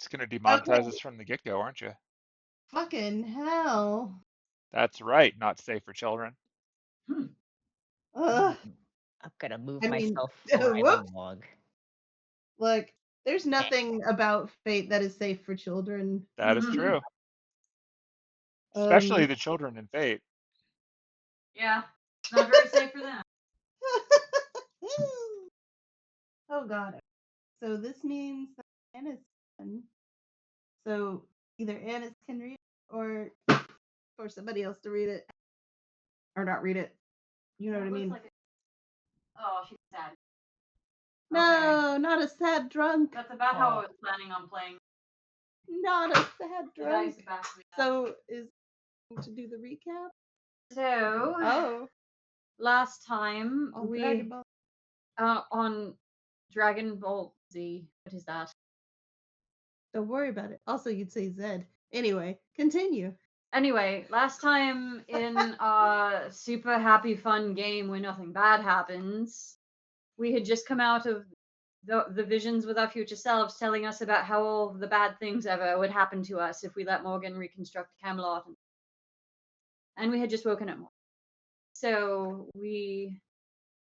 just going to demonetize Okay. us from the get-go, aren't you? Fucking hell. That's right, not safe for children. Ugh. I'm gonna move I mean, myself right whoops. along. Look, there's nothing about fate that is safe for children. That is true. Especially the children in Fate. Yeah, it's not very safe for them. Oh god. So this means that Anna's done. So either Anna's can read it or for somebody else to read it. Or not read it. You know what I mean? Oh, she's sad. No, not a sad drunk. That's about how I was planning on playing. Not a sad The dice drunk. back me up. So is to do the recap? So last time On we Dragon Ball. on Dragon Ball Z. What is that? Don't worry about it. Also, you'd say Zed. Anyway, continue. Anyway, last time in a super happy fun game where nothing bad happens, we had just come out of the visions with our future selves telling us about how all the bad things ever would happen to us if we let Morgan reconstruct Camelot. And we had just woken up Morgan. So we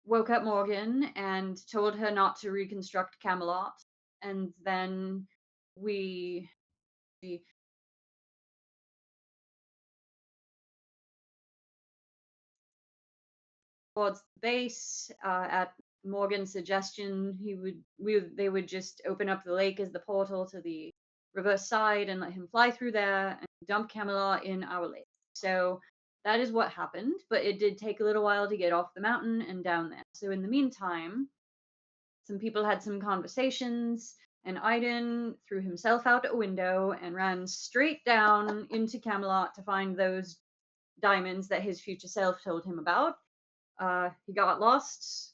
woke up Morgan and told her not to reconstruct Camelot. And then we towards the base. At Morgan's suggestion, they would just open up the lake as the portal to the reverse side and let him fly through there and dump Camelot in our lake. So that is what happened, but it did take a little while to get off the mountain and down there. So in the meantime, some people had some conversations, and Aiden threw himself out a window and ran straight down into Camelot to find those diamonds that his future self told him about. He got lost,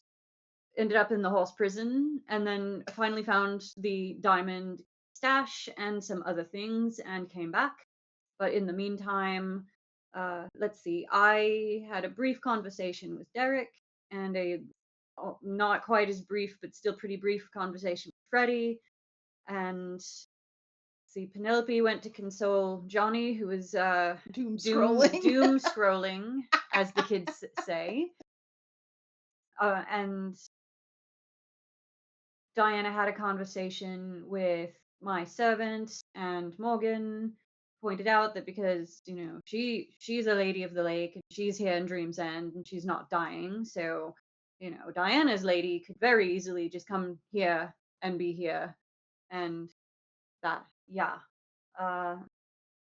ended up in the horse prison, and then finally found the diamond stash and some other things and came back. But in the meantime, let's see, I had a brief conversation with Derek and a not quite as brief, but still pretty brief conversation with Freddie. And see, Penelope went to console Johnny, who was doom scrolling, as the kids say. And Diana had a conversation with my servant, and Morgan pointed out that because, she's a lady of the lake, and she's here in Dream's End, and she's not dying, so, Diana's lady could very easily just come here and be here, and that, yeah.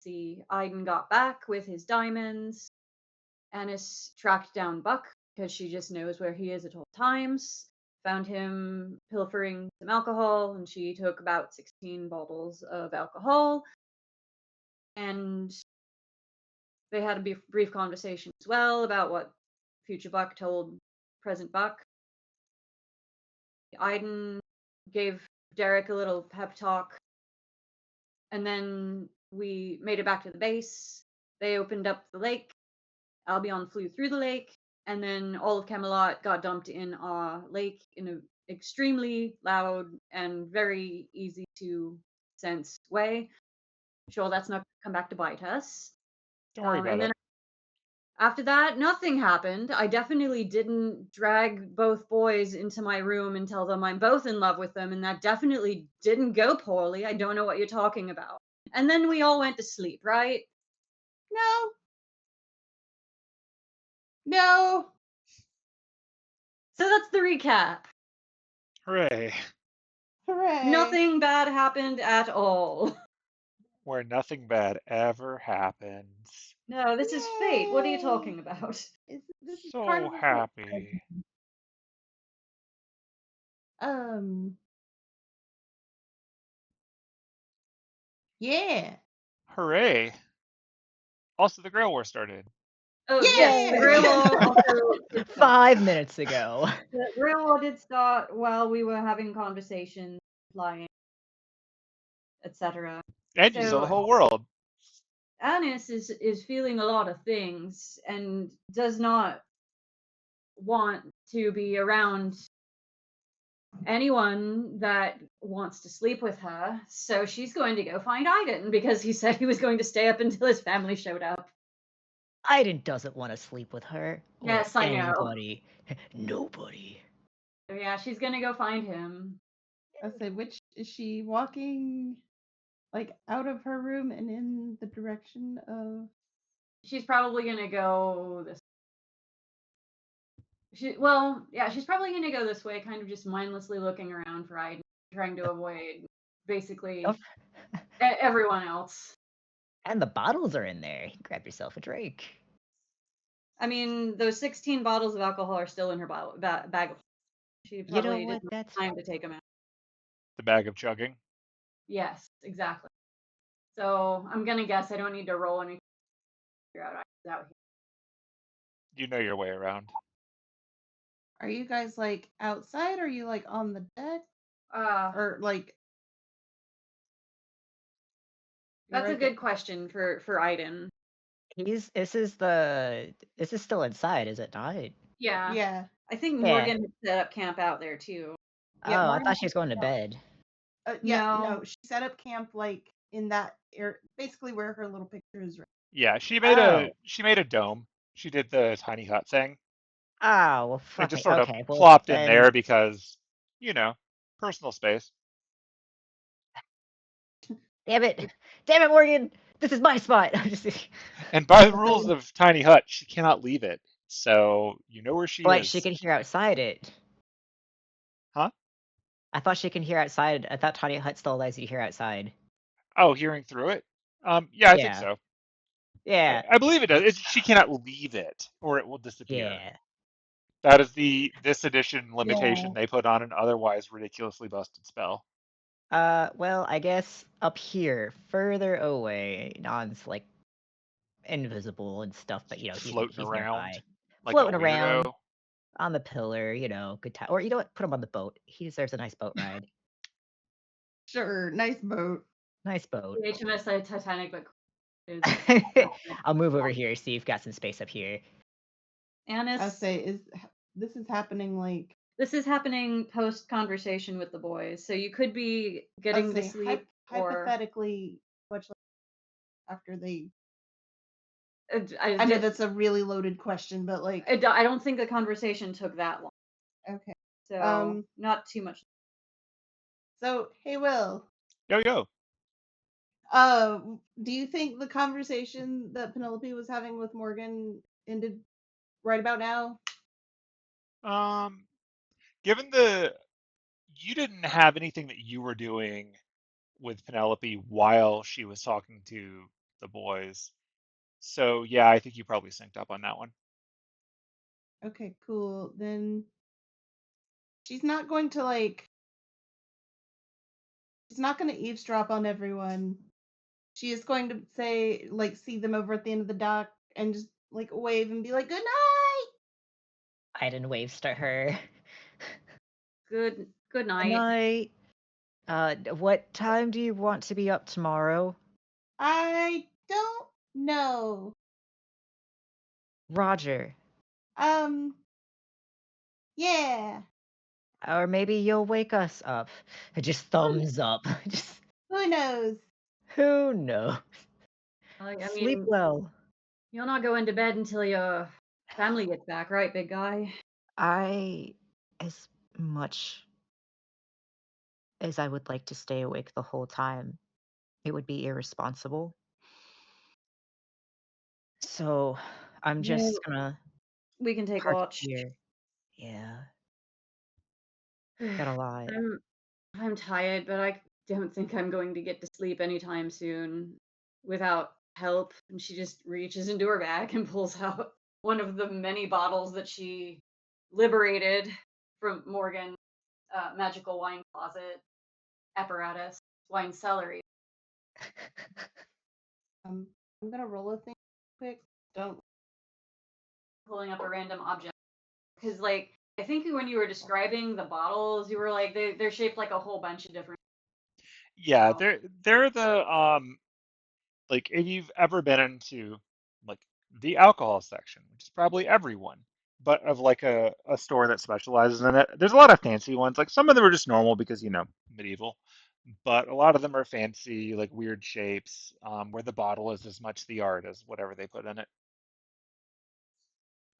See, Aiden got back with his diamonds. Annis tracked down Buck, because she just knows where he is at all times. Found him pilfering some alcohol, and she took about 16 bottles of alcohol. And they had a brief conversation as well about what future Buck told present Buck. Aiden gave Derek a little pep talk. And then we made it back to the base. They opened up the lake. Albion flew through the lake. And then all of Camelot got dumped in a lake in an extremely loud and very easy to sense way. Sure, that's not going to come back to bite us. Don't worry about it. After that, nothing happened. I definitely didn't drag both boys into my room and tell them I'm both in love with them, and that definitely didn't go poorly. I don't know what you're talking about. And then we all went to sleep, right? No. So that's the recap. Hooray. Nothing bad happened at all. Where nothing bad ever happens. No, this is fate. What are you talking about? This is So part of the happy. Yeah. Hooray. Also, the Grail War started. Oh, yes, the Grail War also 5 minutes ago. The Grail War did start while we were having conversations, flying, etc. And you saw the whole world. Annis is feeling a lot of things and does not want to be around anyone that wants to sleep with her. So she's going to go find Aiden because he said he was going to stay up until his family showed up. Aiden doesn't want to sleep with her. Or Yes, I know. anybody. Nobody. So yeah, she's gonna go find him. I say, which is she walking like out of her room and in the direction of? She's probably gonna go this. She's probably gonna go this way, kind of just mindlessly looking around for Aiden, trying to avoid basically Oh, everyone else. and the bottles are in there. Grab yourself a drink. I mean, those 16 bottles of alcohol are still in her bag of. She probably what? didn't That's have time to take them out. The bag of chugging. Yes, exactly. So I'm gonna guess I don't need to roll anything to figure out Aiden's out You know your way around. Are you guys like outside? Or are you like on the deck? here. Or like? That's a right good question for Aiden. this is still inside, is it not? Yeah. Yeah. I think Yeah. Morgan had set up camp out there too. Yeah, Oh, I Morgan thought she was going to yeah. bed. Yeah, No. no, she set up camp like in that area, basically where her little picture is. Right. Yeah, she made a dome. She did the tiny hut thing Oh, well, and fuck me. just sort of Okay, well, plopped in then there because, personal space. damn it, Morgan, this is my spot. I'm just And by the rules of tiny hut, she cannot leave it. So you know where she But is. she can hear outside it. Huh? I thought she can hear outside. I thought Tiny Hut still allows you to hear outside. Oh, hearing through it? Yeah, I think Yeah. so. Yeah. I believe it does. She cannot leave it, or it will disappear. Yeah. That is this edition limitation Yeah. they put on an otherwise ridiculously busted spell. Well, I guess up here, further away, Non's like invisible and stuff, but Floating he's around nearby. like Floating a weirdo. around on the pillar, good time. Or you know what? Put him on the boat. He deserves a nice boat ride. Sure, nice boat. Nice boat. The HMS Titanic, but is I'll move over here, see if you've got some space up here. Annis. I say, this is happening like? This is happening post conversation with the boys, so you could be getting to sleep or hypothetically, much like after they. I know that's a really loaded question, but like I don't think the conversation took that long. Okay. So not too much. So hey, Will. Yo. Do you think the conversation that Penelope was having with Morgan ended right about now? Given you didn't have anything that you were doing with Penelope while she was talking to the boys. So yeah, I think you probably synced up on that one. Okay, cool. Then she's not going to she's not going to eavesdrop on everyone. She is going to see them over at the end of the dock and just wave and be like, "Good night." Aiden waves to her. Good night. Good night. What time do you want to be up tomorrow? I don't know. Roger. Yeah. Or maybe you'll wake us up. Just thumbs up. Just Who knows? who knows? Sleep well. You'll not go into bed until your family gets back, right, big guy? As much as I would like to stay awake the whole time, it would be irresponsible. So I'm just gonna We can take park watch. here. Yeah. Got a lot. I'm tired, but I don't think I'm going to get to sleep anytime soon without help. And she just reaches into her bag and pulls out one of the many bottles that she liberated from Morgan's magical wine closet apparatus, wine celery. I'm gonna roll a thing quick. Don't. Pulling up a random object. Because, I think when you were describing the bottles, you were like, they're shaped like a whole bunch of different. Yeah, they're the if you've ever been into the alcohol section, which is probably everyone, but of like a store that specializes in it. There's a lot of fancy ones. Like some of them are just normal because, medieval, but a lot of them are fancy, like weird shapes, where the bottle is as much the art as whatever they put in it.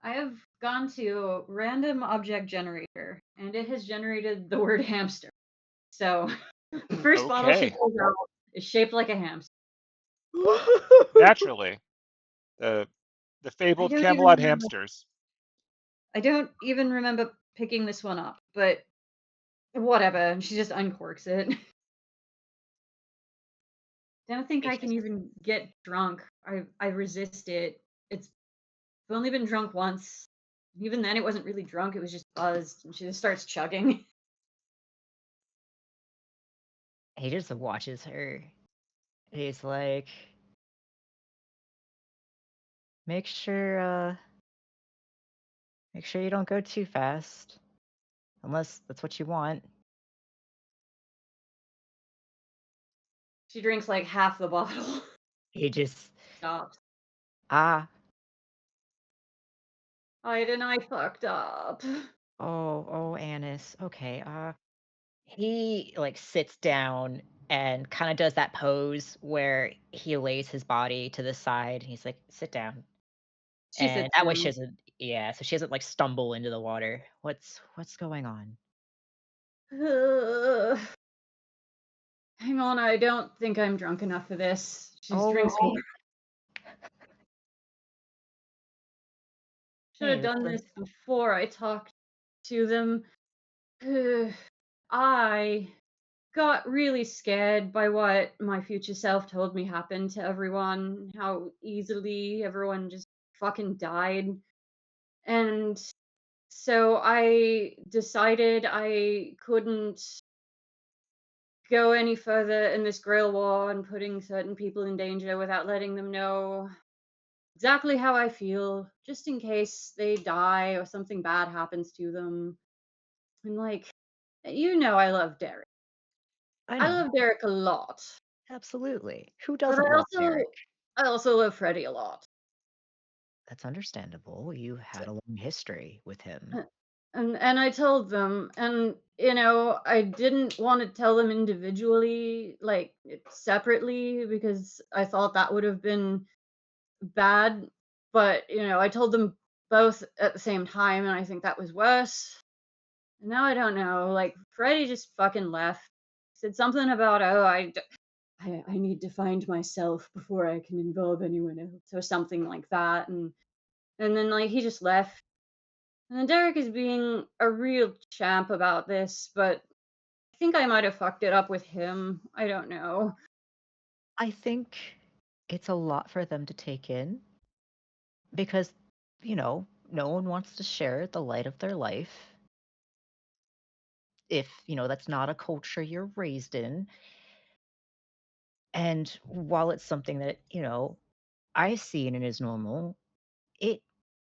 I have gone to random object generator, and it has generated the word hamster. So the first bottle she Okay, pulls out is shaped like a hamster. naturally, the the I fabled don't even Camelot remember. hamsters. I don't even remember picking this one up, but whatever. She just uncorks it. Don't think I It's can just even get drunk. I resist it. I've only been drunk once. Even then, it wasn't really drunk. It was just buzzed, and she just starts chugging. He just watches her. He's like, make sure, make sure you don't go too fast, unless that's what you want. She drinks like half the bottle. He just, Stops. ah, I fucked up. oh, Annis, okay, he like sits down and kind of does that pose where he lays his body to the side. He's like, sit down. She And sits that way she down. doesn't, yeah, so she doesn't like stumble into the water. What's going on? Ugh. Hang on, I don't think I'm drunk enough for this. She just Oh, drinks more. wait. Should have Hey, done this before I talked to them. Ugh. I got really scared by what my future self told me happened to everyone, how easily everyone just fucking died. And so I decided I couldn't go any further in this Grail War and putting certain people in danger without letting them know exactly how I feel, just in case they die or something bad happens to them. And like, I love Derek. I I know. love Derek a lot, Absolutely. Who but doesn't love Derek? I also love Freddie a lot. That's understandable. You had a long history with him. Uh, and I told them, and I didn't want to tell them individually, like separately, because I thought that would have been bad. But I told them both at the same time, and I think that was worse. And now I don't know. Like Freddie just fucking left. Said something about, oh, I need to find myself before I can involve anyone else, or something like that. And then like he just left. And then Derek is being a real champ about this, but I think I might have fucked it up with him. I don't know. I think it's a lot for them to take in because, no one wants to share the light of their life if, that's not a culture you're raised in. And while it's something that, I've seen and is normal, it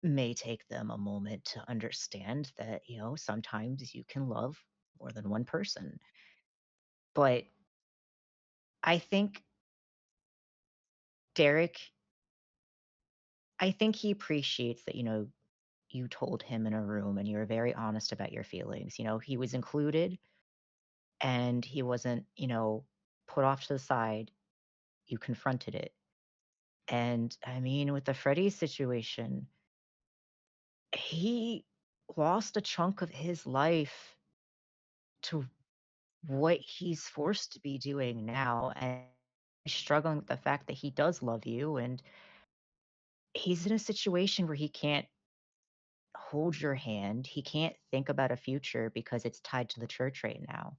may take them a moment to understand that, sometimes you can love more than one person. But I think Derek, I think he appreciates that, you told him in a room and you were very honest about your feelings. He was included and he wasn't, put off to the side. You confronted it. And I mean, with the Freddie situation, he lost a chunk of his life to what he's forced to be doing now. And he's struggling with the fact that he does love you. And he's in a situation where he can't hold your hand. He can't think about a future because it's tied to the church right now,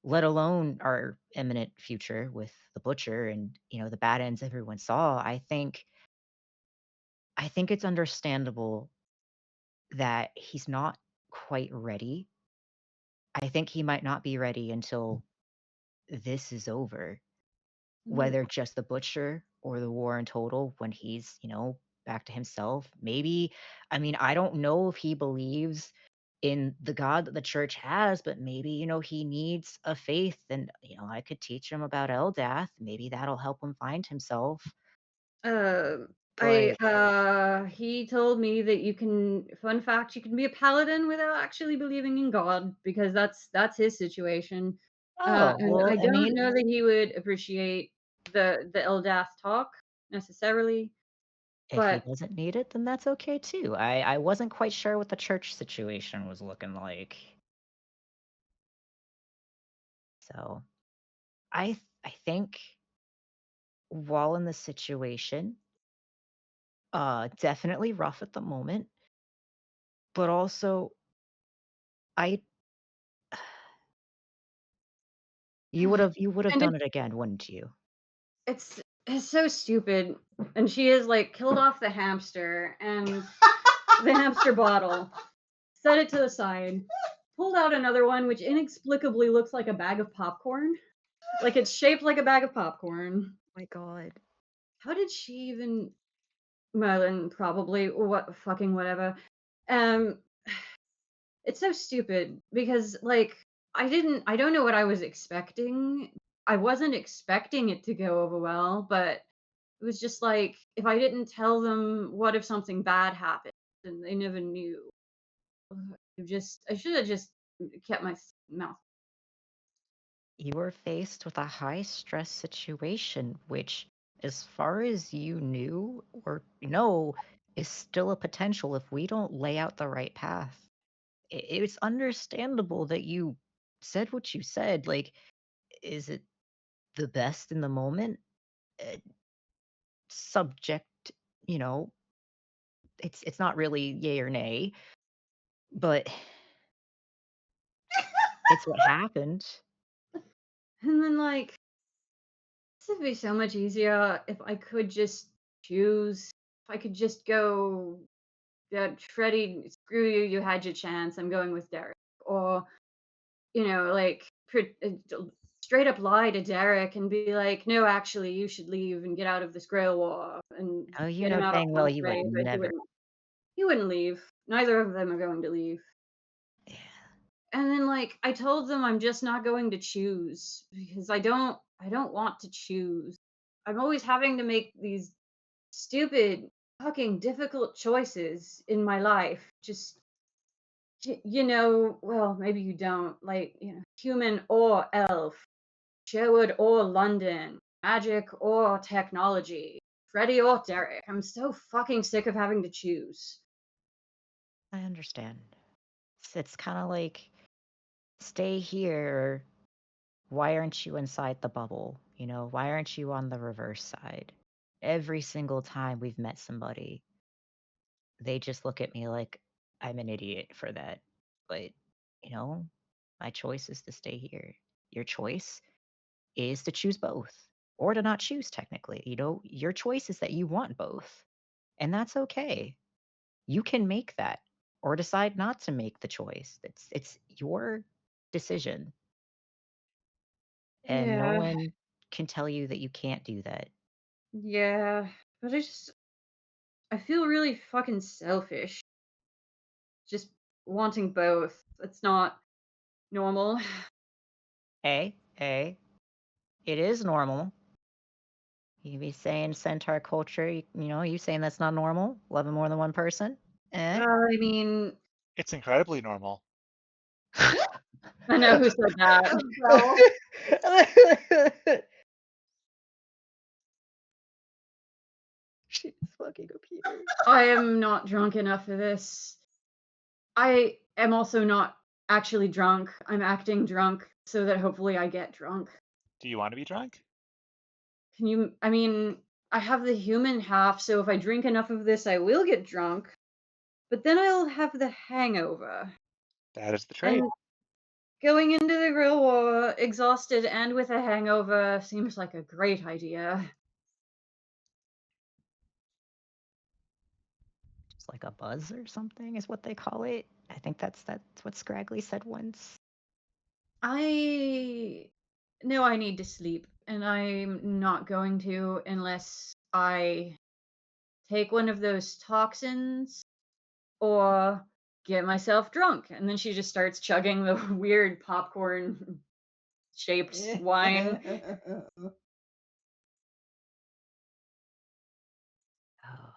let alone our imminent future with the butcher and, the bad ends everyone saw. I think it's understandable that he's not quite ready. I think he might not be ready until this is over, Mm. whether just the butcher or the war in total when he's, back to himself. Maybe, I mean, I don't know if he believes in the God that the church has, but maybe, he needs a faith and, I could teach him about Eldath. Maybe that'll help him find himself. Uh, He told me that you can, fun fact, you can be a paladin without actually believing in God, because that's his situation. Oh, And well, I I don't mean, know that he would appreciate the Eldath talk necessarily, if he but doesn't need it, then that's okay too. I wasn't quite sure what the church situation was looking like. So I think while in the situation, definitely rough at the moment, but also I you would have and done it again, wouldn't you? it's so stupid. And she has like killed off the hamster and the hamster bottle, set it to the side, pulled out another one, which inexplicably looks like a bag of popcorn. Like it's shaped like a bag of popcorn. My God. How did she even? Merlin probably what fucking whatever. Um, it's so stupid because like I don't know what I was expecting. I wasn't expecting it to go over well, but it was just like if I didn't tell them, what if something bad happened and they never knew. I should have just kept my mouth. You were faced with a high stress situation, which, as far as you knew or know, is still a potential if we don't lay out the right path. It's understandable that you said what you said. Like, is it the best in the moment? Uh, Subject, you know, it's not really yay or nay, but it's what happened. And then like this would be so much easier if I could just choose. If I could just go, yeah, Freddie, screw you, you had your chance. I'm going with Derek. Or, like straight up lie to Derek and be like, no, actually, you should leave and get out of this Grail War and Oh, you get him know out dang on well his you would way. But never. he wouldn't leave. Neither of them are going to leave. Yeah. And then like I told them I'm just not going to choose because I don't want to choose. I'm always having to make these stupid fucking difficult choices in my life. Just well, maybe you don't, like, human or elf, Sherwood or London, magic or technology, Freddie or Derek. I'm so fucking sick of having to choose. I understand. It's kind of like stay here. Why aren't you inside the bubble? Why aren't you on the reverse side? Every single time we've met somebody, they just look at me like I'm an idiot for that. But, you know, my choice is to stay here. Your choice is to choose both or to not choose technically. Your choice is that you want both. And that's okay. You can make that or decide not to make the choice. It's your decision. And no Yeah, one can tell you that you can't do that. yeah, but I feel really fucking selfish just wanting both. It's not normal. A, it is normal. You be saying centaur culture, you saying that's not normal? Loving more than one person? Eh? I mean, It's incredibly normal. I know who said that. Bro. She's fucking a Peter. I am not drunk enough for this. I am also not actually drunk. I'm acting drunk so that hopefully I get drunk. Do you want to be drunk? I mean, I have the human half, so if I drink enough of this, I will get drunk, but then I'll have the hangover. That is the trait. And going into the grill war exhausted and with a hangover seems like a great idea. Just like a buzz or something is what they call it. I think that's what Scraggly said once. I know I need to sleep, and I'm not going to unless I take one of those toxins or get myself drunk. And then she just starts chugging the weird popcorn shaped wine. Oh,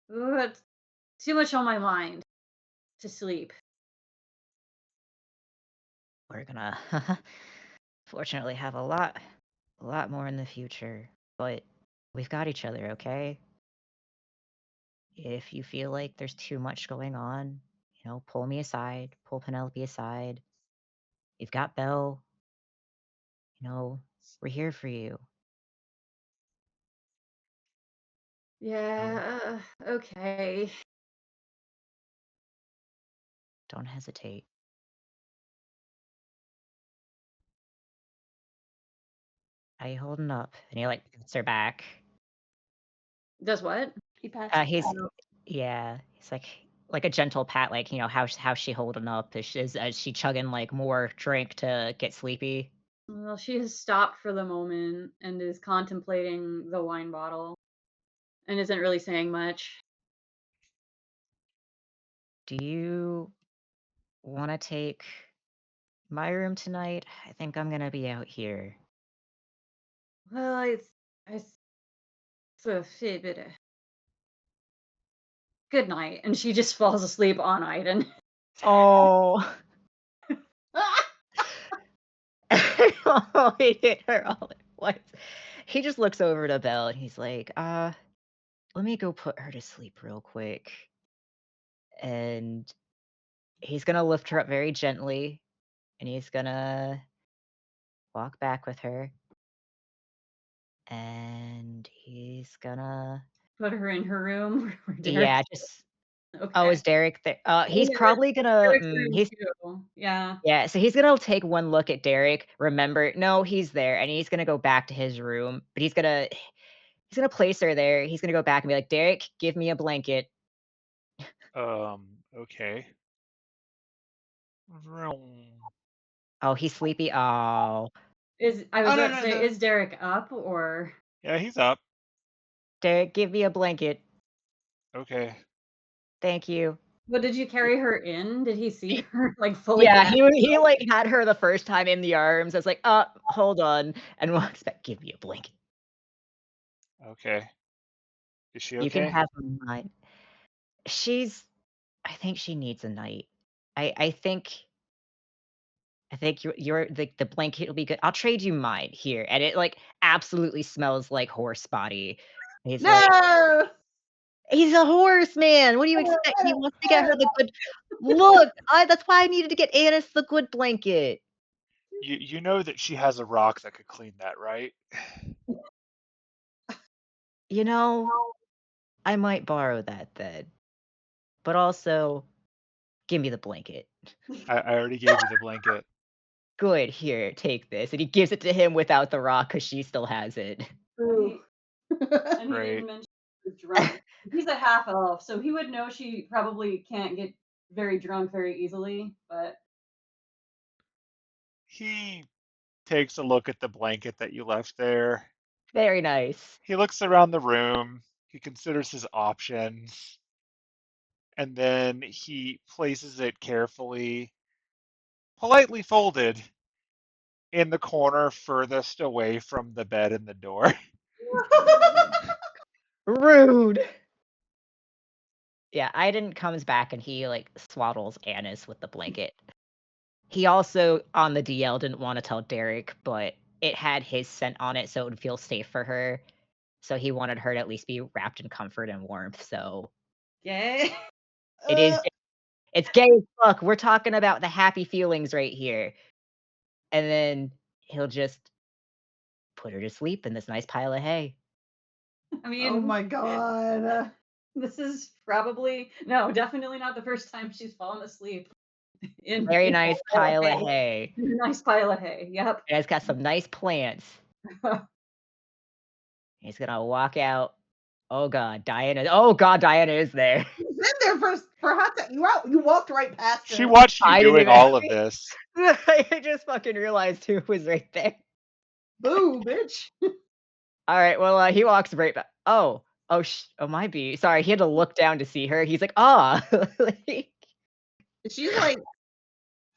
But too much on my mind to sleep. We're gonna fortunately have a lot more in the future, but we've got each other, okay? If you feel like there's too much going on, pull me aside, pull Penelope aside. You've got Belle, we're here for you. Yeah, okay. Don't hesitate. How you holding up? And he pats her back. Does what? He pats her He's back. yeah, he's like a gentle pat, how's she holding up? Is she chugging more drink to get sleepy? Well, she has stopped for the moment and is contemplating the wine bottle and isn't really saying much. Do you want to take my room tonight? I think I'm gonna be out here. Well, it's a fair bit of good night, and she just falls asleep on Iden. Oh, oh, he hit her all at once. He just looks over to Belle and he's like, let me go put her to sleep real quick. And he's gonna lift her up very gently and he's gonna walk back with her. And he's gonna Put her in her room where yeah, Derek's. just oh, Okay. is Derek there? Oh, He's yeah, that's probably gonna Derek's room he's too. Yeah. yeah, so he's gonna take one look at Derek, remember no, he's there, and he's gonna go back to his room, but he's gonna place her there. He's gonna go back and be like, Derek, give me a blanket. Okay. Vroom. Oh, he's sleepy. Oh, I was Oh no about to no say, the is Derek up or Yeah, he's up. Derek, give me a blanket. Okay. Thank you. what did you carry her in? Did he see He- her fully yeah, wrapped? he had her the first time in the arms. I was like, hold on, and walks back. Give me a blanket. Okay. Is she You can okay? have mine. I think she needs a night. I think your the blanket will be good. I'll trade you mine here, and it absolutely smells like horse body. He's like, no. he's a horse man. What do you expect? He wants to get her the good. Look, that's why I needed to get Annis the good blanket. You know that she has a rock that could clean that, right? You know, I might borrow that then, but also give me the blanket. I already gave you the blanket. Good, here, take this, and he gives it to him without the rock because she still has it. Ooh. And he Great. didn't mention he was drunk. He's a half elf, so he would know she probably can't get very drunk very easily, but He takes a look at the blanket that you left there. Very nice. He looks around the room. He considers his options. And then he places it carefully, politely folded in the corner furthest away from the bed and the door. Rude. Yeah, Aiden comes back and he swaddles Annis with the blanket. He also on the DL didn't want to tell Derek, but it had his scent on it, so it would feel safe for her. So he wanted her to at least be wrapped in comfort and warmth. So yay. it is it's gay as fuck. We're talking about the happy feelings right here. And then he'll just put her to sleep in this nice pile of hay. I Oh mean, my god. this is probably no, definitely not the first time she's fallen asleep Very in a nice pile of pile of hay. hay. In a nice pile of hay. Yep. And it's got some nice plants. He's gonna walk out. Oh god, Diana is there. You've been there for a hot second. You walked right past She her. watched you I didn't doing even all of this. I just fucking realized who was right there. Boo, bitch. Alright, well, he walks right back. Oh, my B. Sorry, he had to look down to see her. He's like, "Ah." Like, She's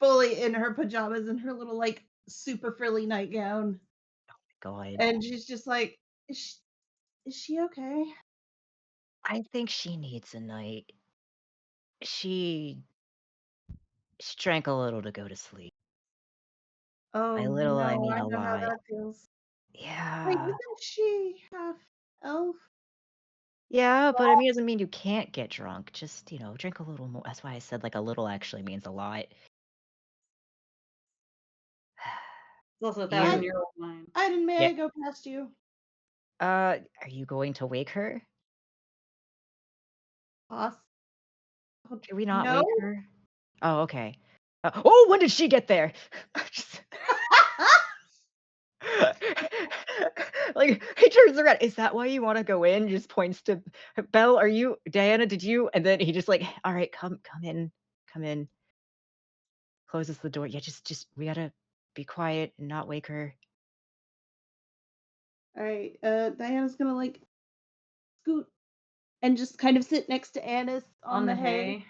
fully in her pajamas and her little super frilly nightgown. God. And she's just like, is she okay? I think she needs a night. She drank a little to go to sleep. By Oh little, I no, mean I a know how lot. that feels. Wait, Yeah. isn't she half elf? Yeah, but I mean, it doesn't mean you can't get drunk. Just, drink a little more. That's why I said like a little actually means a lot. It's also a You, 1,000-year-old wine. Iden, may yeah. I go past you? Are you going to wake her? Boss? Should we not No? wake her? Oh, okay. Oh, when did she get there? Like he turns around. Is that why you want to go in? Just points to Belle. Are you Diana? Did you? And then he just like, all right, come in, come in. Closes the door. Yeah, just we gotta be quiet and not wake her. Alright, Diana's gonna like scoot and just kind of sit next to Annis On on the the hay. hay.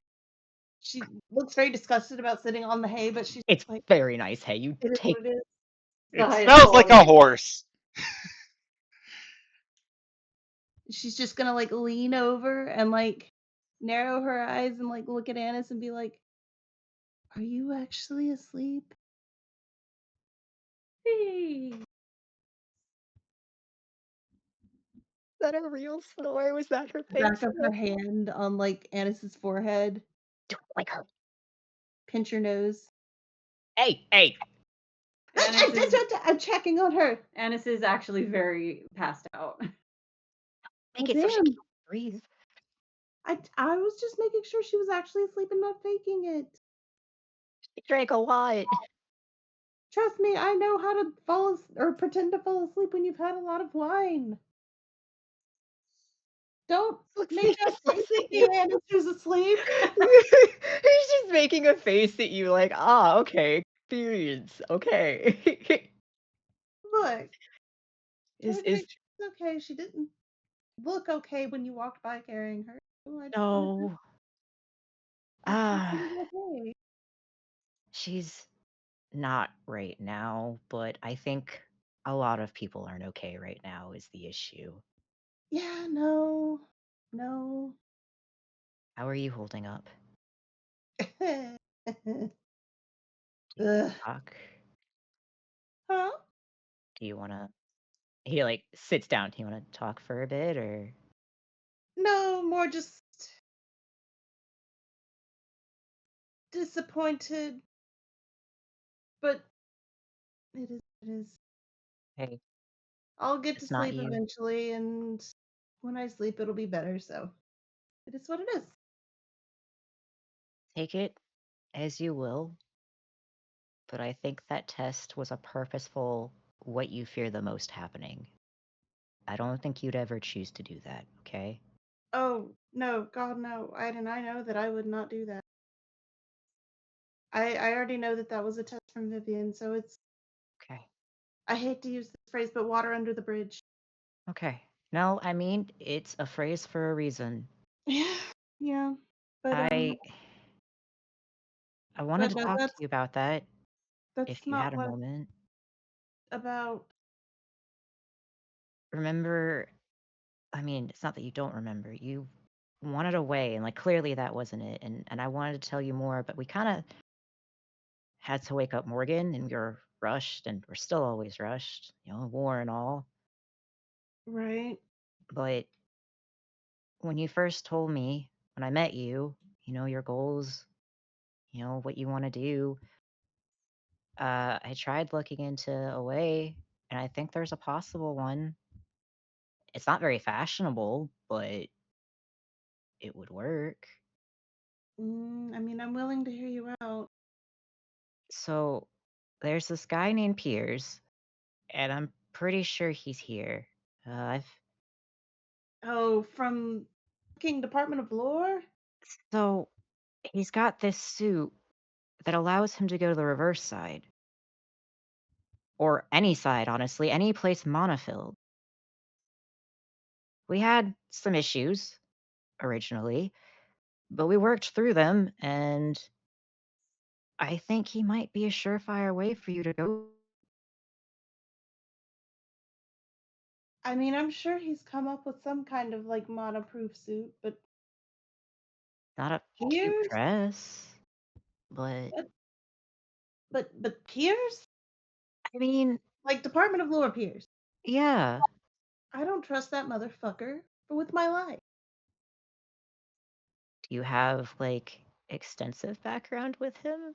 She looks very disgusted about sitting on the hay, but she's It's like, very nice. Hey, you it is take. what it is. The It highest smells like a quality. horse. She's just gonna like lean over and like narrow her eyes and like look at Annis and be like, "Are you actually asleep?" Hey. Is that a real snore? Was that her The face? back of her hand on like Annis's forehead. Do it like her. Pinch your nose. Hey. Annis is, I'm checking on her. Annis is actually very passed out. Well, Make it so she damn. can't breathe. I was just making sure she was actually asleep and not faking it. She drank a lot. Trust me, I know how to or pretend to fall asleep when you've had a lot of wine. Don't make He that just face looks at at you. me, Annis, who's asleep. He's just making a face at you like, okay, experience. Okay. Look, is trying to is make sure it's okay. She didn't look okay when you walked by carrying her. So I just wanted to no. make sure she Ah, was okay. she's not right now, but I think a lot of people aren't okay right now is the issue. Yeah, no. No. How are you holding up? Ugh. Talk? Huh? Do you wanna he like sits down. Do you wanna talk for a bit or No, more just disappointed, but it is. hey, I'll get to it's not sleep you. eventually, and when I sleep, it'll be better. So it is what it is. Take it as you will, but I think that test was a purposeful what you fear the most happening. I don't think you'd ever choose to do that, okay? Oh no, God no! I know that I would not do that. I already know that that was a test from Vivian, so it's. Okay. I hate to use this phrase, but water under the bridge. Okay. No, I mean, it's a phrase for a reason. Yeah, yeah, but I wanted to no, talk to you about that that's if you had not a what moment. about. Remember, I mean, it's not that you don't remember. You wanted away and like clearly that wasn't it. And I wanted to tell you more, but we kind of had to wake up Morgan and we were rushed and we're still always rushed, war and all. Right. But when you first told me when I met you, your goals, what you want to do, I tried looking into a way, and I think there's a possible one. It's not very fashionable, but it would work. I mean, I'm willing to hear you out. So there's this guy named Piers, and I'm pretty sure he's here. I've Oh, from King Department of Lore? so he's got this suit that allows him to go to the reverse side, or any side, honestly, any place mana filled. We had some issues originally, but we worked through them, and I think he might be a surefire way for you to go. I mean, I'm sure he's come up with some kind of like monoproof suit, but Not a cute Piers, dress, but but Piers, I mean, like Department of Lore Piers, yeah. I don't trust that motherfucker with my life. Do you have like extensive background with him?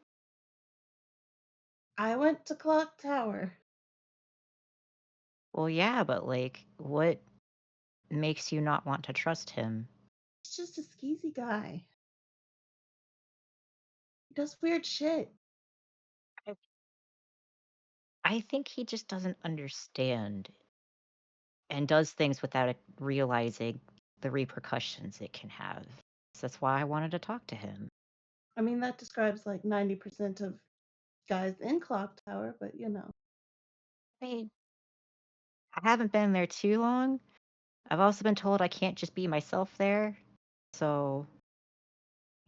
I went to Clock Tower. Well, yeah, but like, what makes you not want to trust him? He's just a skeezy guy. He does weird shit. I I think he just doesn't understand and does things without realizing the repercussions it can have. So that's why I wanted to talk to him. I mean, that describes like 90% of guys in Clock Tower, but you know. I mean, I haven't been there too long. I've also been told I can't just be myself there. So,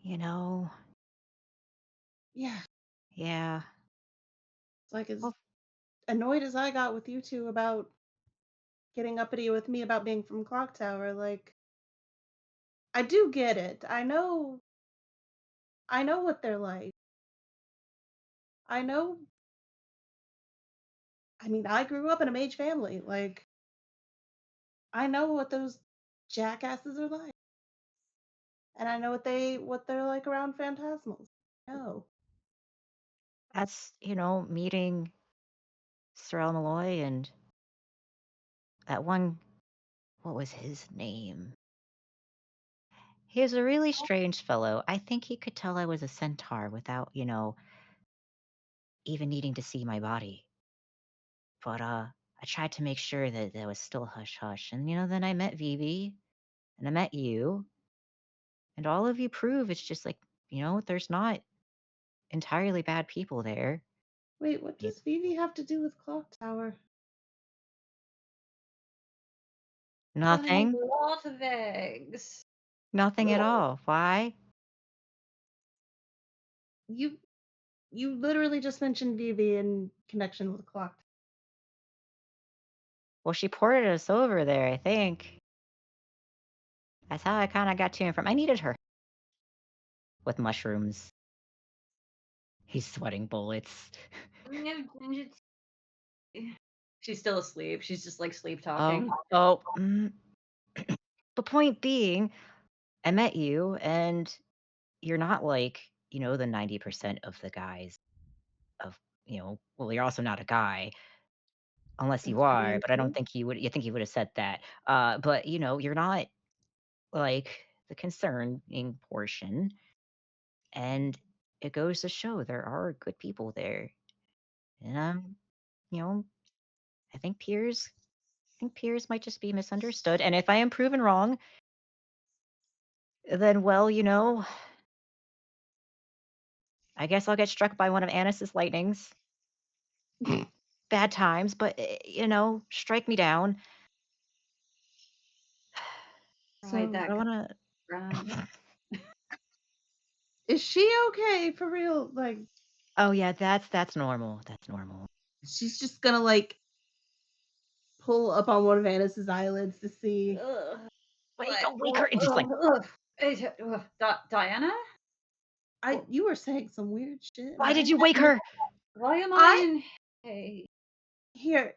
you know, Yeah, yeah. it's like as Well, annoyed as I got with you two about getting uppity with me about being from Clock Tower, like I do get it. I know what they're like. I know I mean, I grew up in a mage family. Like I know what those jackasses are like. And I know what they're like around phantasmals. No. that's, meeting Sir El-Melloi and that one, what was his name? He was a really strange fellow. I think he could tell I was a centaur without, even needing to see my body. But I tried to make sure that there was still hush hush. And then I met Vivi and I met you. And all of you prove it's just like, there's not entirely bad people there. Wait, what It, does Vivi have to do with Clock Tower? Laying nothing. a lot of eggs. Nothing at Ugh. all. Why? You you literally just mentioned Vivi in connection with Clock. Well, she ported us over there, I think. That's how I kind of got to and from. I needed her with mushrooms. He's sweating bullets. She's still asleep. She's just like sleep Oh, talking. oh. The point being, I met you, and you're not like, the 90% of the guys of, well, you're also not a guy, unless you are, Including but I don't me. think you think you would have said that. But, you're not like the concerning portion. And it goes to show there are good people there. And you know, I think Piers might just be misunderstood. And if I am proven wrong, then well, I guess I'll get struck by one of Annis's lightnings. Bad times, but strike me down. Right, So I that don't wanna ground. is she okay for real? Like Oh yeah, that's normal. That's normal. she's just gonna like pull up on one of Annis's eyelids to see. Ugh. Wait, What? don't wake her and just like Diana? You were saying some weird shit. And why I did you wake her? Why am I I in? Hey, here.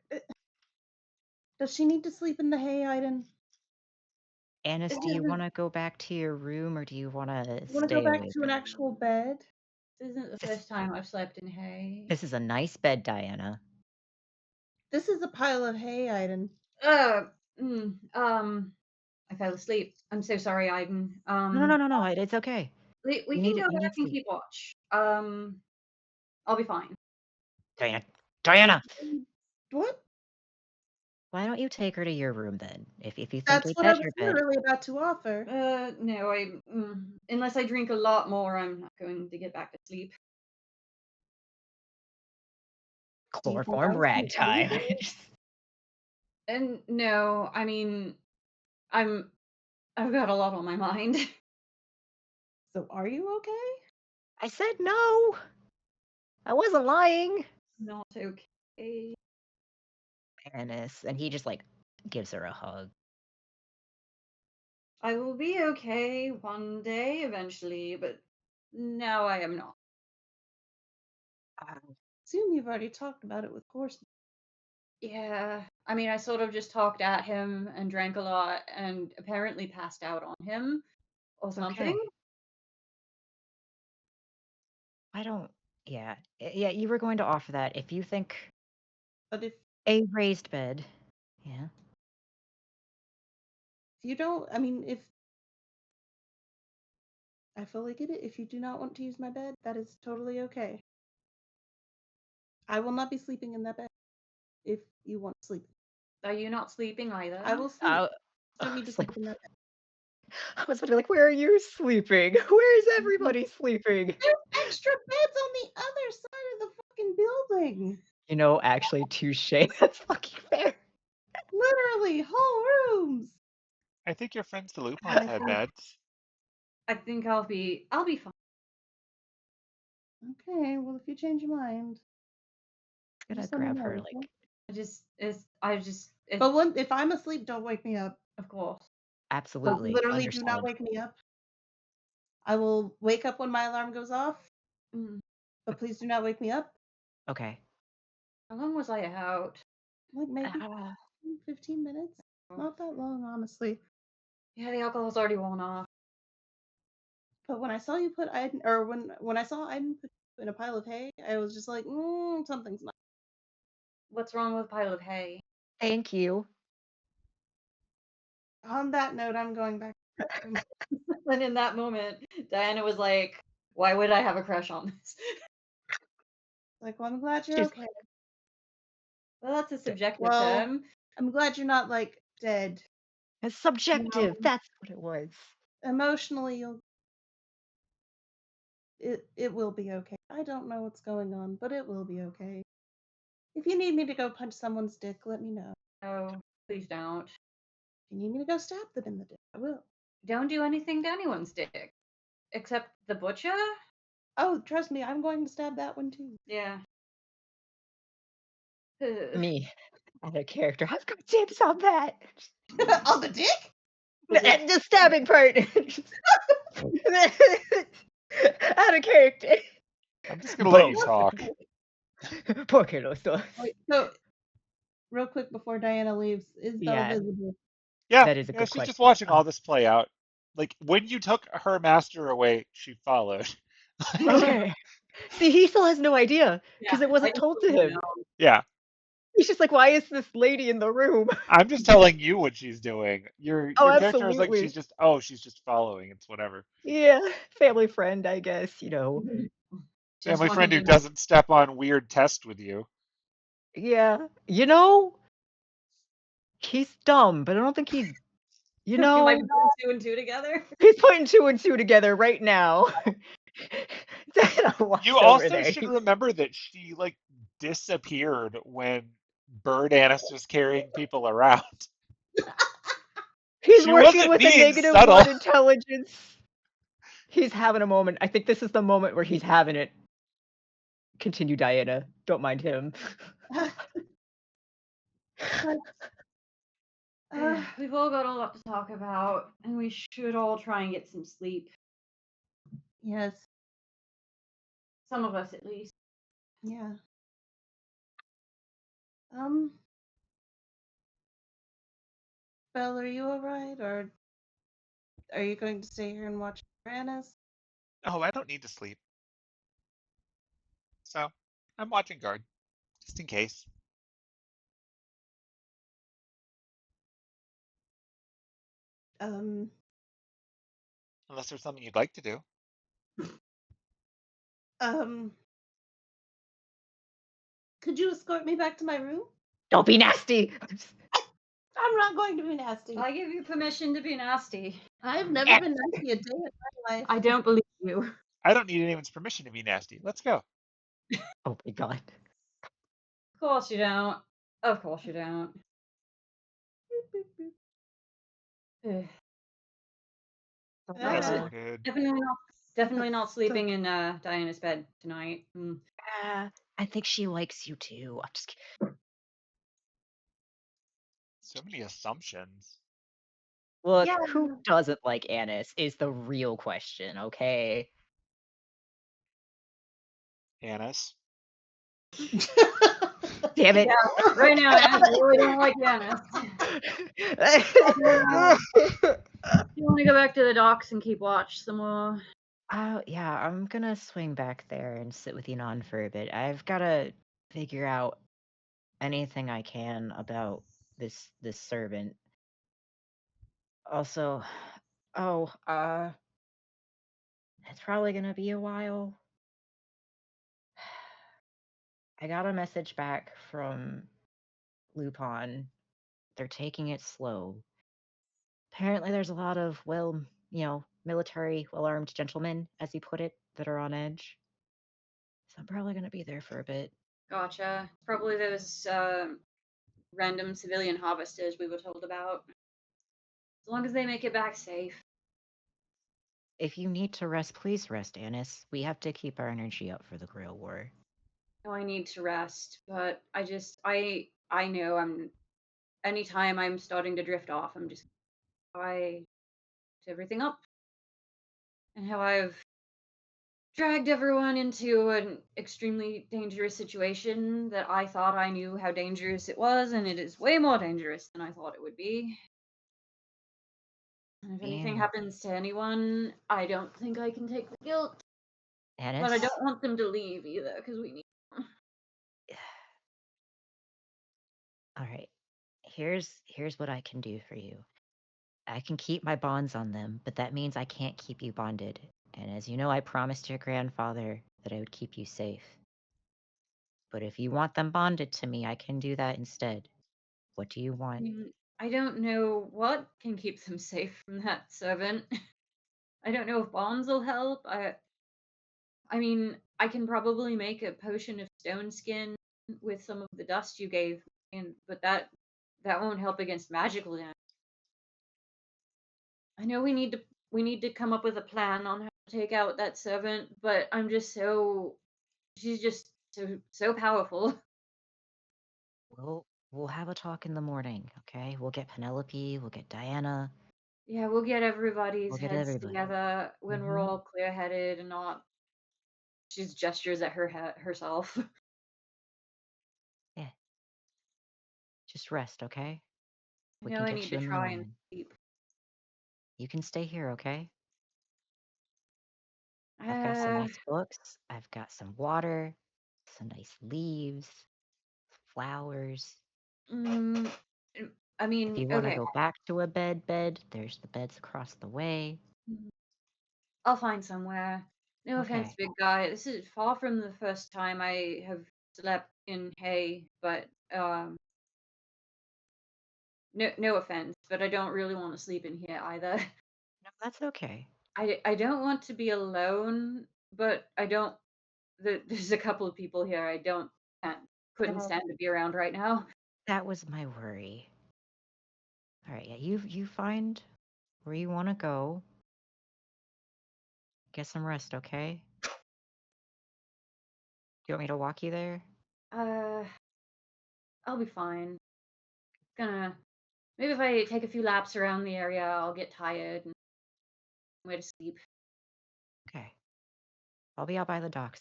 Does she need to sleep in the hay, Aiden? Annis, this do you isn't wanna go back to your room or do you wanna You want to go stay back awake? to an actual bed? this isn't the This first time I've slept in hay. this is a nice bed, Diana. This is a pile of hay, Aiden. Uh, mm, um, I fell asleep. I'm so sorry, Aiden. No, no, no, no, no. It's okay. We You can need go you back need and sleep. keep watch. I'll be fine. Diana. Diana. What? Why don't you take her to your room then? If you think That's it's what I at your was bed. literally about to offer. No, unless I drink a lot more, I'm not going to get back to sleep. Do you think Chloroform I'm sleepy? ragtime. And no, I mean, I'm I've got a lot on my mind. So are you okay? I said no. I wasn't lying. Not okay. Annis. And he just like Gives her a hug. I will be okay one day eventually, but now I am not. Assume you've already talked about it with Horseman. Yeah, I mean, I sort of just talked at him and drank a lot and apparently passed out on him or It's something. okay. I don't. Yeah. Yeah, you were going to offer that. If you think But if a raised bed. Yeah. you don't, I mean, if I fully get it, if you do not want to use my bed, that is totally okay. I will not be sleeping in that bed if you want to sleep. Are you not sleeping either? I will sleep. I I don't need to was like, sleep in that bed. I was about to be like, where are you sleeping? Where is everybody sleeping? There's extra beds on the other side of the fucking building. You know, actually, touche. That's fucking fair. Literally, whole rooms. I think your friends the I Lupins had think beds. I think I'll be fine. Okay, well, if you change your mind, Gonna just let me grab know. her, Okay? But if I'm asleep, don't wake me up. Of course. absolutely Literally, do not understood. wake me up. I will wake up when my alarm goes off, Mm. but please do not wake me up. Okay. How long was I out? Like maybe Ah, 15 minutes. Not that long, honestly. Yeah, the alcohol's already worn off. But when I saw you put Iden, or when I saw Iden put you in a pile of hay, I was just like, something's not. What's wrong with a pile of hay? thank you. On that note, I'm going back to the room. And in that moment, Diana was like, "Why would I have a crush on this?" Like, well, I'm glad you're She's okay. Well, that's a subjective Well, term. I'm glad you're not like dead. it's You subjective. know, That's what it was. emotionally, it will be okay. I don't know what's going on, but it will be okay. If you need me to go punch someone's dick, let me know. No, please don't. If you need me to go stab them in the dick, I will. Don't do anything to anyone's dick. Except the butcher? Oh, trust me, I'm going to stab that one too. Yeah. Ugh. Me, out of character. I've got tips on that. On the dick? And the stabbing part. Out of character. I'm just gonna let you Both. talk. Porque los dos. Wait, so, real quick before Diana leaves, is Belle Yeah, visible? Yeah, that is a yeah, good she's just question. watching all this play out. Like when you took her master away, she followed. Okay. See, he still has no idea Yeah, because it I wasn't just told to don't him. know. Yeah, He's just like, why is this lady in the room? I'm just telling you what she's doing. Your Oh, your character is like absolutely. she's just following. It's whatever. Yeah, family friend, I guess, you know. Just Family wanted friend who to know. doesn't step on weird tests with you. Yeah. You know, he's dumb, but I don't think he's, you You might be know, putting two and two together. he's putting two and two together right now. Diana You walks over also there. should remember that she like disappeared when Bird Annis was carrying people around. He's She working wasn't with a being negative subtle. one intelligence. He's having a moment. I think this is the moment where he's having it. Continue, Diana. Don't mind him. We've all got a lot to talk about, and we should all try and get some sleep. Yes. Some of us, at least. Yeah. Belle, are you alright, or are you going to stay here and watch Uranus? Oh, I don't need to sleep. So I'm watching guard, just in case. Um, Unless there's something you'd like to do. um, could you escort me back to my room? Don't be nasty. I'm not going to be nasty. I give you permission to be nasty. I've never been nasty a day in my life. I don't believe you. I don't need anyone's permission to be nasty. Let's go. Oh my god. Of course you don't. Of course you don't. Ugh. Guess Uh, we're good. Definitely not sleeping in Diana's bed tonight. I think she likes you too. I'm just kidding. So many assumptions. Look, Yeah. who doesn't like Annis is the real question, okay? Annis. Damn it. Yeah, right now I really don't like Yanis. You want to go back to the docks and keep watch some more? Oh, yeah, I'm gonna swing back there and sit with Ynon for a bit. I've gotta figure out anything I can about this servant. Also, oh, it's probably gonna be a while. I got a message back from Lupin. They're taking it slow. Apparently there's a lot of, well, military, well-armed gentlemen, as he put it, that are on edge. So I'm probably gonna be there for a bit. Gotcha. Probably those random civilian harvesters we were told about. As long as they make it back safe. If you need to rest, please rest, Annis. We have to keep our energy up for the Grail War. No, I need to rest, but I know anytime I'm starting to drift off, I'm just I everything up and how I've dragged everyone into an extremely dangerous situation that I thought I knew how dangerous it was, and it is way more dangerous than I thought it would be. And if anything Being happens to anyone, I don't think I can take the guilt, but I Annis, don't want them to leave either because we need. all right. Here's what I can do for you. I can keep my bonds on them, but that means I can't keep you bonded. And as you know, I promised your grandfather that I would keep you safe. But if you want them bonded to me, I can do that instead. What do you want? I don't know what can keep them safe from that servant. I don't know if bonds will help. I mean, I can probably make a potion of stone skin with some of the dust you gave, and but that won't help against magical damage. I know we need to come up with a plan on how to take out that servant, but I'm just she's just so powerful. We'll have a talk in the morning, okay? We'll get Penelope, we'll get Diana, Yeah, we'll get everybody's we'll get heads everybody. together when we're Mm-hmm. all clear-headed and not. She gestures at herself. Yeah. Just rest, okay? I We know can I need get to you in the try and morning. sleep. You can stay here, okay? I've got some Uh, nice books. I've got some water, some nice leaves, flowers. mm, I If mean, you want to okay. go back to a bed, there's the beds across the way. I'll find somewhere. No offense, Okay. big guy. This is far from the first time I have slept in hay, but no offense, but I don't really want to sleep in here either. No, that's okay. I don't want to be alone, but I don't. There's a couple of people here I don't can't couldn't No, stand to be around right now. that was my worry. All right, yeah, you find where you want to go. Get some rest, okay? Do you want me to walk you there? Uh, I'll be fine. Gonna maybe if I take a few laps around the area, I'll get tired and way to sleep. Okay. I'll be out by the docks.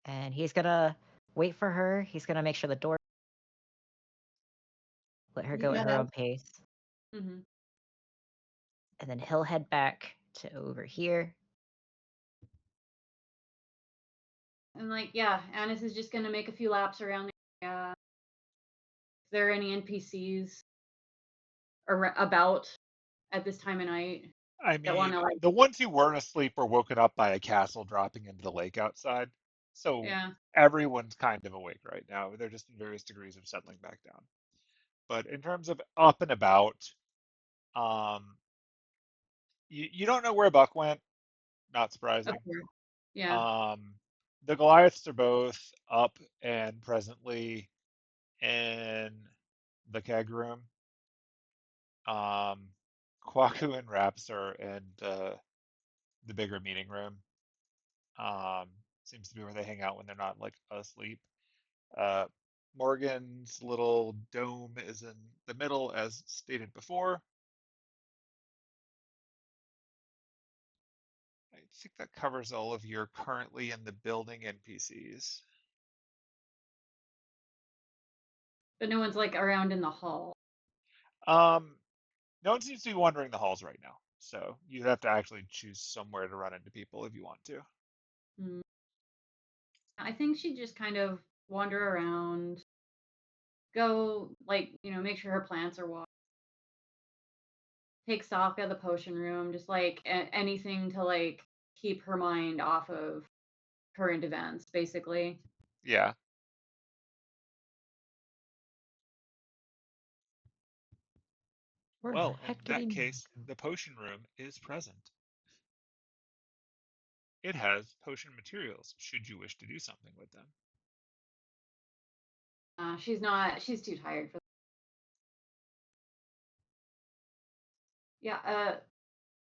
And he's gonna wait for her. He's gonna make sure the door, let her go at her Yeah. own pace. hmm And then he'll head back to over here. And like, yeah, Annis is just gonna make a few laps around the area. If there are any NPCs about at this time of night I that want mean, to like, the ones who weren't asleep were woken up by a castle dropping into the lake outside. So yeah, everyone's kind of awake right now. They're just in various degrees of settling back down. But in terms of up and about, um, you don't know where Buck went, not up surprising. here, yeah. Um, the Goliaths are both up and presently in the keg room. Kwaku and Raps are in the bigger meeting room. Um, Seems to be where they hang out when they're not like asleep. Uh, Morgan's little dome is in the middle, as stated before. I think that covers all of your currently in the building NPCs. But no one's like around in the hall. Um, no one seems to be wandering the halls right now, so you'd have to actually choose somewhere to run into people if you want to. Mm. I think she'd just kind of wander around, go like, make sure her plants are watered, take stock of the potion room, just like anything to like keep her mind off of current events, basically. Yeah. Where the Well, in heck did that he case, go? the potion room is present. It has potion materials, should you wish to do something with them. She's not. She's too tired for. Yeah.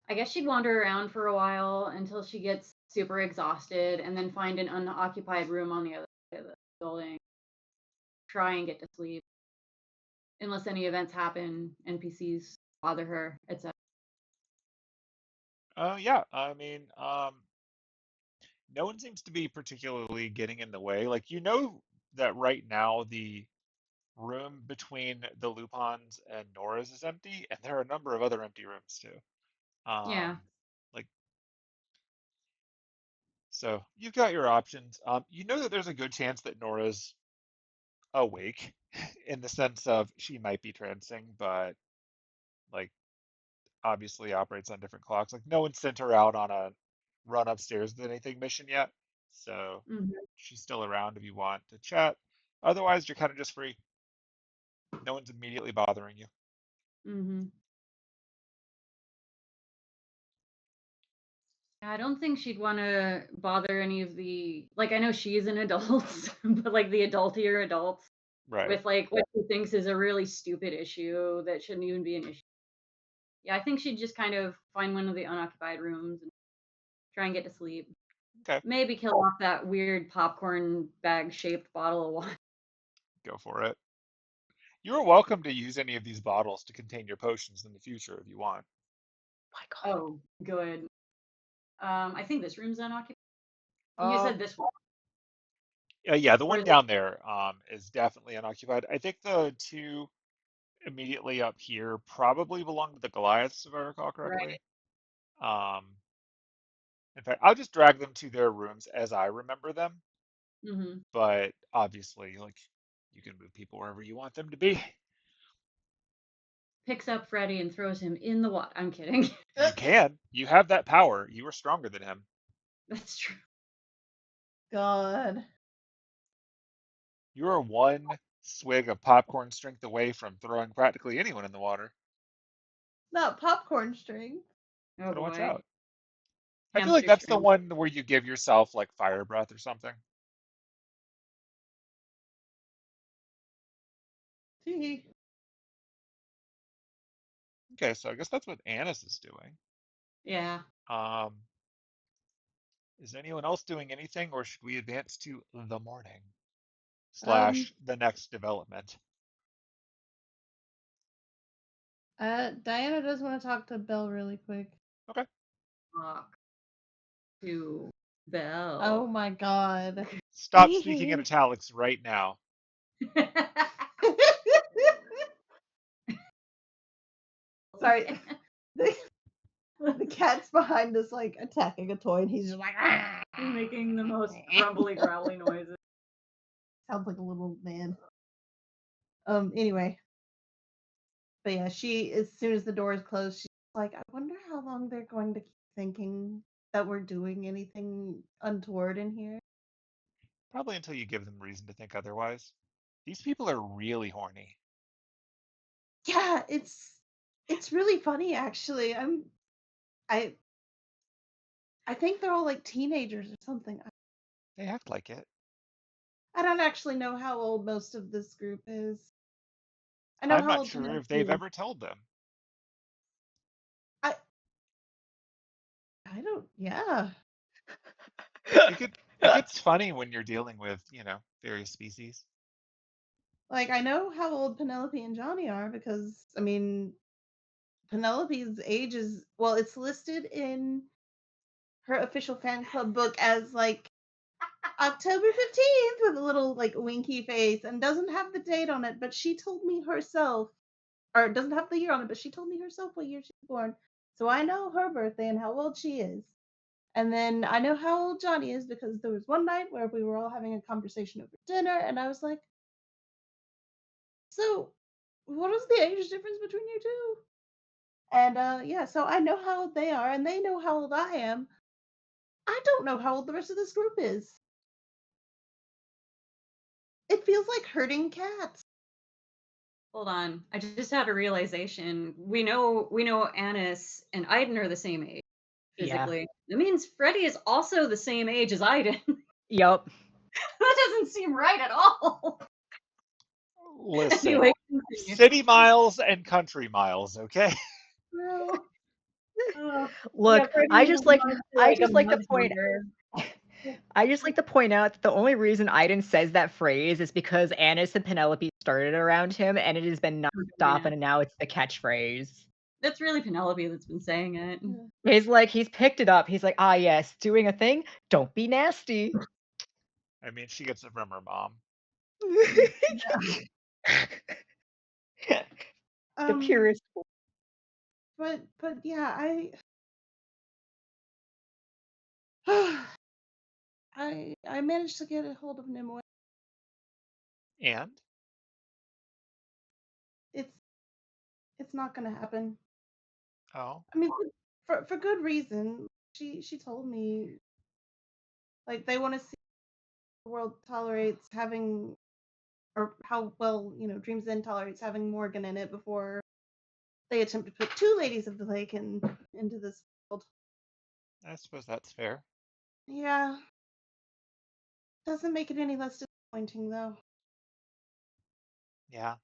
I guess she'd wander around for a while until she gets super exhausted, and then find an unoccupied room on the other side of the building. Try and get to sleep, unless any events happen, NPCs bother her, etc. Yeah, I mean, no one seems to be particularly getting in the way. Like, you know that right now the room between the Lupins and Nora's is empty, and there are a number of other empty rooms too. Um, Yeah. like, so you've got your options. You know that there's a good chance that Nora's awake in the sense of she might be trancing, but like obviously operates on different clocks. Like no one sent her out on a run upstairs with anything mission yet, so Hmm. she's still around if you want to chat. Otherwise, you're kind of just free. No one's immediately bothering you. Hmm. I don't think she'd want to bother any of the like. I know she's an adult, but like the adultier adults Right. with like what she thinks is a really stupid issue that shouldn't even be an issue. Yeah, I think she'd just kind of find one of the unoccupied rooms and try and get to sleep. Okay, Maybe kill off that weird popcorn bag shaped bottle of wine. go for it. You're welcome to use any of these bottles to contain your potions in the future if you want. My God. Oh, good. I think this room's unoccupied. You said Um, this one, yeah, the or one is it down there is definitely unoccupied. I think the two immediately up here probably belong to the Goliaths, if I recall right? correctly. Um, in fact, I'll just drag them to their rooms as I remember them. Hmm. But obviously, like you can move people wherever you want them to be. Picks up Freddy and throws him in the water. I'm kidding. You can. You have that power. You are stronger than him. That's true. God. You are one swig of popcorn strength away from throwing practically anyone in the water. Not popcorn string. Oh Gotta watch boy, out. I feel like hamster that's the strength. one where you give yourself like fire breath or something. Tee. Okay, so I guess that's what Annis is doing. Yeah. Um, is anyone else doing anything, or should we advance to the morning Um, slash the next development? Diana does want to talk to Belle really quick. Okay. Talk to Oh Belle. my God. Stop speaking in italics right now. Sorry. The, the cat's behind us, like attacking a toy, and he's just like, "Ah!" He's making the most grumbly, growly noises. Sounds like a little man. Anyway, but yeah, she as soon as the door is closed, she's like, I wonder how long they're going to keep thinking that we're doing anything untoward in here. Probably until you give them reason to think otherwise. These people are really horny. Yeah, it's really funny actually. I I think they're all like teenagers or something. They act like it. I don't actually know how old most of this group is. I know I'm how not old sure if Hinako they've is. ever told them. I I don't. Yeah. It gets funny when you're dealing with, various species. Like, I know how old Penelope and Johnny are because, I mean, Penelope's age is, well, it's listed in her official fan club book as like October 15th with a little like winky face and doesn't have the date on it, but she told me herself, or it doesn't have the year on it, but she told me herself what year she was born. So I know her birthday and how old she is. And then I know how old Johnny is because there was one night where we were all having a conversation over dinner, and I was like, so what is the age difference between you two? And yeah, so I know how old they are, and they know how old I am. I don't know how old the rest of this group is. It feels like herding cats. Hold on. I just had a realization. We know Annis and Aiden are the same age Yeah. physically. That means Freddie is also the same age as Aiden. Yup. That doesn't seem right at all. Listen, Anyway, continue. city miles and country miles, okay? Well, Uh, yeah, Look, Freddie was I like a just like to month point younger. I just like to point out that the only reason Aiden says that phrase is because Annis and Penelope started around him, and it has been nonstop, and now it's the catchphrase. That's really Penelope that's been saying it. He's picked it up. He's like, ah, yes, doing a thing. Don't be nasty. I mean, she gets it from her mom. The um, purest. but yeah, I managed to get a hold of Nimue. And It's it's not gonna happen. oh, I mean, for good reason. She told me like they want to see the world tolerates having, or how well Dreams End tolerates having Morgan in it before they attempt to put two ladies of the lake into this world. I suppose that's fair. Yeah, doesn't make it any less disappointing though. Yeah.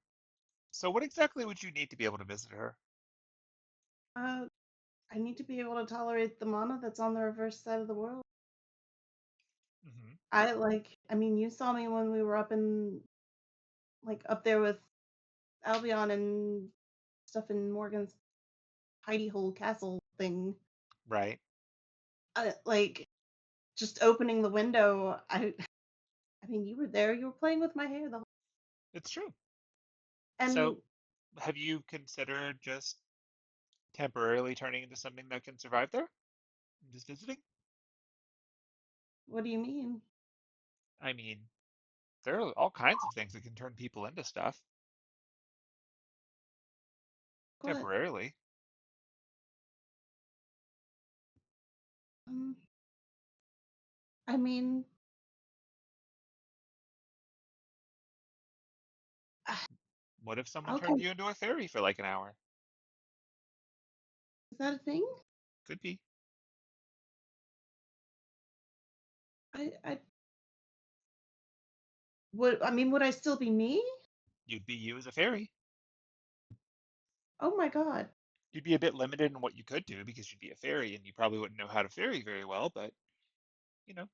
So what exactly would you need to be able to visit her? Uh, I need to be able to tolerate the mana that's on the reverse side of the world. Hmm. I mean, you saw me when we were up there with Albion and stuff in Morgan's hidey hole castle thing. Right. Like just opening the window. I mean, you were there. You were playing with my hair the whole. It's true. And So have you considered just temporarily turning into something that can survive there? Just visiting? what do you mean? I mean, there are all kinds of things that can turn people into stuff What? temporarily. Um, I mean, What if someone okay. turned you into a fairy for like an hour? Is that a thing? Could be. I would. I mean, would I still be me? You'd be you as a fairy. Oh my god. You'd be a bit limited in what you could do because you'd be a fairy and you probably wouldn't know how to fairy very well, but you know,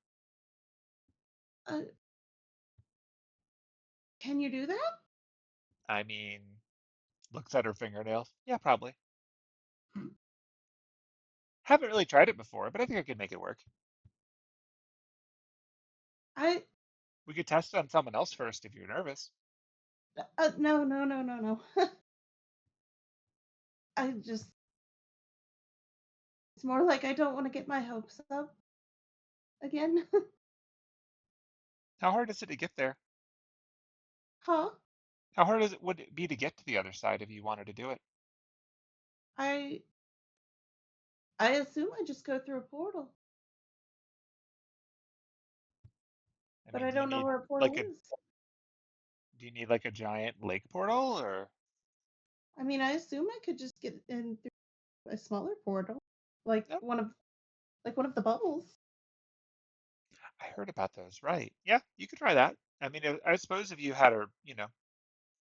Uh, can you do that? I mean, looks at her fingernails. Yeah, probably. Haven't really tried it before, but I think I could make it work. I. We could test it on someone else first if you're nervous. No, no, no, no, no. I just. It's more like I don't want to get my hopes up again. How hard is it to get there? Huh? How hard is it would it be to get to the other side if you wanted to do it? I. I assume I just go through a portal, I but mean, I don't know where a portal is. do you need like a giant lake portal or I mean, I assume I could just get in through a smaller portal, like no? one of the bubbles. I heard about those, right? Yeah, you could try that. I mean, I suppose if you had her,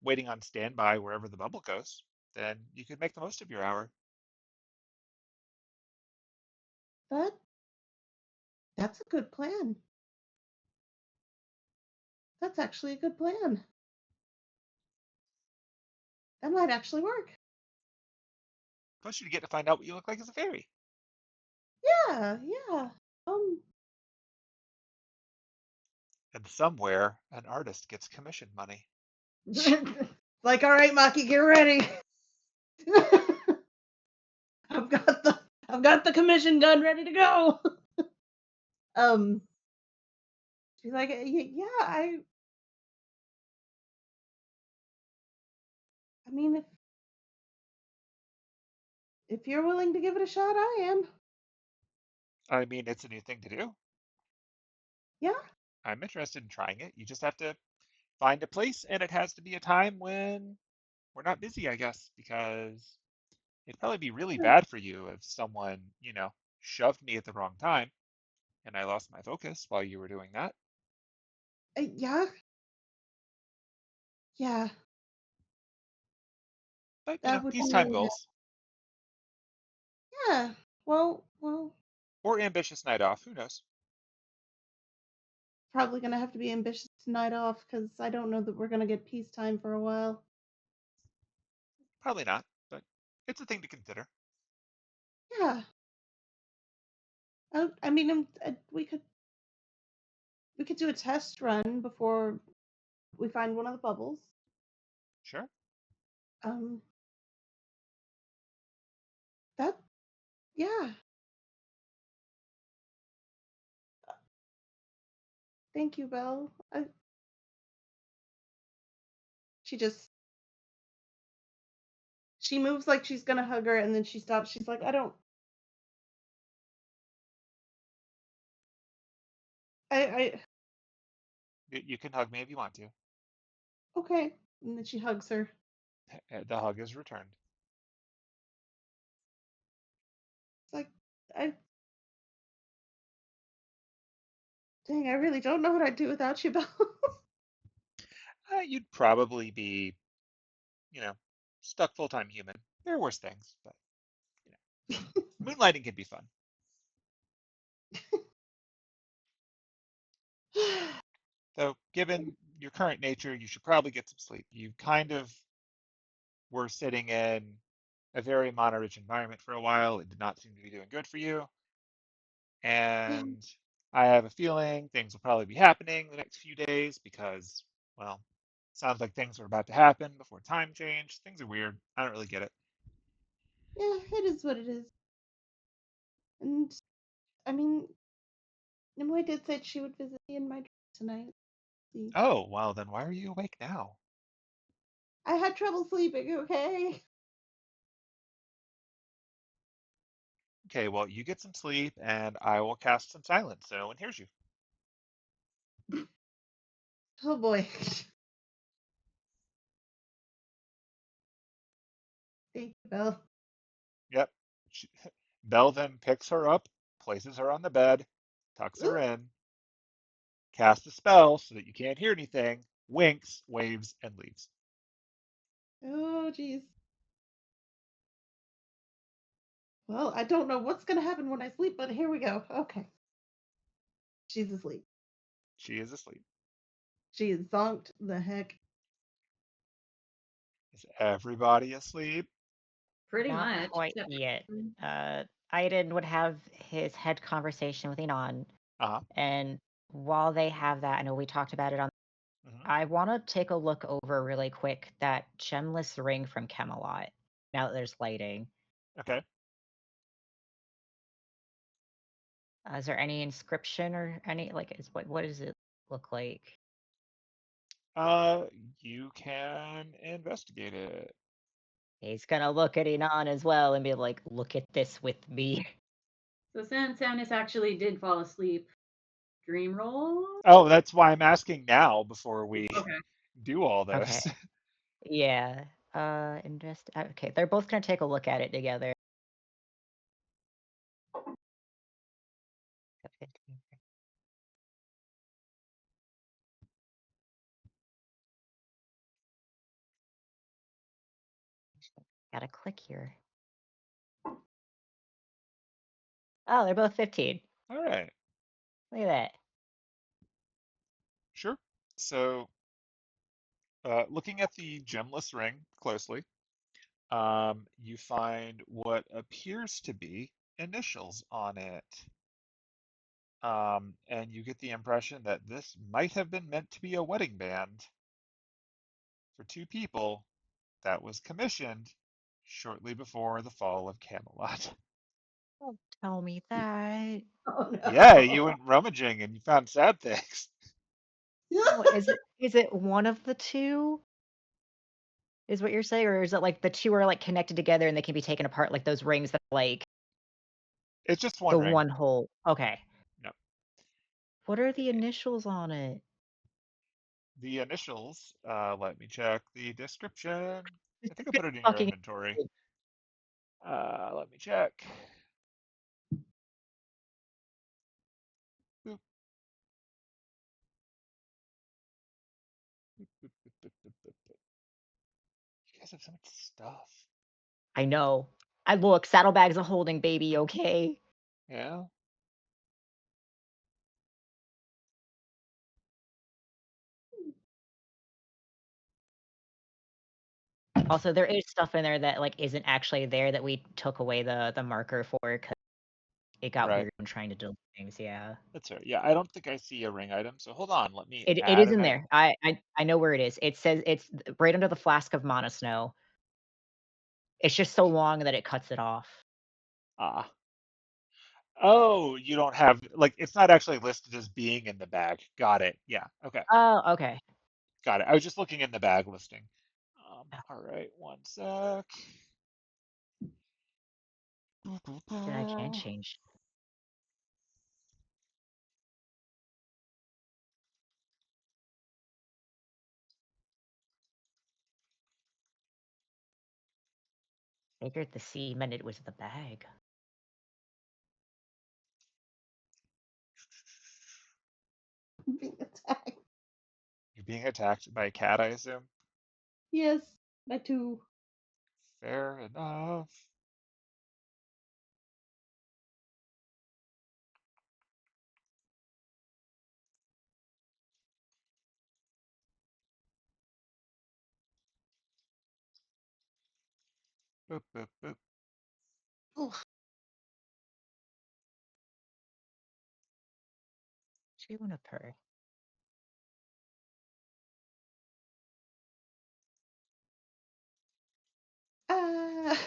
waiting on standby wherever the bubble goes, then you could make the most of your hour. That that's a good plan. That's actually a good plan. That might actually work. Plus, you get to find out what you look like as a fairy. Yeah, yeah. And somewhere, an artist gets commission money. Like, all right, Maki, get ready. I've got the commission gun ready to go. um, she's like, yeah, I mean, if you're willing to give it a shot, I am. I mean, it's a new thing to do. Yeah. I'm interested in trying it. You just have to find a place, and it has to be a time when we're not busy, I guess, because it'd probably be really bad for you if someone, shoved me at the wrong time and I lost my focus while you were doing that. Yeah. Yeah. But, That would be peacetime really bad. goals Yeah. Well, or ambitious night off, who knows? probably gonna have to be ambitious tonight off because I don't know that we're gonna get peacetime for a while. Probably not, but it's a thing to consider. Yeah. I mean, we could do a test run before we find one of the bubbles. Sure. Um, that yeah. Thank you, Belle. She just she moves like she's gonna hug her, and then she stops. She's like, I don't. I You can hug me if you want to. okay. And then she hugs her. The hug is returned. It's like, I dang, I really don't know what I'd do without you, Belle. You'd probably be, you know, stuck full-time human. There are worse things, but you moonlighting can be fun. Though, given your current nature, you should probably get some sleep. You kind of were sitting in a very mana-rich environment for a while. It did not seem to be doing good for you. And I have a feeling things will probably be happening the next few days because, well, sounds like things are about to happen before time change. Things are weird. I don't really get it. Yeah, it is what it is. And I mean, Nimue did say she would visit me in my dream tonight. See, Oh, well, then why are you awake now? I had trouble sleeping. Okay. Okay, well, you get some sleep and I will cast some silence so no one hears you. Oh boy. Thank you, Belle. Yep. Belle then picks her up, places her on the bed, tucks her Ooh. in, casts a spell so that you can't hear anything, winks, waves, and leaves. Oh, jeez. Well, I don't know what's gonna happen when I sleep, but here we go. Okay. She's asleep. She is asleep. She is zonked the heck. Is everybody asleep? Pretty Not much, quite except yet. for Aiden would have his head conversation with Enon, Uh-huh. and while they have that, I know we talked about it on. Hmm. I want to take a look over really quick that gemless ring from Camelot. Now that there's lighting, Okay. is there any inscription or any is what does it look like? Uh, you can investigate it. He's gonna look at Enon as well and be like, "Look at this with me." so since Samus actually did fall asleep, dream roll. Oh, that's why I'm asking now before we Okay. do all Okay. this. Yeah. Invest. Okay, they're both gonna take a look at it together. Gotta click here. Oh, they're both 15. All right. Look at that. Sure. So, looking at the gemless ring closely, You find what appears to be initials on it. And you get the impression that this might have been meant to be a wedding band for two people that was commissioned shortly before the fall of Camelot. Don't tell me that. Oh Yeah, you no. went rummaging and you found sad things. Oh, is it one of the two? Is what you're saying, or is it like the two are like connected together and they can be taken apart, like those rings that are, like It's just one the ring. one hole? Okay. No. What are the initials on it? The initials, let me check the description. I think I It's put it in your fucking. inventory. Let me check. Boop, boop, boop, boop, boop, boop, boop, boop. You guys have so much stuff. I know. I look, saddlebags of holding, baby. Okay. Yeah. Also, there is stuff in there that like isn't actually there that we took away the marker for because it got Right. weird when trying to delete things. Yeah. That's right. Yeah, I don't think I see a ring item. So hold on. Let me It add is an in item. there. I know where it is. It says it's right under the flask of Mana Snow. It's just so long that it cuts it off. Ah. Oh, you don't have, like, it's not actually listed as being in the bag. Got it. Yeah. Okay. Oh, okay. Got it. I was just looking in the bag listing. All right. One sec. Then I can't change. Figured the C meant it was the bag. Being attacked. You're being attacked by a cat, I assume? Yes, by two. Fair enough. Boop, boop, boop. Oof. Juniper. Ah,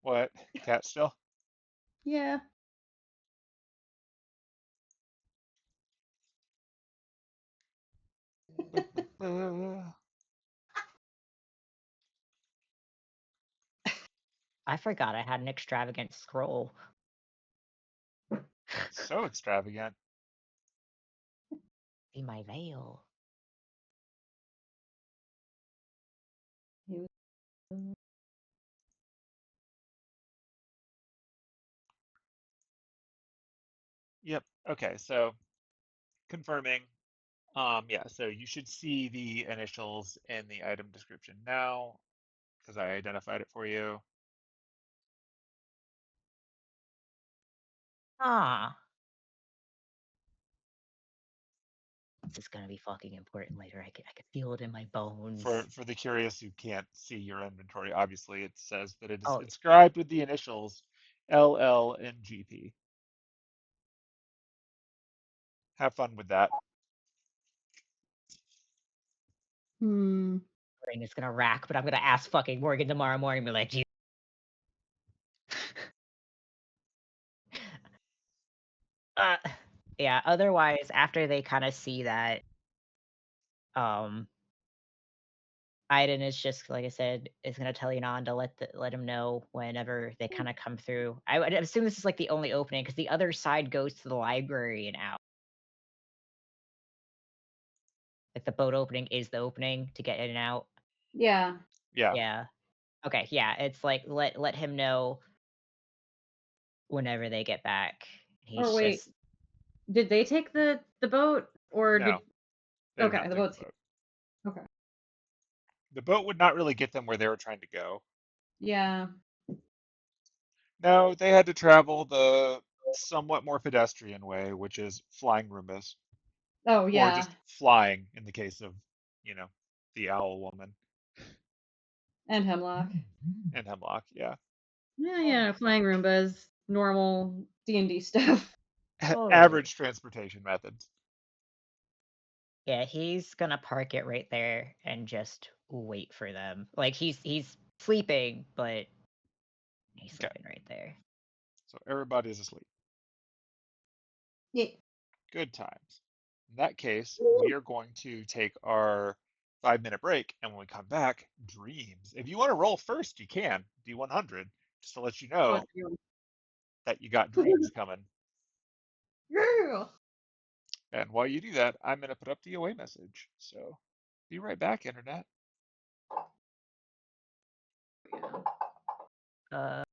What? Cat still? yeah. Boop, boop, boop. I forgot I had an extravagant scroll. So extravagant. See my veil. He was- Yep. Okay. So confirming. Yeah. So you should see the initials in the item description now because I identified it for you. Ah. This is gonna be fucking important later. I can feel it in my bones. For the curious who can't see your inventory, obviously it says that it is Oh, inscribed with the initials LL and GP. Have fun with that. Hmm. brain is gonna rack, but I'm gonna ask fucking Morgan tomorrow morning and be like, uh, yeah, otherwise, after they kind of see that, um, Aiden is just like I said, is gonna tell Yunan to let him know whenever they kind of come through. I would assume this is like the only opening because the other side goes to the library and out. Like the boat opening is the opening to get in and out. Yeah. Yeah. Yeah. Okay. Yeah. It's like let him know whenever they get back. Or He's wait, just did they take the boat or did No, they did okay, not the take the boat's boat. okay. The boat would not really get them where they were trying to go. Yeah. No, they had to travel the somewhat more pedestrian way, which is flying Roombas, Oh or yeah. just flying in the case of, you know, the owl woman. And Hemlock. and Hemlock. Yeah, Yeah, flying Roombas, normal D&D stuff. Totally. average transportation methods. Yeah, he's gonna park it right there and just wait for them. Like he's sleeping, but he's Okay, sleeping right there. so everybody's asleep. Yeah. Good times. In that case, we are going to take our 5-minute break, and when we come back, dreams. If you want to roll first, you can. D100, just to let you Oh, know it's you. that you got dreams coming. Girl. And while you do that, I'm going to put up the away message. So be right back, Internet. Uh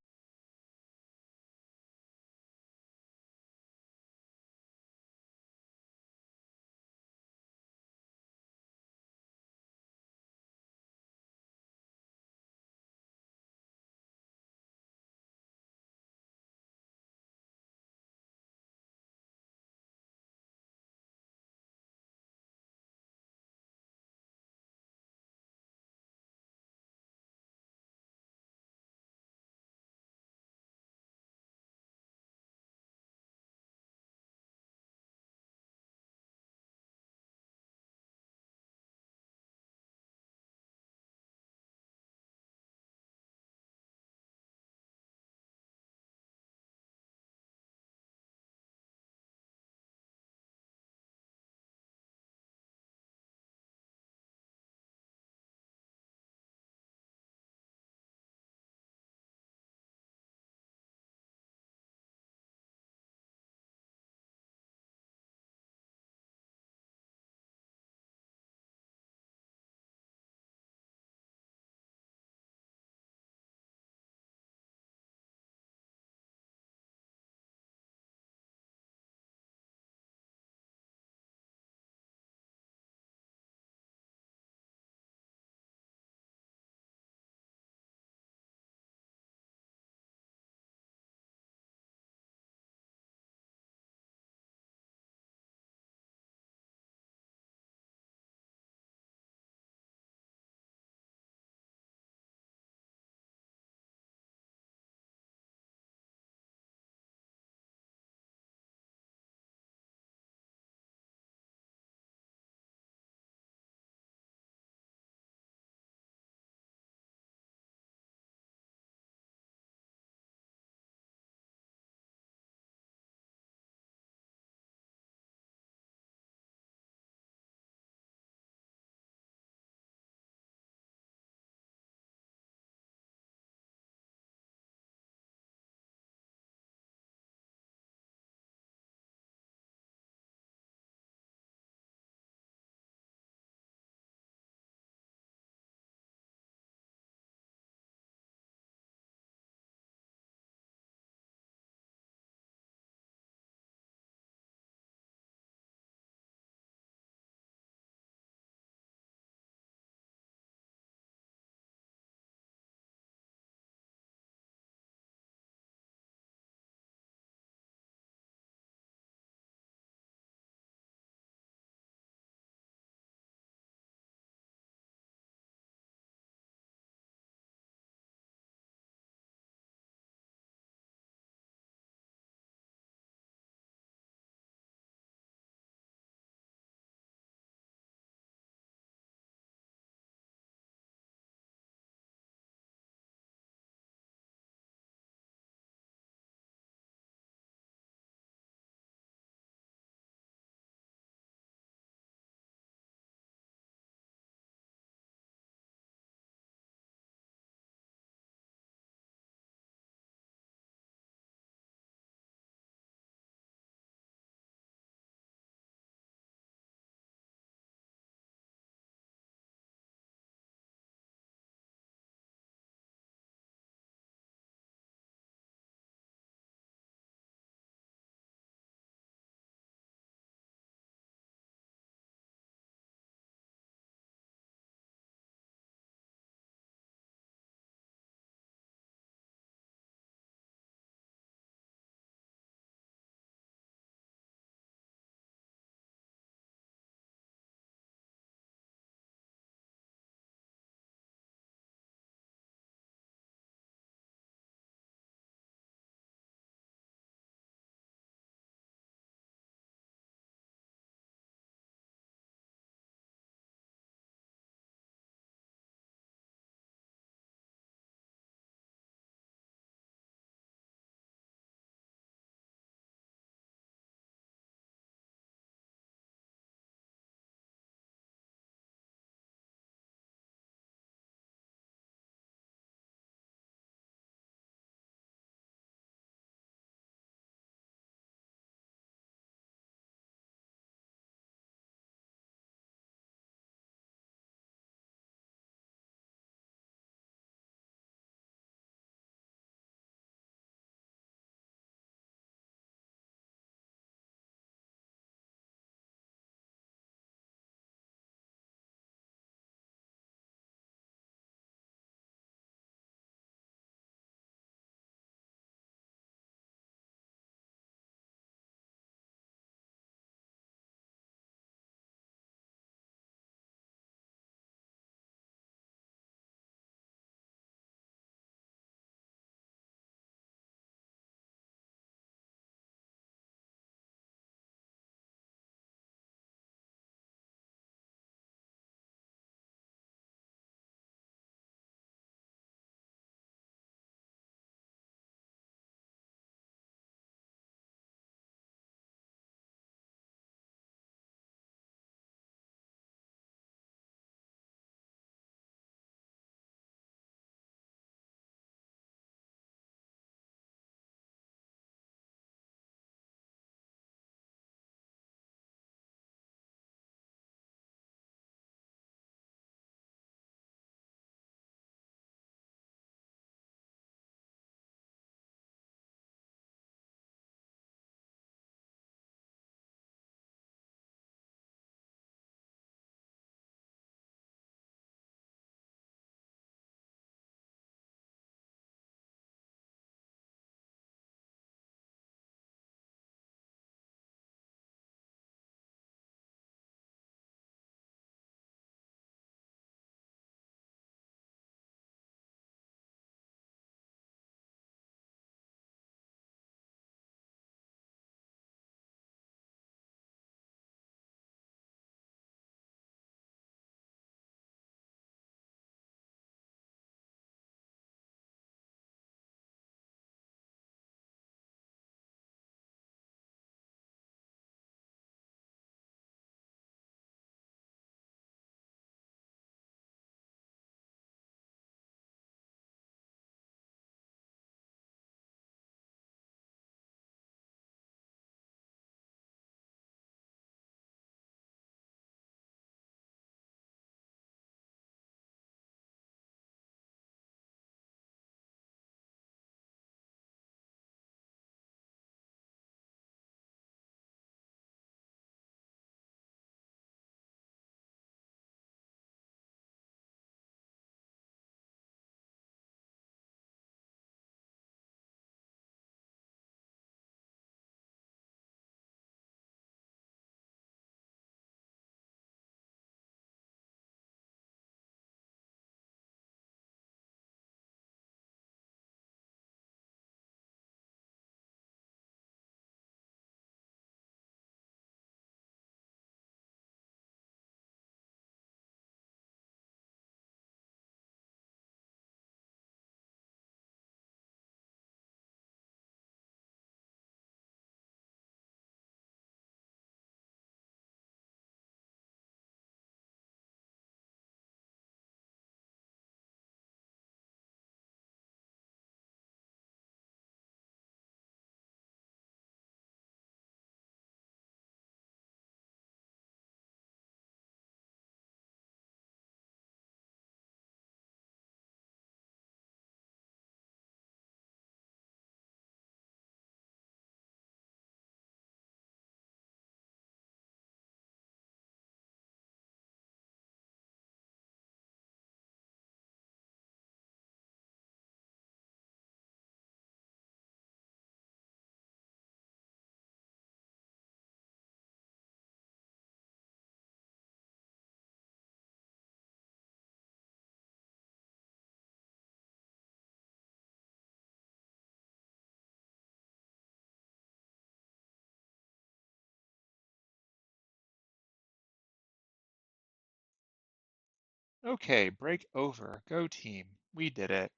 Okay, break over. Go team. We did it.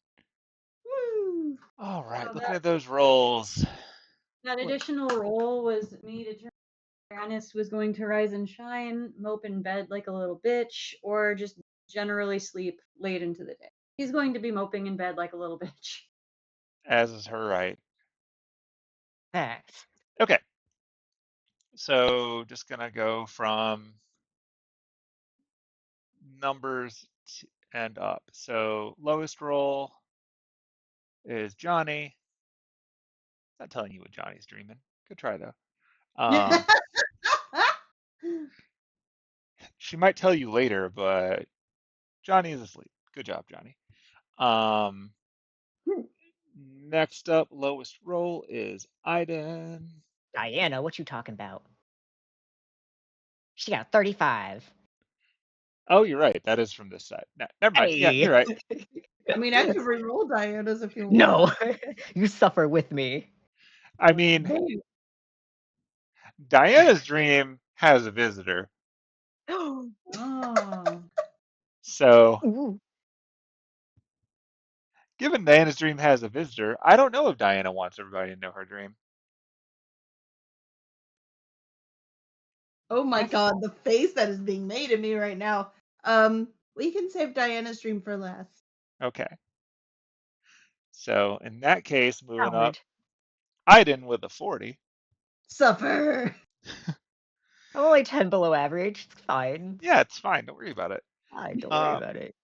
Woo! All right, So looking at those rolls. that What? additional roll was me determining Janice was going to rise and shine, mope in bed like a little bitch, or just generally sleep late into the day. He's going to be moping in bed like a little bitch. As is her right. Thanks. Okay, so just gonna go from numbers and up. So lowest roll is Johnny. Not telling you what Johnny's dreaming. Good try though. She might tell you later, but Johnny is asleep. Good job, Johnny. Um, Next up, lowest roll is Iden. Diana, what you talking about? She got 35. Oh, you're right. That is from this side. No, never mind. Yeah, Hey. you're right. I mean, I could re-roll Diana's if you No, want. you suffer with me. I mean, Damn. Diana's dream has a visitor. Oh. So, Ooh. given Diana's dream has a visitor, I don't know if Diana wants everybody to know her dream. Oh my That's god, the face that is being made at me right now. We can save Diana's dream for last. Okay. So, in that case, moving up, Coward. Iden with a 40. Suffer. I'm only 10 below average. It's fine. Yeah, it's fine. Don't worry about it. Don't worry Um, about it.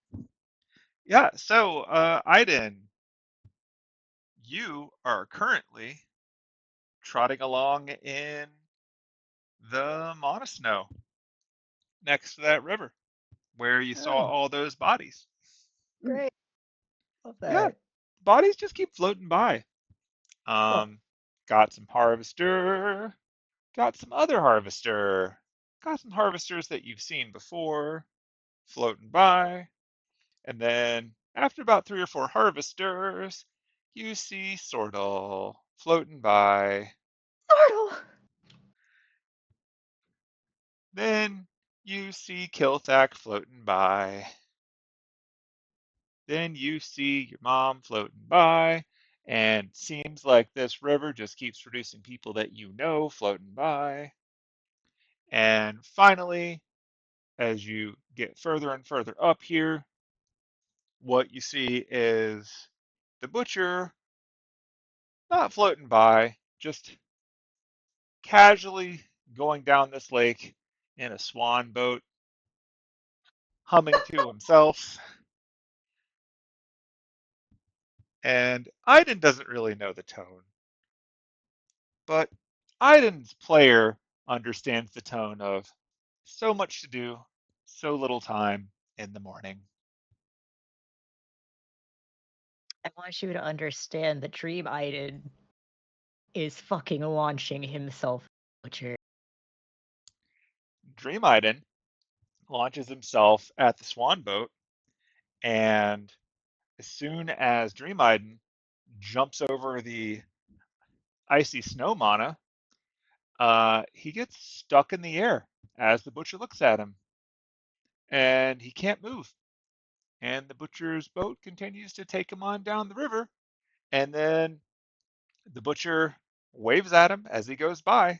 yeah, so, Iden, you are currently trotting along in the Monosnow next to that river where you saw Oh, all those bodies. great. Love Yeah, that. bodies just keep floating by. Cool. Um, got some harvester, got some other harvester, got some harvesters that you've seen before floating by. And then after about 3 or 4 harvesters, you see Sordal floating by. Startle! Then you see Kilthak floating by. Then you see your mom floating by, and seems like this river just keeps producing people that you know floating by. And finally, as you get further and further up here, what you see is the butcher not floating by, just casually going down this lake in a swan boat, humming to himself. And Iden doesn't really know the tone, but Iden's player understands the tone of so much to do, so little time in the morning. I want you to understand the dream Iden is fucking launching himself. Butcher. Dream Iden launches himself at the swan boat, and as soon as Dream Iden jumps over the icy snow mana, he gets stuck in the air as the butcher looks at him, and he can't move. And the butcher's boat continues to take him on down the river, and then the butcher waves at him as he goes by.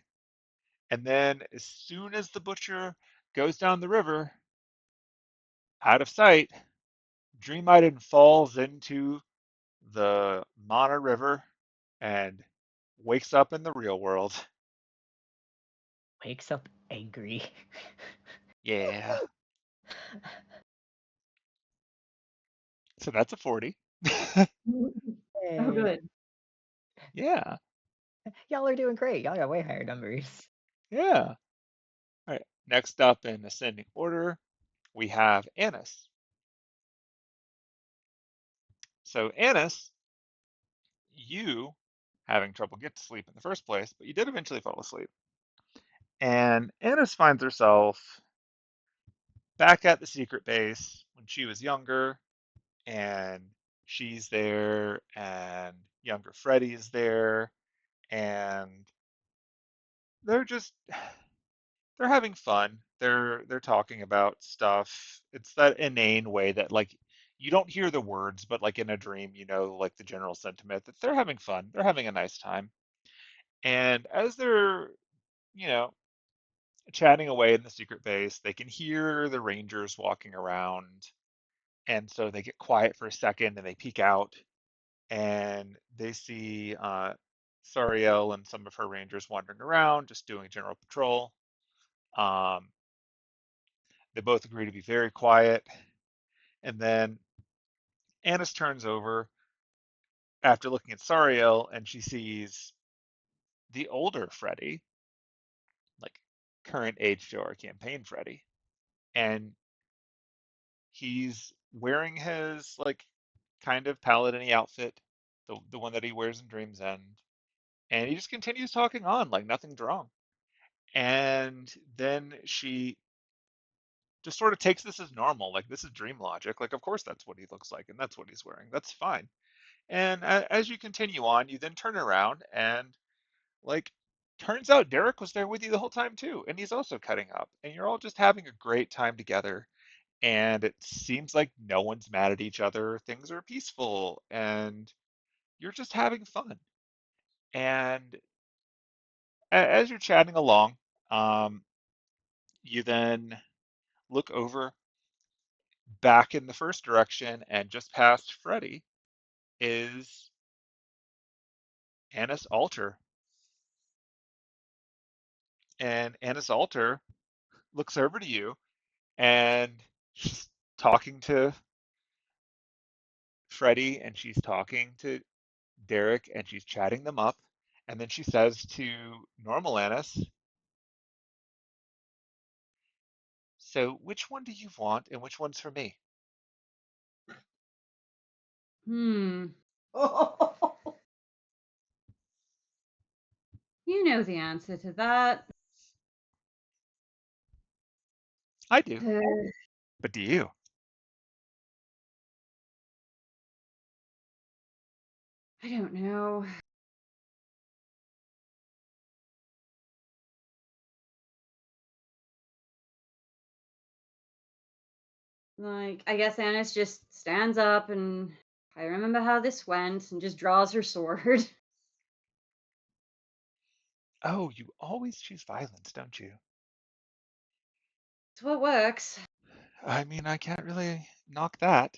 And then, as soon as the butcher goes down the river, out of sight, Dream Iden falls into the Mana River and wakes up in the real world. Wakes up angry. Yeah. So that's a 40. oh Hey. good. Yeah. Y'all are doing great. Y'all got way higher numbers. Yeah. All right. Next up in ascending order, we have Annis. So Annis, you having trouble get to sleep in the first place, but you did eventually fall asleep. And Annis finds herself back at the secret base when she was younger, and she's there, and younger Freddy is there, and they're just they're having fun. They're talking about stuff. It's that inane way that like you don't hear the words, but like in a dream, you know, like the general sentiment that they're having fun. They're having a nice time. And as they're, you know, chatting away in the secret base, they can hear the rangers walking around. And so they get quiet for a second and they peek out and they see Sariel and some of her rangers wandering around, just doing general patrol. Um, they both agree to be very quiet. And then Annis turns over after looking at Sariel and she sees the older Freddy, like current age to our campaign Freddy. And he's wearing his like kind of paladin-y outfit, the one that he wears in Dream's End. And he just continues talking on like nothing's wrong. And then she just sort of takes this as normal, like this is dream logic. Like, of course, that's what he looks like, and that's what he's wearing. That's fine. And as you continue on, you then turn around and like, turns out Derek was there with you the whole time too, and he's also cutting up, and you're all just having a great time together. And it seems like no one's mad at each other. Things are peaceful, and you're just having fun. And as you're chatting along, um, you then look over back in the first direction, and just past Freddy is Annis Alter. And Annis Alter looks over to you, and she's talking to Freddy, and she's talking to Derek, and she's chatting them up. And then she says to normal Annis, "So which one do you want, and which one's for me?" Hmm. You know the answer to that. I do, I but do you? don't know. Like, I guess Annis just stands up and I remember how this went and just draws her sword. Oh, you always choose violence, don't you? It's what works. I mean, I can't really knock that.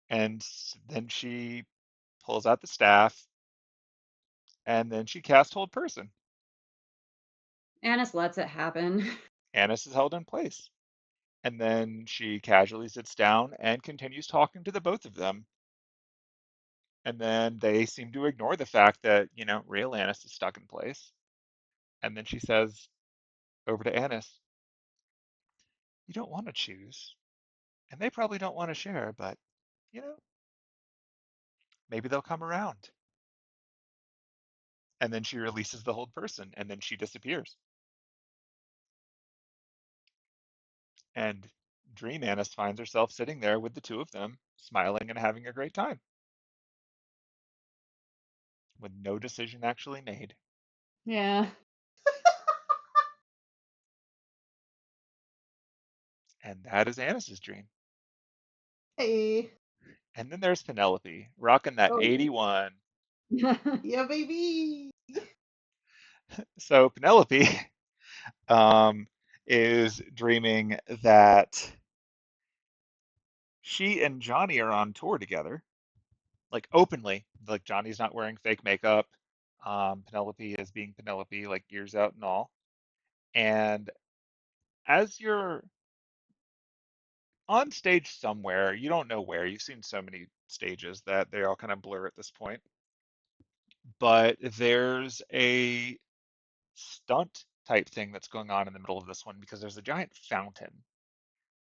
And then she pulls out the staff, and then she casts Hold Person. Annis lets it happen. Annis is held in place. And then she casually sits down and continues talking to the both of them. And then they seem to ignore the fact that, you know, real Annis is stuck in place. And then she says over to Annis, "You don't want to choose. And they probably don't want to share, but, you know, maybe they'll come around." And then she releases the Hold Person, and then she disappears. And Dream Annis finds herself sitting there with the two of them, smiling and having a great time, with no decision actually made. Yeah. And that is Annis's dream. Hey. And then there's Penelope, rocking that Oh, 81. yeah, baby. So Penelope um, is dreaming that she and Johnny are on tour together, like openly. Like Johnny's not wearing fake makeup. Penelope is being Penelope, like ears out and all. And as you're on stage somewhere, you don't know where. You've seen so many stages that they all kind of blur at this point. But there's a stunt type thing that's going on in the middle of this one because there's a giant fountain.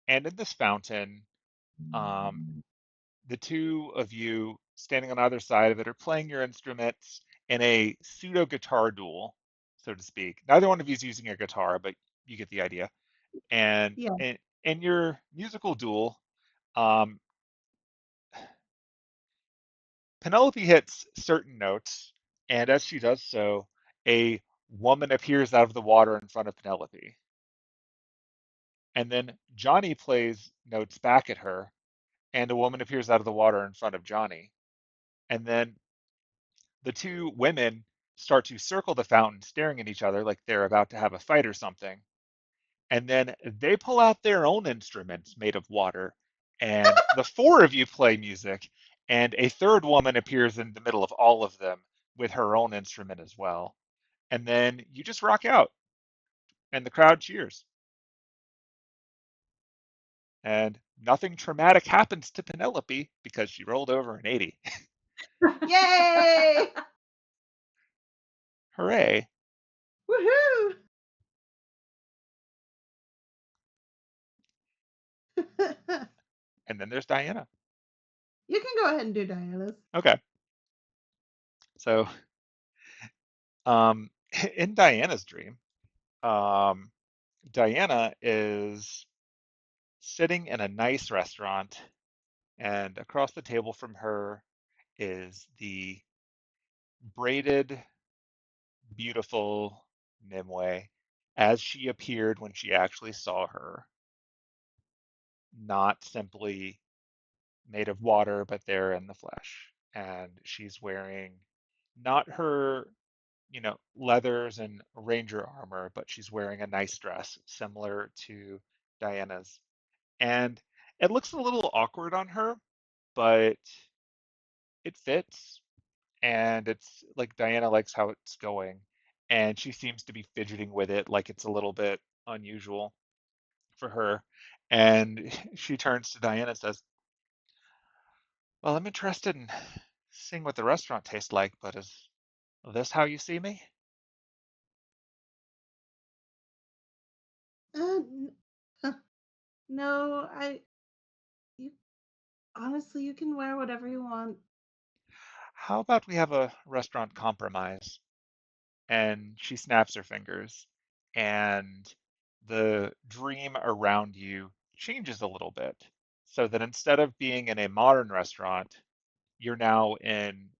And in this fountain, um, the two of you standing on either side of it are playing your instruments in a pseudo guitar duel, so to speak. Neither one of you is using a guitar, but you get the idea. And Yeah. in your musical duel, um, Penelope hits certain notes, and as she does so, a woman appears out of the water in front of Penelope. And then Johnny plays notes back at her, and a woman appears out of the water in front of Johnny. And then the two women start to circle the fountain, staring at each other like they're about to have a fight or something. And then they pull out their own instruments made of water, and the four of you play music, and a third woman appears in the middle of all of them with her own instrument as well. And then you just rock out, and the crowd cheers. And nothing traumatic happens to Penelope because she rolled over an 80. Yay! Hooray. Woohoo! And then there's Diana. You can go ahead and do Diana's. Okay. So in Diana's dream, um, Diana is sitting in a nice restaurant, and across the table from her is the braided, beautiful Nimue as she appeared when she actually saw her, not simply made of water, but there in the flesh. And she's wearing not her, leathers and ranger armor, but she's wearing a nice dress similar to Diana's. And it looks a little awkward on her, but it fits. And it's like Diana likes how it's going. And she seems to be fidgeting with it like it's a little bit unusual for her. And she turns to Diana and says, "Well, I'm interested in seeing what the restaurant tastes like, but is this how you see me?" N- uh, no, you, honestly, you can wear whatever you want. How about we have a restaurant compromise? And she snaps her fingers, and the dream around you changes a little bit. So that instead of being in a modern restaurant, you're now in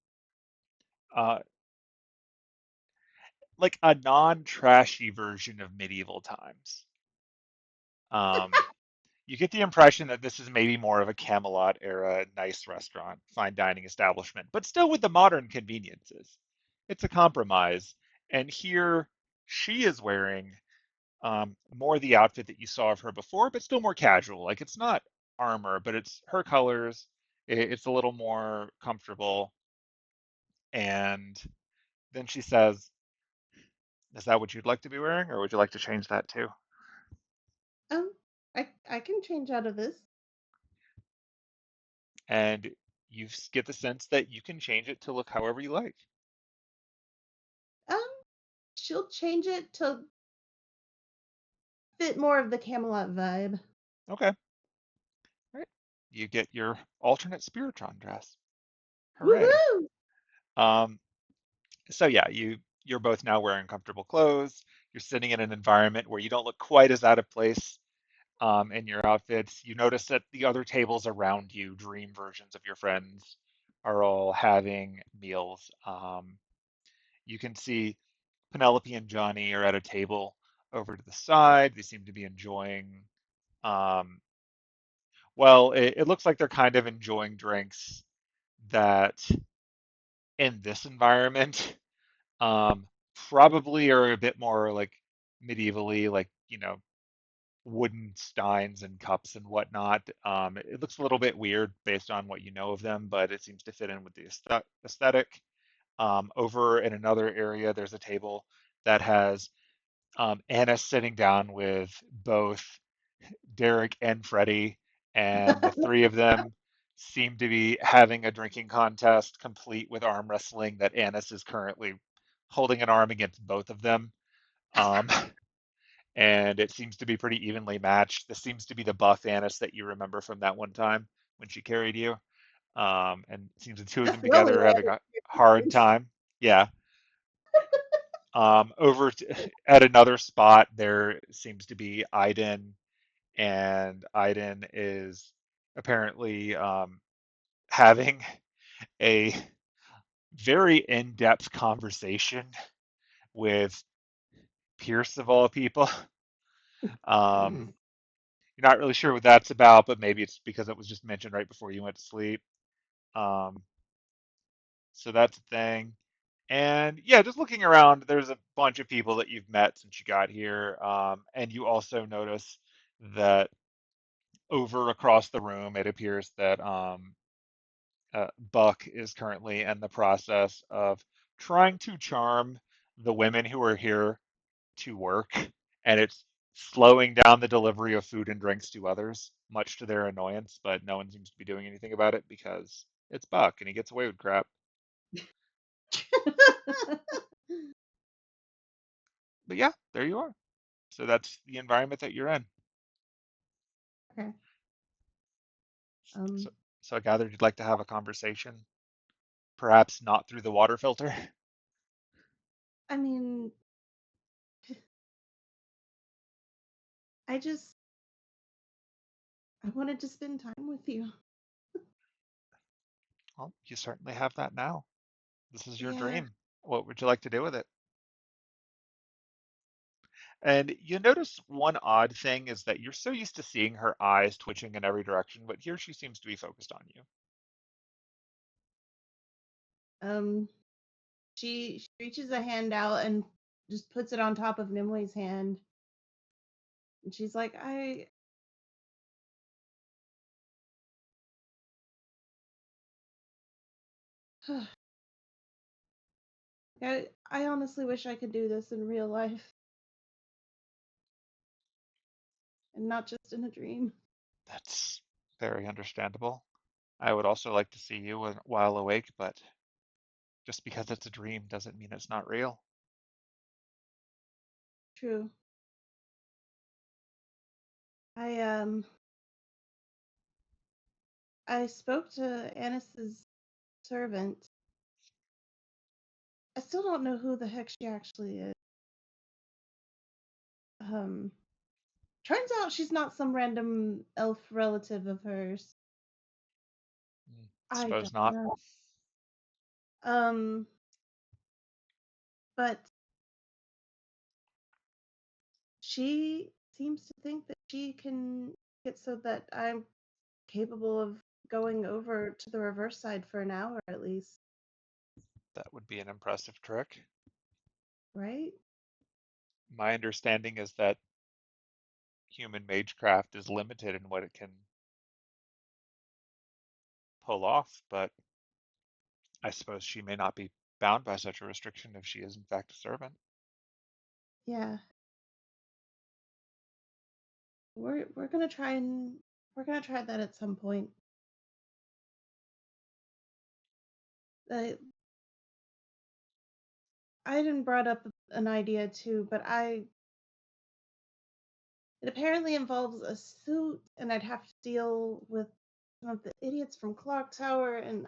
uh, like a non-trashy version of medieval times. Um, you get the impression that this is maybe more of a Camelot era nice restaurant, fine dining establishment, but still with the modern conveniences. It's a compromise. And here she is wearing more the outfit that you saw of her before, but still more casual. Like it's not armor, but it's her colors. It's a little more comfortable. And then she says, "Is that what you'd like to be wearing, or would you like to change that too?" Um, I can change out of this. And you get the sense that you can change it to look however you like. Um, she'll change it to fit more of the Camelot vibe. Okay. All right. You get your alternate Spiritron dress. Hooray. Woohoo! Um, so yeah, you're both now wearing comfortable clothes. You're sitting in an environment where you don't look quite as out of place in your outfits. You notice that the other tables around you, dream versions of your friends, are all having meals. You can see Penelope and Johnny are at a table over to the side. They seem to be enjoying, um, well, it looks like they're kind of enjoying drinks that in this environment um, probably are a bit more like medievally, like, wooden steins and cups and whatnot. It looks a little bit weird based on what you know of them, but it seems to fit in with the aesthetic. Over in another area, there's a table that has Anna sitting down with both Derek and Freddie, and the three of them seem to be having a drinking contest complete with arm wrestling that Annis is currently holding an arm against both of them. Um, and it seems to be pretty evenly matched. This seems to be the buff Annis that you remember from that one time when she carried you. And it seems the two of them Really together are having a hard is. time. Yeah. At another spot, there seems to be Aiden, and Aiden is apparently having a very in-depth conversation with Pierce of all people. Um, You're not really sure what that's about, but maybe it's because it was just mentioned right before you went to sleep. Um, so that's a thing. And yeah, just looking around, there's a bunch of people that you've met since you got here. And you also notice that over across the room, it appears that Buck is currently in the process of trying to charm the women who are here to work, and it's slowing down the delivery of food and drinks to others, much to their annoyance, but no one seems to be doing anything about it because it's Buck and he gets away with crap. But yeah, there you are. So that's the environment that you're in. Okay. So, Um, so I gathered you'd like to have a conversation, perhaps not through the water filter. I mean, I just I wanted to spend time with you. Well, you certainly have that now. This is your Yeah. dream. What would you like to do with it? And you notice one odd thing is that you're so used to seeing her eyes twitching in every direction, but here she seems to be focused on you. Um, she reaches a hand out and just puts it on top of Nimwe's hand, and she's like, I honestly wish I could do this in real life and not just in a dream. That's very understandable. I would also like to see you while awake, but just because it's a dream doesn't mean it's not real. True. I um I spoke to Annis's servant. I still don't know who the heck she actually is. Um, Turns out she's not some random elf relative of hers. I Suppose don't not. know. Um, but she seems to think that she can get so that I'm capable of going over to the reverse side for an hour at least, That would be an impressive trick. right? My understanding is that human magecraft is limited in what it can pull off, but I suppose she may not be bound by such a restriction if she is in fact a servant. Yeah. We're gonna try and we're gonna try that at some point. I I didn't brought up an idea too, but I it apparently involves a suit, and I'd have to deal with some of the idiots from Clock Tower, and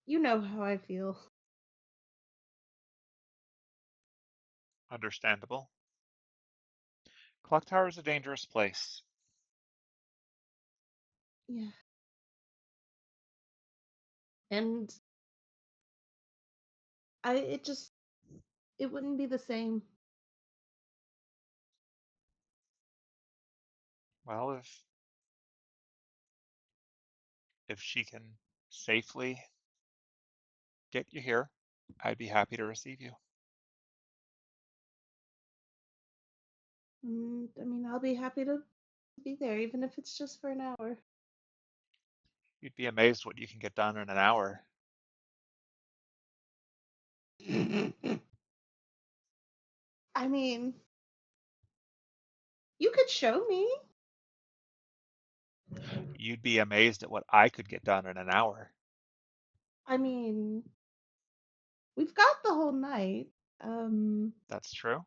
you know how I feel. Understandable. Clock Tower is a dangerous place. Yeah. And it just, it wouldn't be the same. Well, if she can safely get you here, I'd be happy to receive you. I mean, I'll be happy to be there, even if it's just for an hour. You'd be amazed what you can get done in an hour. I mean, you could show me. You'd be amazed at what I could get done in an hour. I mean, we've got the whole night. Um, That's true.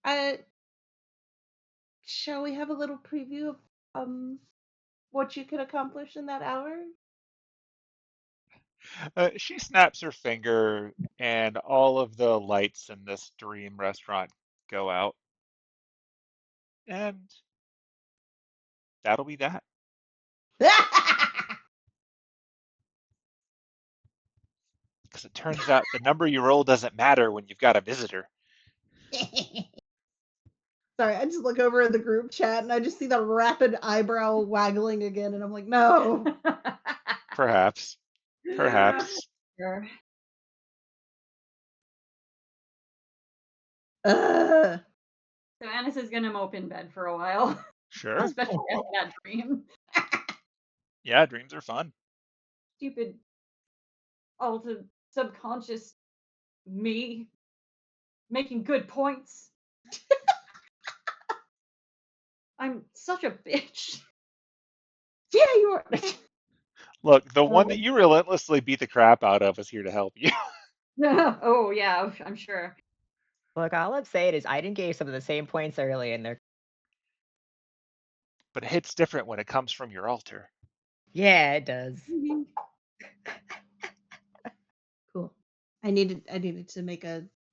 I Shall we have a little preview of what you could accomplish in that hour? She snaps her finger, and all of the lights in this dream restaurant go out, and that'll be that. Because it turns out the number you roll doesn't matter when you've got a visitor. Sorry, I just look over at the group chat and I just see the rapid eyebrow waggling again, and I'm like, no. Perhaps. Perhaps. Sure. Ugh. So Annis is gonna mope in bed for a while, Sure. especially after that dream. Yeah, dreams are fun. Stupid, altered, subconscious me making good points. I'm such a bitch. Yeah, you are. Look, the one that Um, you relentlessly beat the crap out of is here to help you. Oh yeah, I'm sure. Look, all I'm saying is I didn't give some of the same points early in there. But it hits different when it comes from your altar. Yeah, it does. cool. I needed to make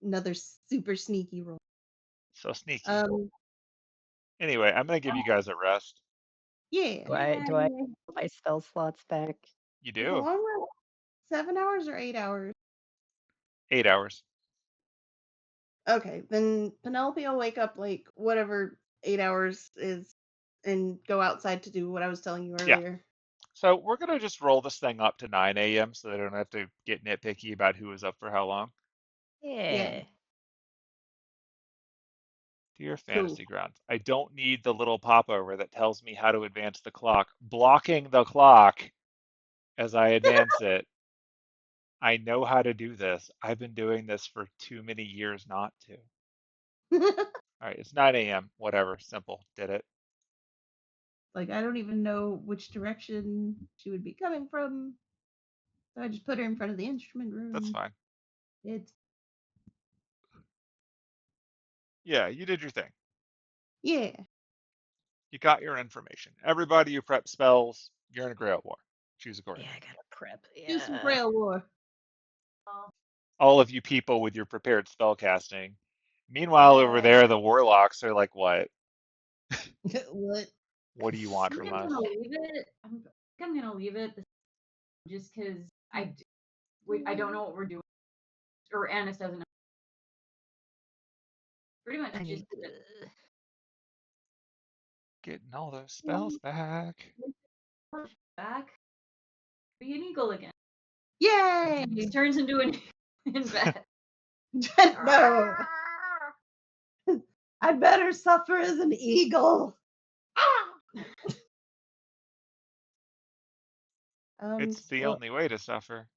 another super sneaky roll. So sneaky. Um, Anyway, I'm going to give you guys a rest. yeah. Do I get my spell slots back? You Is the do. long rest 7 hours or 8 hours? 8 hours. Okay, then Penelope will wake up like whatever 8 hours is and go outside to do what I was telling you Yeah. earlier. So we're going to just roll this thing up to 9 a.m. so they don't have to get nitpicky about who was up for how long. Yeah, Yeah. Dear cool. Fantasy Grounds, I don't need the little popover that tells me how to advance the clock, blocking the clock as I advance it. I know how to do this. I've been doing this for too many years not to. All right, it's 9 a.m. Whatever. Simple. Did it. Like I don't even know which direction she would be coming from. So I just put her in front of the instrument That's room. fine. It's Yeah, you did your thing. yeah. You got your information. Everybody who prep spells, you're in a Grail War. Choose Yeah, accordingly. I gotta prep. Do some Yeah. Grail War. All of you people with your prepared spell casting. Meanwhile, over there, the warlocks are like, what? what? What do you I want think from I'm us? gonna leave it. I'm gonna leave it just because I don't know what we're doing, or Annis doesn't know. Pretty much I just need to. Getting all those spells back. back. Be an eagle again. Yay! Just turns into an in bed. no. I better suffer as an eagle. It's the Well, only way to suffer.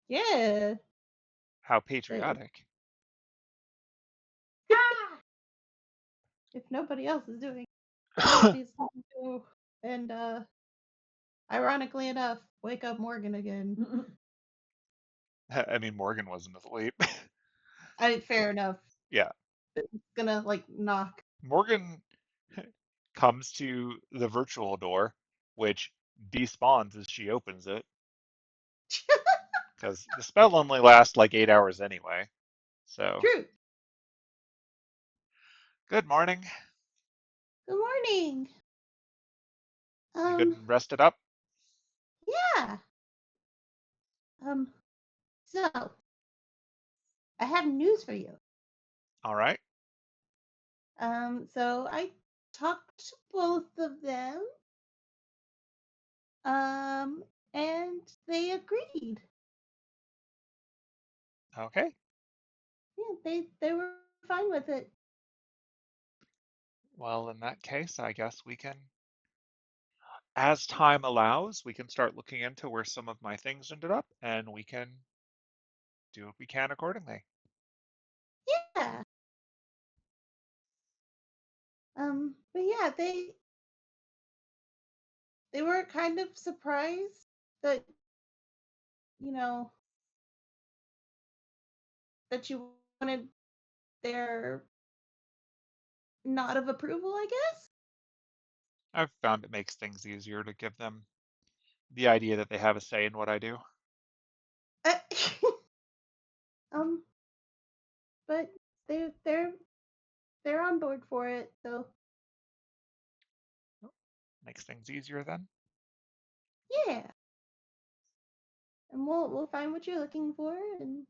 yeah. How But patriotic. if nobody else is doing it, Penelope's going to go and ironically enough, wake up Morgan again. I mean, Morgan wasn't asleep. Fair enough. Yeah. It's gonna like knock. Morgan comes to the virtual door, which despawns as she opens it, because the spell only lasts like 8 hours anyway. So, True. good morning. Good morning. You good Um, and rested up? yeah. Um, so I have news for you. All right. So I talked to both of them. Um, and they agreed. Okay. Yeah, they were fine with it. Well, in that case, I guess we can, as time allows, we can start looking into where some of my things ended up and we can do what we can accordingly. Yeah. But yeah, they were kind of surprised that you know that you wanted their nod of approval, I guess. I've found it makes things easier to give them the idea that they have a say in what I do. Uh, um, but they they're they're on board for it, so Makes things easier then. yeah. And we'll find what you're looking for, and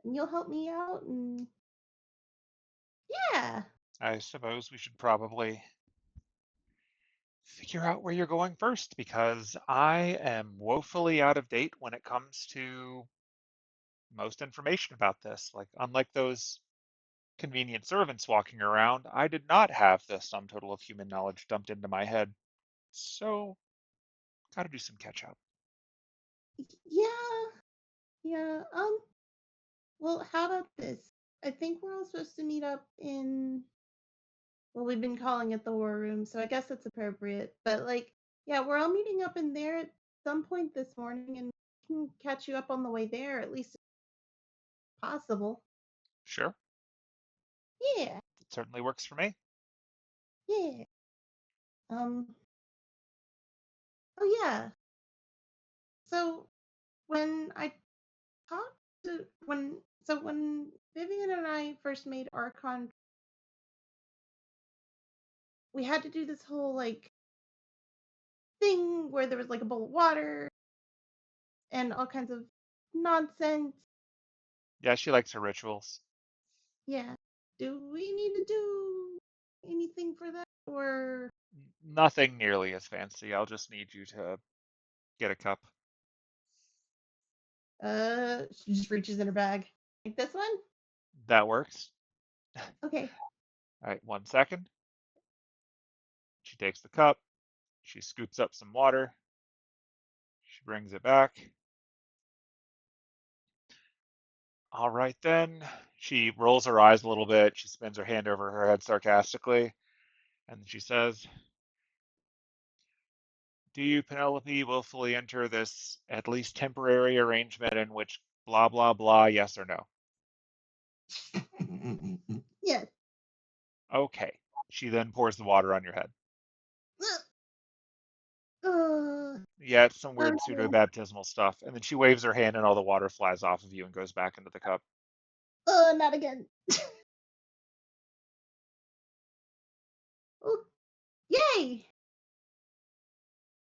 you'll help me out, and Yeah. I suppose we should probably figure out where you're going first because I am woefully out of date when it comes to most information about this. Like, unlike those convenient servants walking around, I did not have the sum total of human knowledge dumped into my head. So, gotta do some catch up. Yeah. Yeah. Well, how about this? I think we're all supposed to meet up in, well, we've been calling it the war room, so I guess it's appropriate. But like, yeah, we're all meeting up in there at some point this morning and can catch you up on the way there, at least if possible. Sure, Yeah. it certainly works for me. Yeah. Um, oh yeah. So when I talked to when Vivian and I first made our con, we had to do this whole like thing where there was like a bowl of water and all kinds of nonsense. Yeah, she likes her rituals. Yeah. Do we need to do anything for that or Nothing nearly as fancy. I'll just need you to get a cup. she just reaches in her bag. Like this one? That works. Okay. All right, 1 second. She takes the cup. She scoops up some water. She brings it back. All right, then. She rolls her eyes a little bit. She spins her hand over her head sarcastically. And she says, do you, Penelope, willfully enter this at least temporary arrangement in which blah, blah, blah, yes or no? Yes. Okay. She then pours the water on your head. Yeah, it's some weird pseudo Okay. baptismal stuff. And then she waves her hand and all the water flies off of you and goes back into the cup. Not again. Oh, yay!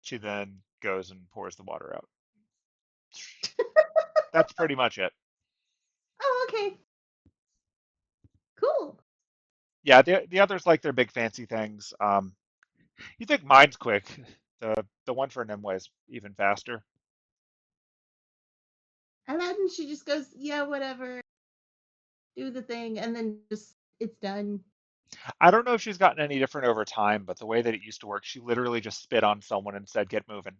She then goes and pours the water out. That's pretty much it. Oh, okay. Cool. Yeah, the others like their big fancy things. You think mine's quick. The one for Nimue is even faster. I imagine she just goes, yeah, whatever, do the thing, and then just it's done. I don't know if she's gotten any different over time, but the way that it used to work, she literally just spit on someone and said, "Get moving."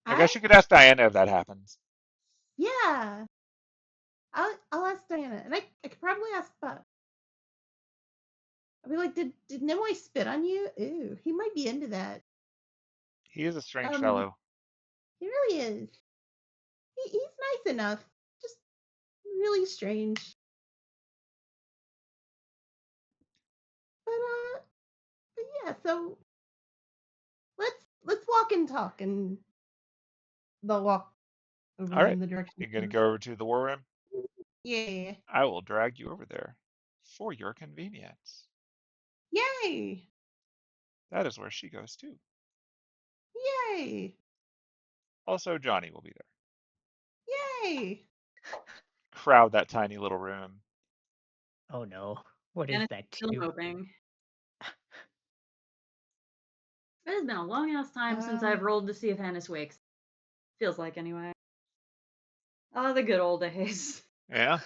I I guess you could ask Diana if that happens. Yeah. I'll ask Diana, and I could probably ask Buck. I'll be like, did Nimue spit on you? Ooh, he might be into that. He is a strange Um, fellow. he really is. He's nice enough, just really strange. But yeah. So let's walk and talk, and they'll walk All over right, in the direction you're gonna of. go over to the war room. Yeah. I will drag you over there for your convenience. Yay! That is where she goes too. Yay! Also, Johnny will be there. Yay! Crowd that tiny little room. Oh no. What And is it's that still too? moping. It has been a long ass time since Uh, I've rolled to see if Hannes wakes. Feels like anyway. Oh, the good old days. Yeah.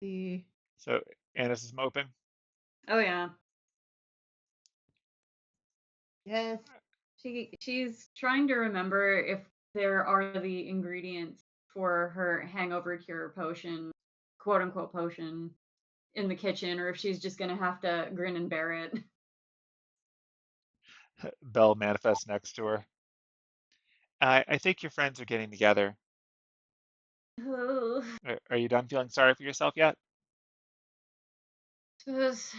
see. So Annis is moping. Oh yeah. Yes. She's trying to remember if there are the ingredients for her hangover cure potion, quote unquote potion, in the kitchen, or if she's just gonna have to grin and bear it. Belle manifests next to her. I think your friends are getting together. Oh, Are you done feeling sorry for yourself yet? suppose,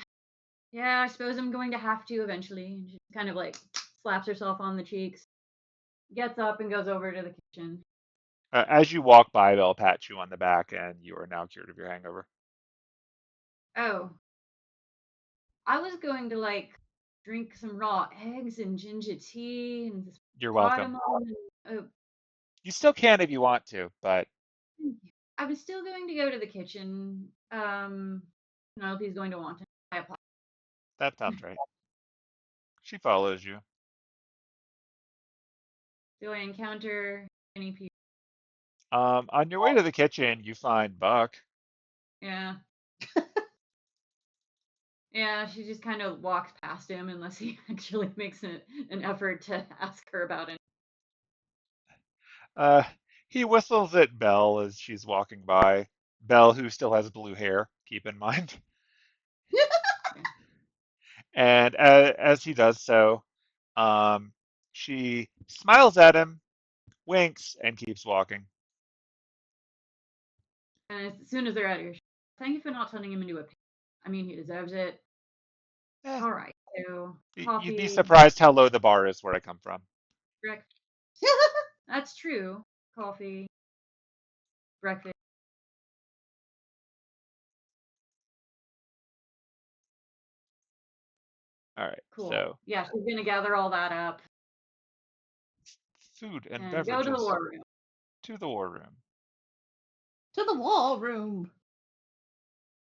yeah, I suppose I'm going to have to eventually. And she kind of like slaps herself on the cheeks, gets up, and goes over to the kitchen. As you walk by, they'll pat you on the back, and you are now cured of your hangover. Oh, I was going to like drink some raw eggs and ginger tea and some You're welcome. cardamom. And, oh, You still can if you want to, but thank you. I was still going to go to the kitchen, Penelope's going to want him. I apologize. That sounds right. She follows you. Do I encounter any people? On your way to the kitchen, you find Buck. Yeah. Yeah, she just kind of walks past him unless he actually makes an effort to ask her about it. Uh, he whistles at Belle as she's walking by. Belle, who still has blue hair, keep in mind. And as he does so, um, she smiles at him, winks, and keeps walking. And as soon as they're out of here, thank you for not turning him into a pig. I mean, he deserves it. Eh, All right, so you'd be coffee, surprised how low the bar is where I come from. breakfast. That's true. Coffee, breakfast. All right, Cool. so Yeah, she's gonna gather all that up food and and go to the beverages war room. to the war room. To the wall room.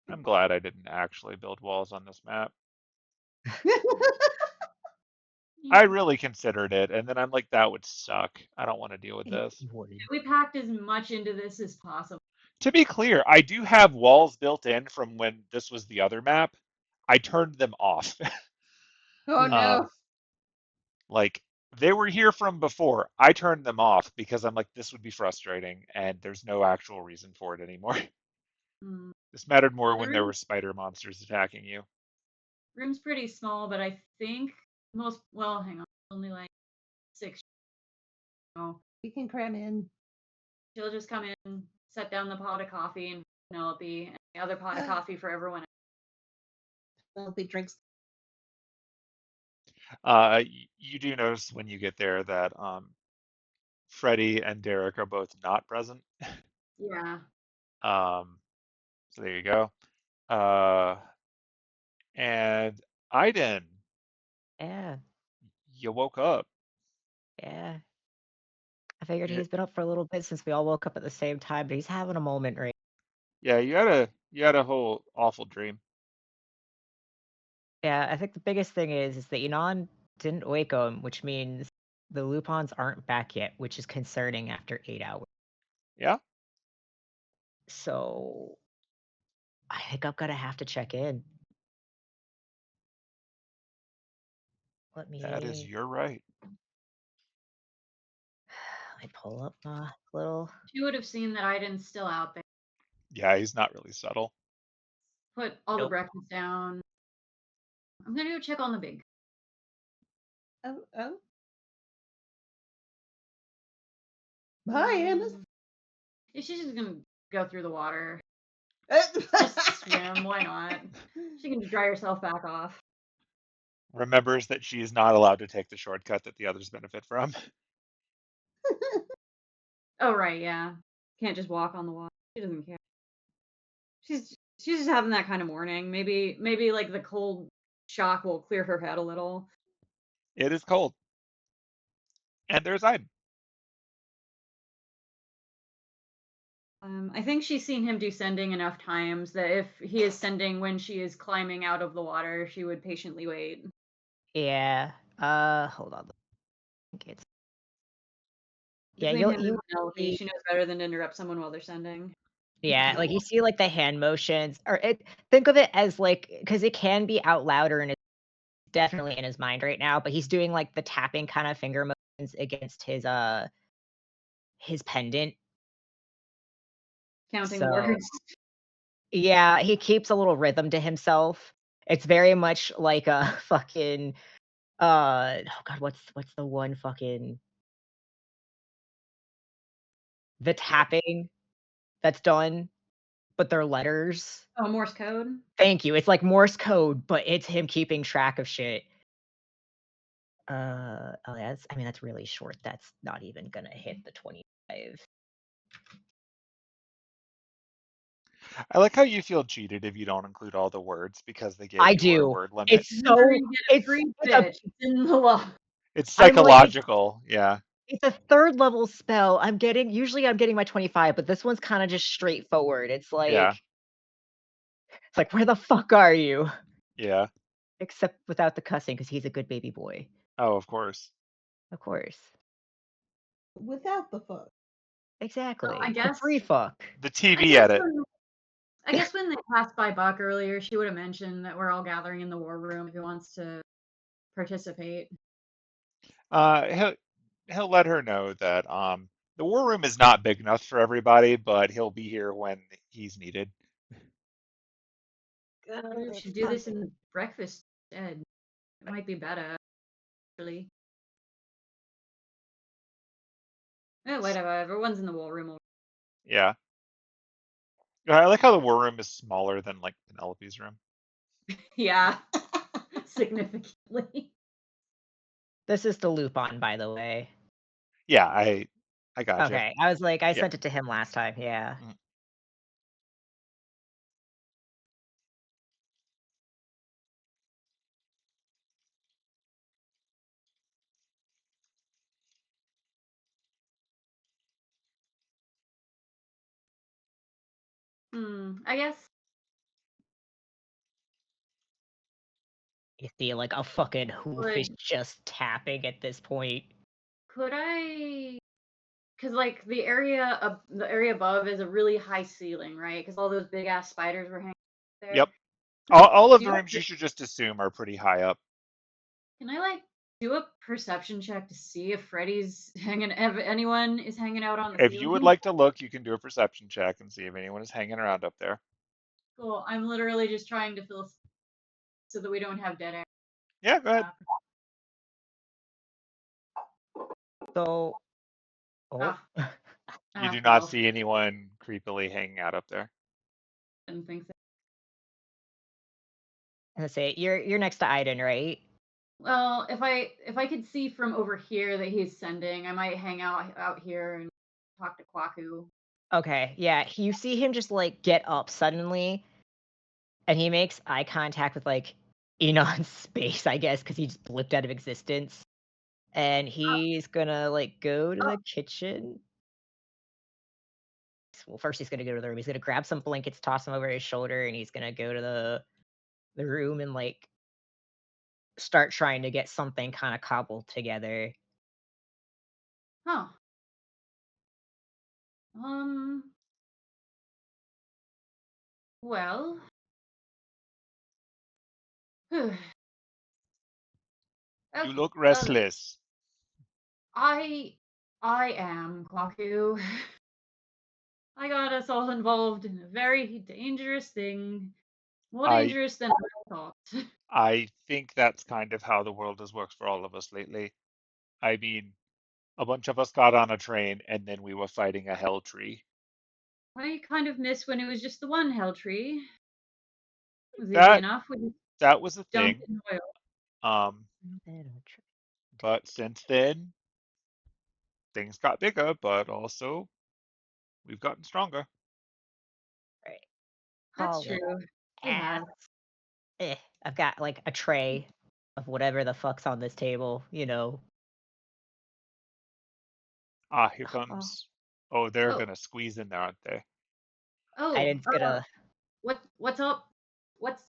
I'm glad I didn't actually build walls on this map. I really considered it, and then I'm like, that would suck. I don't want to deal with this. We packed as much into this as possible. To be clear, I do have walls built in from when this was the other map. I turned them off. Oh no. Like they were here from before. I turned them off because I'm like, this would be frustrating, and there's no actual reason for it anymore. Mm. This mattered more The when there were spider monsters attacking you. room's pretty small, but I think hang on, only like 6. Oh, We can cram in. she'll just come in, set down the pot of coffee and Penelope, and the other pot of coffee for everyone. Penelope drinks. You do notice when you get there that Freddie and Derek are both not present. Yeah. So there you go. And Aiden, Yeah, you woke up. yeah. I figured You, he's been up for a little bit since we all woke up at the same time, but he's having a moment right. yeah, you had a whole awful dream. Yeah, I think the biggest thing is that Inan didn't wake him, which means the Lupins aren't back yet, which is concerning after 8 hours. Yeah, So I think I'm gonna have to check in. Let that is me your right. pull up my little. She would have seen that Iden's still out there. Yeah, he's not really subtle. Put all the Nope. breakfast down. I'm gonna go check on the big. Oh. Bye, Anna. Yeah, she's just gonna go through the water. Just swim, why not? She can dry herself back off. Remembers that she is not allowed to take the shortcut that the others benefit from. Oh right, yeah. Can't just walk on the water. She doesn't care. She's just having that kind of morning. Maybe like the cold shock will clear her head a little. It is cold. And there's Aiden. I think she's seen him do sending enough times that if he is sending when she is climbing out of the water, she would patiently wait. Yeah. Hold on. I think it's. Yeah, Between him and you Penelope, she knows better than to interrupt someone while they're sending. Yeah, like you see like the hand motions, or think of it as like because it can be out louder and it's definitely in his mind right now, but he's doing like the tapping kind of finger motions against his pendant. Counting So words. yeah, he keeps a little rhythm to himself. It's very much like a fucking oh god, what's the one fucking the tapping that's done, but they're letters. Oh, Morse code. Thank you. It's like Morse code, but it's him keeping track of shit. Oh, that's really short. That's not even gonna hit the 25. I like how you feel cheated if you don't include all the words because they gave I you a do. word limit. It's Whenever so you get a it's free it's a bitch, it's in the law. It's I'm like psychological. Yeah. it's a third level spell. I'm getting my 25, but this one's kind of just straightforward. It's Yeah. like It's like, where the fuck are you? Yeah. Except without the cussing, because he's a good baby boy. Oh, of course. Of course. Without the fuck. Exactly. I The guess free fuck. The I TV guess edit. when I guess when they passed by Buck earlier, she would have mentioned that we're all gathering in the war room if he wants to participate. He'll let her know that the war room is not big enough for everybody, but he'll be here when he's needed. Maybe we should do this in the breakfast instead. It might be better, actually. Whatever. Everyone's in the war room. Yeah. I like how the war room is smaller than like Penelope's room. Yeah, significantly. This is the Lupin, by the way. Yeah, I gotcha. Okay. I was like, I Yeah. sent it to him last time. Yeah. Mhm. I guess. You feel like a fucking hoof is Could just tapping at this point. could I? Because like the area above is a really high ceiling, right? Because all those big ass spiders were hanging Yep. there. All of Do the you, rooms you should just assume are pretty high up. can I like do a perception check to see if if anyone is hanging out on the If you would ceiling? like to look, you can do a perception check and see if anyone is hanging around up there. Cool. I'm literally just trying to fill so that we don't have dead air. Yeah, go ahead. So, oh, You do not Well, see anyone creepily hanging out up there. didn't think so. let's say you're next to Iden, right? Well, if I could see from over here that he's sending, I might hang out here and talk to Kwaku. Okay, yeah. You see him just like get up suddenly, and he makes eye contact with like Enon's space, I guess, because he just blipped out of existence. And he's gonna like go to Oh, the kitchen. Well, first he's gonna go to the room. He's gonna grab some blankets, toss them over his shoulder, and he's gonna go to the room and like start trying to get something kind of cobbled together. huh. Um. Well. Okay. You look Uh, restless. I I am Kwaku. I got us all involved in a very dangerous thing. More I dangerous than I thought. I think that's kind of how the world has worked for all of us lately. I mean, a bunch of us got on a train and then we were fighting a hell tree. I kind of miss when it was just the one hell tree. It was easy That enough. We just that was a dumped thing. in oil. Um, but since then things got bigger, but also we've gotten stronger. Right. That's Call it true. We ass. have. I've got like a tray of whatever the fuck's on this table, you know. Ah, here Oh, comes. Oh, they're Oh, gonna squeeze in there, aren't they? oh. Iden's gonna What's up?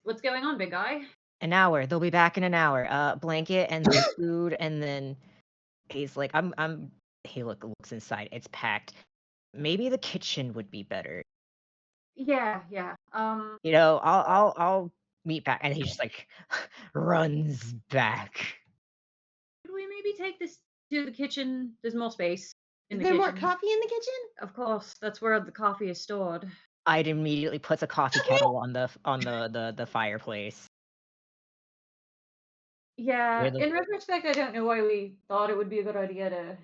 What's going on, big guy? an hour. They'll be back in an hour. Blanket and then food and then he's like, I'm. He looks inside. It's packed. Maybe the kitchen would be better. Yeah, yeah. You know, I'll meet back. And he just like runs back. Could we maybe take this to the kitchen? There's more space in Is the there more kitchen. coffee in the kitchen? Of course, that's where the coffee is stored. Iden immediately puts a coffee kettle on the fireplace. Yeah, Where the in retrospect, I don't know why we thought it would be a good idea to,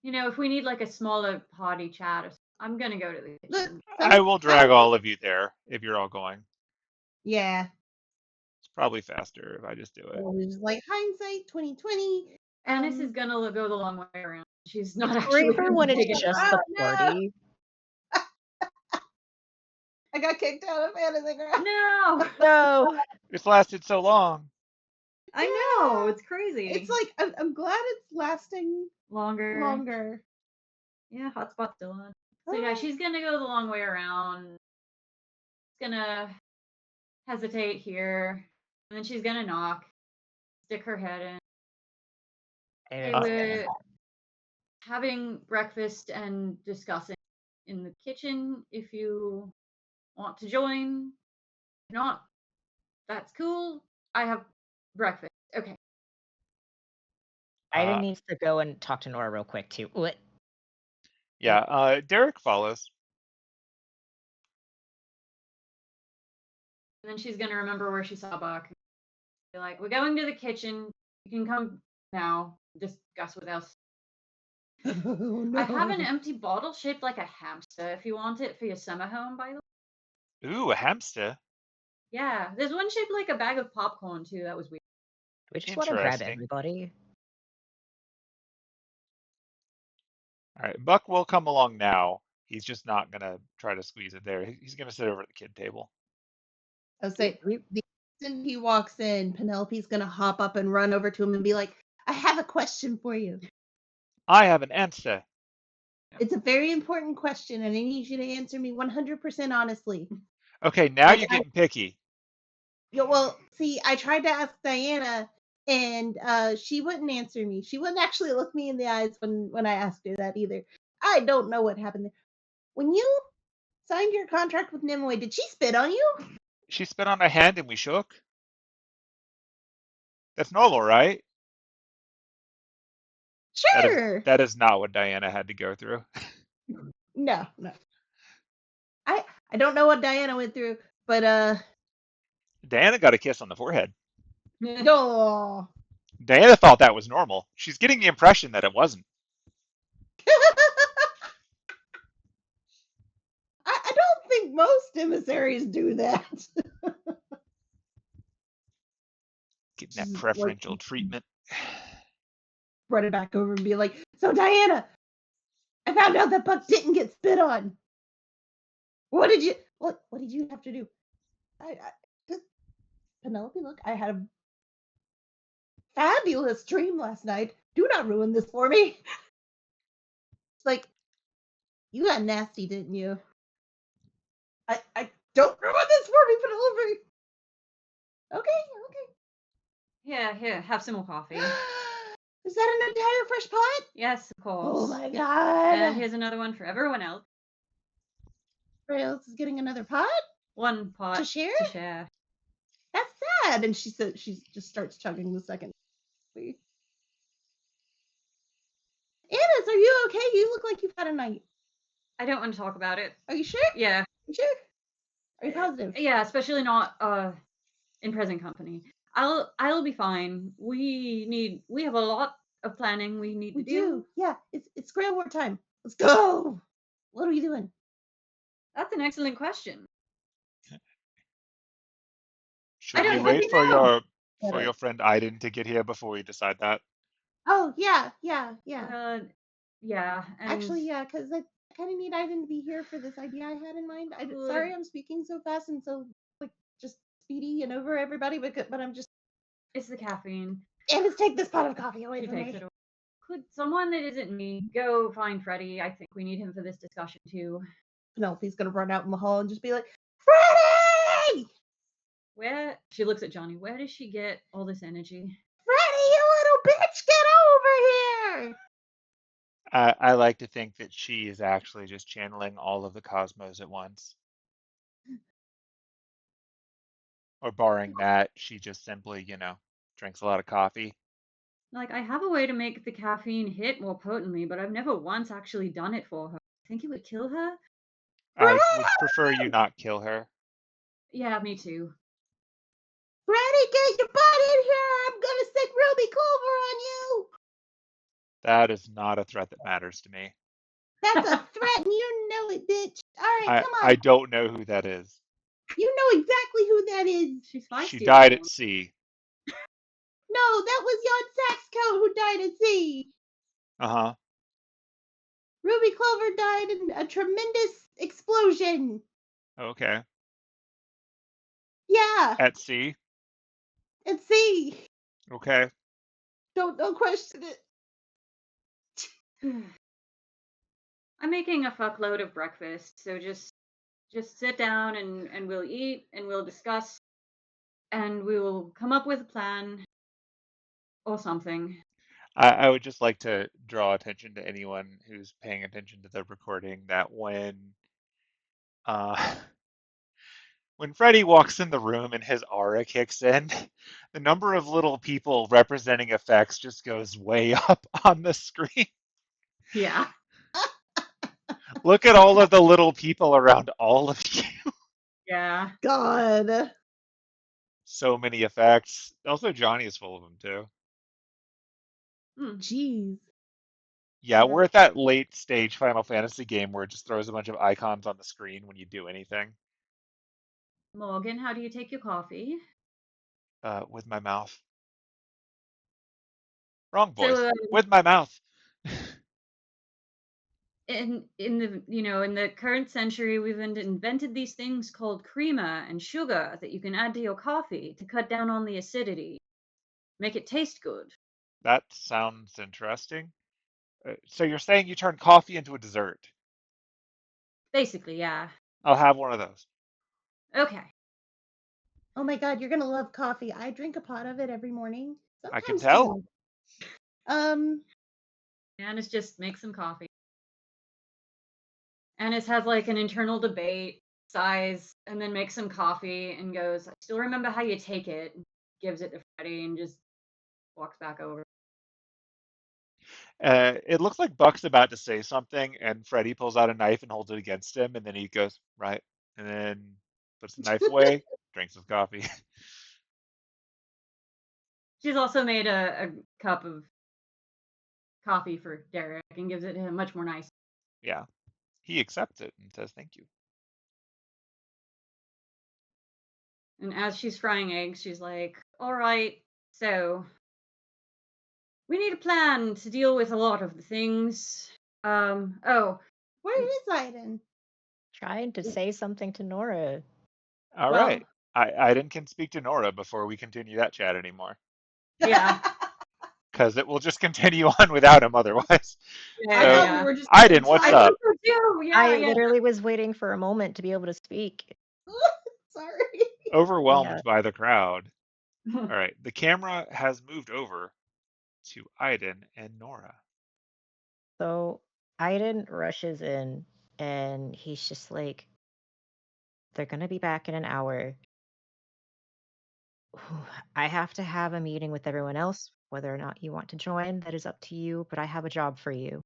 if we need like a smaller party chat I'm gonna go to the Look, kitchen. I will I drag all of you there if you're all going. yeah. It's probably faster if I just do it. It was like hindsight 2020. Annis is gonna go the long way around. She's not It's actually braver gonna when it's take it just around. the Oh no! party. I got kicked out of Fantasy Ground. No, No. It's lasted so long. I know Yeah. it's crazy. It's like I'm glad it's lasting longer. longer. Yeah, hotspot's still on. So yeah, Alright. she's gonna go the long way around. It's gonna hesitate here, and then she's gonna knock, stick her head in. They were having breakfast and discussing in the kitchen. If you want to join, if not, that's cool. I have breakfast. Okay. Ida needs to go and talk to Nora real quick too. What? Yeah, Derek follows. And then she's gonna remember where she saw Buck. Be like, we're going to the kitchen. You can come now. Discuss with us. Oh, no. I have an empty bottle shaped like a hamster if you want it for your summer home, by the way. Ooh, a hamster. Yeah, there's one shaped like a bag of popcorn too. That was weird. Do we just want to grab Interesting. everybody? All right, Buck will come along now. He's just not gonna try to squeeze it there. He's gonna sit over at the kid table. I'll say the instant he walks in, Penelope's gonna hop up and run over to him and be like, I have a question for you. I have an answer. It's a very important question, and I need you to answer me 100% honestly. Okay, now you're getting picky. Yeah, well, see, I tried to ask Diana, and she wouldn't answer me. She wouldn't actually look me in the eyes when I asked her that either. I don't know what happened there. When you signed your contract with Nimue, did she spit on you? She spit on my hand and we shook. That's normal, right? Sure. That is not what Diana had to go through. No. I don't know what Diana went through, but Diana got a kiss on the forehead. no. Diana thought that was normal. She's getting the impression that it wasn't. I don't think most emissaries do that. Getting that preferential treatment. Run it back over and be like, so Diana, I found out that Buck didn't get spit on. What did you have to do? Penelope, look, I had a fabulous dream last night. Do not ruin this for me. It's like, you got nasty, didn't you? I don't ruin this for me, Penelope. Okay. Here, have some more coffee. Is that an entire fresh pot? Yes, of course. Oh my god. And here's another one for everyone else. Everybody else is getting another pot? One pot To share? That's sad. And she just starts chugging the second. Annis, are you okay? You look like you've had a night. I don't want to talk about it. Are you sure? Yeah. You sure? Are you positive? Yeah, especially not in present company. I'll be fine. We have a lot of planning we need to do. Yeah, it's Grail War time. Let's go. What are we doing? That's an excellent question. Should we wait for your friend Aiden to get here before we decide that? Oh yeah. Yeah. Actually, yeah, because I kind of need Aiden to be here for this idea I had in mind. Sorry, I'm speaking so fast and so just speedy and over everybody, but I'm just. It's the caffeine. And let's take this pot of coffee away from me. Could someone that isn't me go find Freddie? I think we need him for this discussion too. Penelope's gonna run out in the hall and just be like, Freddie! Where? She looks at Johnny. Where does she get all this energy? Freddie, you little bitch, get over here! I like to think that she is actually just channeling all of the cosmos at once. Or barring that, she just simply, drinks a lot of coffee. Like, I have a way to make the caffeine hit more potently, but I've never once actually done it for her. I think it would kill her? I would prefer you not kill her. Yeah, me too. Freddie, get your butt in here! I'm gonna stick Ruby Clover on you! That is not a threat that matters to me. That's a threat, and you know it, bitch. All right, come on. I don't know who that is. You know exactly who that is. She's feisty. She died at sea. No, that was Jan Saxcoat who died at sea. Uh-huh. Ruby Clover died in a tremendous explosion. Okay. Yeah. At sea? At sea. Okay. Don't question it. I'm making a fuckload of breakfast, so just just sit down and we'll eat and we'll discuss and we will come up with a plan or something. I would just like to draw attention to anyone who's paying attention to the recording that uh, when Freddy walks in the room and his aura kicks in, the number of little people representing effects just goes way up on the screen. Yeah. Look at all of the little people around all of you. Yeah. God. So many effects. Also, Johnny is full of them too. Hmm. Jeez. Yeah, Yeah. we're at that late stage Final Fantasy game where it just throws a bunch of icons on the screen when you do anything Morgan, how do you take your coffee? with my mouth. Wrong voice. So With my mouth. in the in the current century we've invented these things called crema and sugar that you can add to your coffee to cut down on the acidity, make it taste good. That sounds interesting. So you're saying you turn coffee into a dessert? Basically, yeah. I'll have one of those. Okay. Oh my God, you're gonna love coffee. I drink a pot of it every morning, I can sometimes tell. two. Um, Janice just makes some coffee. Janice has like an internal debate, sighs, and then makes some coffee and goes, I still remember how you take it, gives it to Freddie and just walks back over. It looks like Buck's about to say something, and Freddy pulls out a knife and holds it against him, and then he goes, right, and then puts the knife away, drinks his coffee. She's also made a cup of coffee for Derek and gives it to him much more nice. Yeah, he accepts it and says thank you. And as she's frying eggs, she's like, all right, so we need a plan to deal with a lot of the things. Oh, where is Aiden? Trying to say something to Nora. All well, right. Aiden can speak to Nora before we continue that chat anymore, yeah, because it will just continue on without him otherwise. I So, thought we yeah. were just Aiden, getting what's I started. up? think so too. Yeah, I yeah. literally was waiting for a moment to be able to speak. Sorry. Yeah. Overwhelmed by the crowd. All right, the camera has moved over to Aiden and Nora. So Aiden rushes in and he's just like, they're going to be back in an hour. I have to have a meeting with everyone else. Whether or not you want to join, that is up to you, but I have a job for you.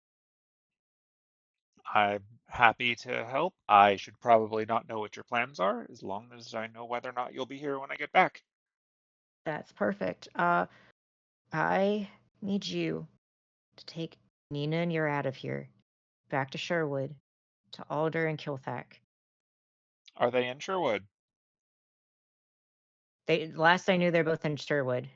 I'm happy to help. I should probably not know what your plans are, as long as I know whether or not you'll be here when I get back. That's perfect. I need you to take Nina and you're out of here. Back to Sherwood, to Alder and Kilthak. Are they in Sherwood? Last I knew, they're both in Sherwood.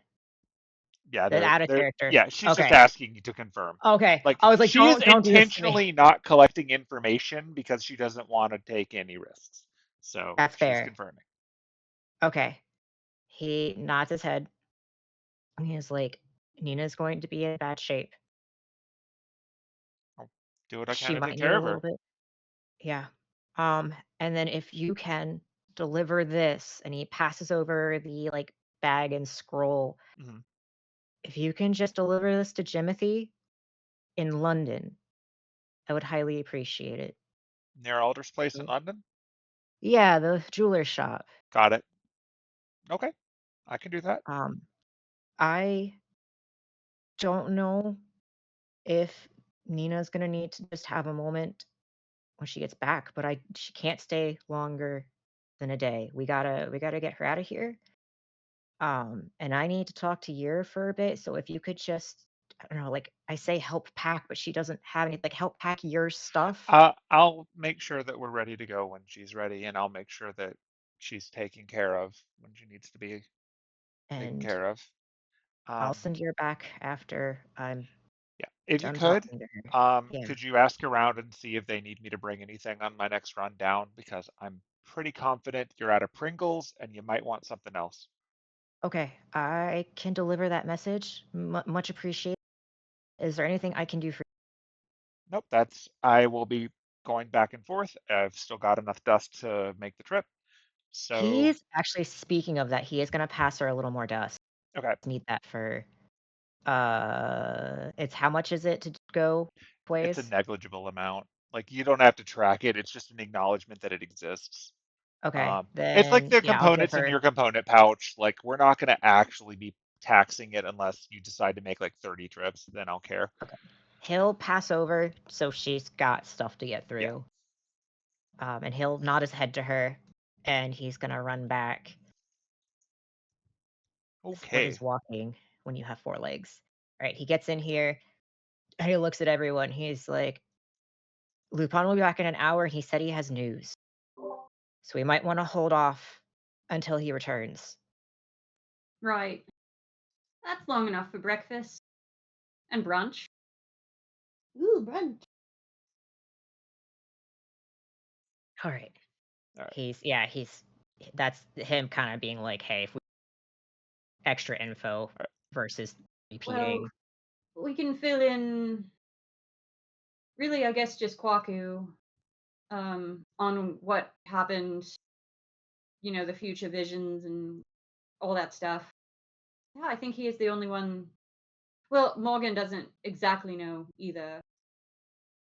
Yeah, They're out of they're character. yeah, she's just Okay. asking you to confirm. Okay. Like I was like, she is don't do this to me. intentionally not collecting information because she doesn't want to take any risks. So That's she's fair. confirming. Okay. He nods his head. And he is like, Nina's going to be in bad shape. I'll do what I can She to take might need care a of little her. bit. Yeah. And then if you can deliver this, and he passes over the like bag and scroll. Hmm. If you can just deliver this to Jimothy in London, I would highly appreciate it. Near Alder's place in Mm. London? Yeah, the jeweler shop. Got it. Okay, I can do that. Um, I don't know if Nina's gonna need to just have a moment when she gets back, but she can't stay longer than a day. We gotta get her out of here. And I need to talk to Yer for a bit. So if you could just, I don't know, like I say help pack, but she doesn't have any, like help pack your stuff. I'll make sure that we're ready to go when she's ready, and I'll make sure that she's taken care of when she needs to be taken And care of. I'll Um, send Yer back after I'm yeah, if you done talking to her. Yeah. could you ask around and see if they need me to bring anything on my next run down? Because I'm pretty confident you're out of Pringles and you might want something else. Okay. I can deliver that message. Much appreciated. Is there anything I can do for Nope, I will be going back and forth. I've still got enough dust to make the trip. So, He's actually, speaking of that, he is gonna pass her a little more dust. okay, Need that for it's how much is it to go it's a ways? negligible amount. Like you don't have to track it. It's just an acknowledgement that it exists. Okay, It's like then the yeah, I'll give components in her. your component pouch. Like we're not going to actually be taxing it unless you decide to make like 30 trips. Then I'll care. Okay. He'll pass over, so she's got stuff to get Yeah. through. And he'll nod his head to her, and he's gonna run back. What Okay. is walking when you have 4 legs? All right, he gets in here, and he looks at everyone. He's like, "Lupin will be back in an hour. He said he has news, so we might want to hold off until he returns." Right. That's long enough for breakfast and brunch. Ooh, brunch. All right. All right. He's that's him kind of being like, "Hey, if we extra info All right. versus Well, repeating." we can fill in, really, I guess, just Kwaku on what happened, the future visions and all that stuff. Yeah, I think he is the only one. Well, Morgan doesn't exactly know either.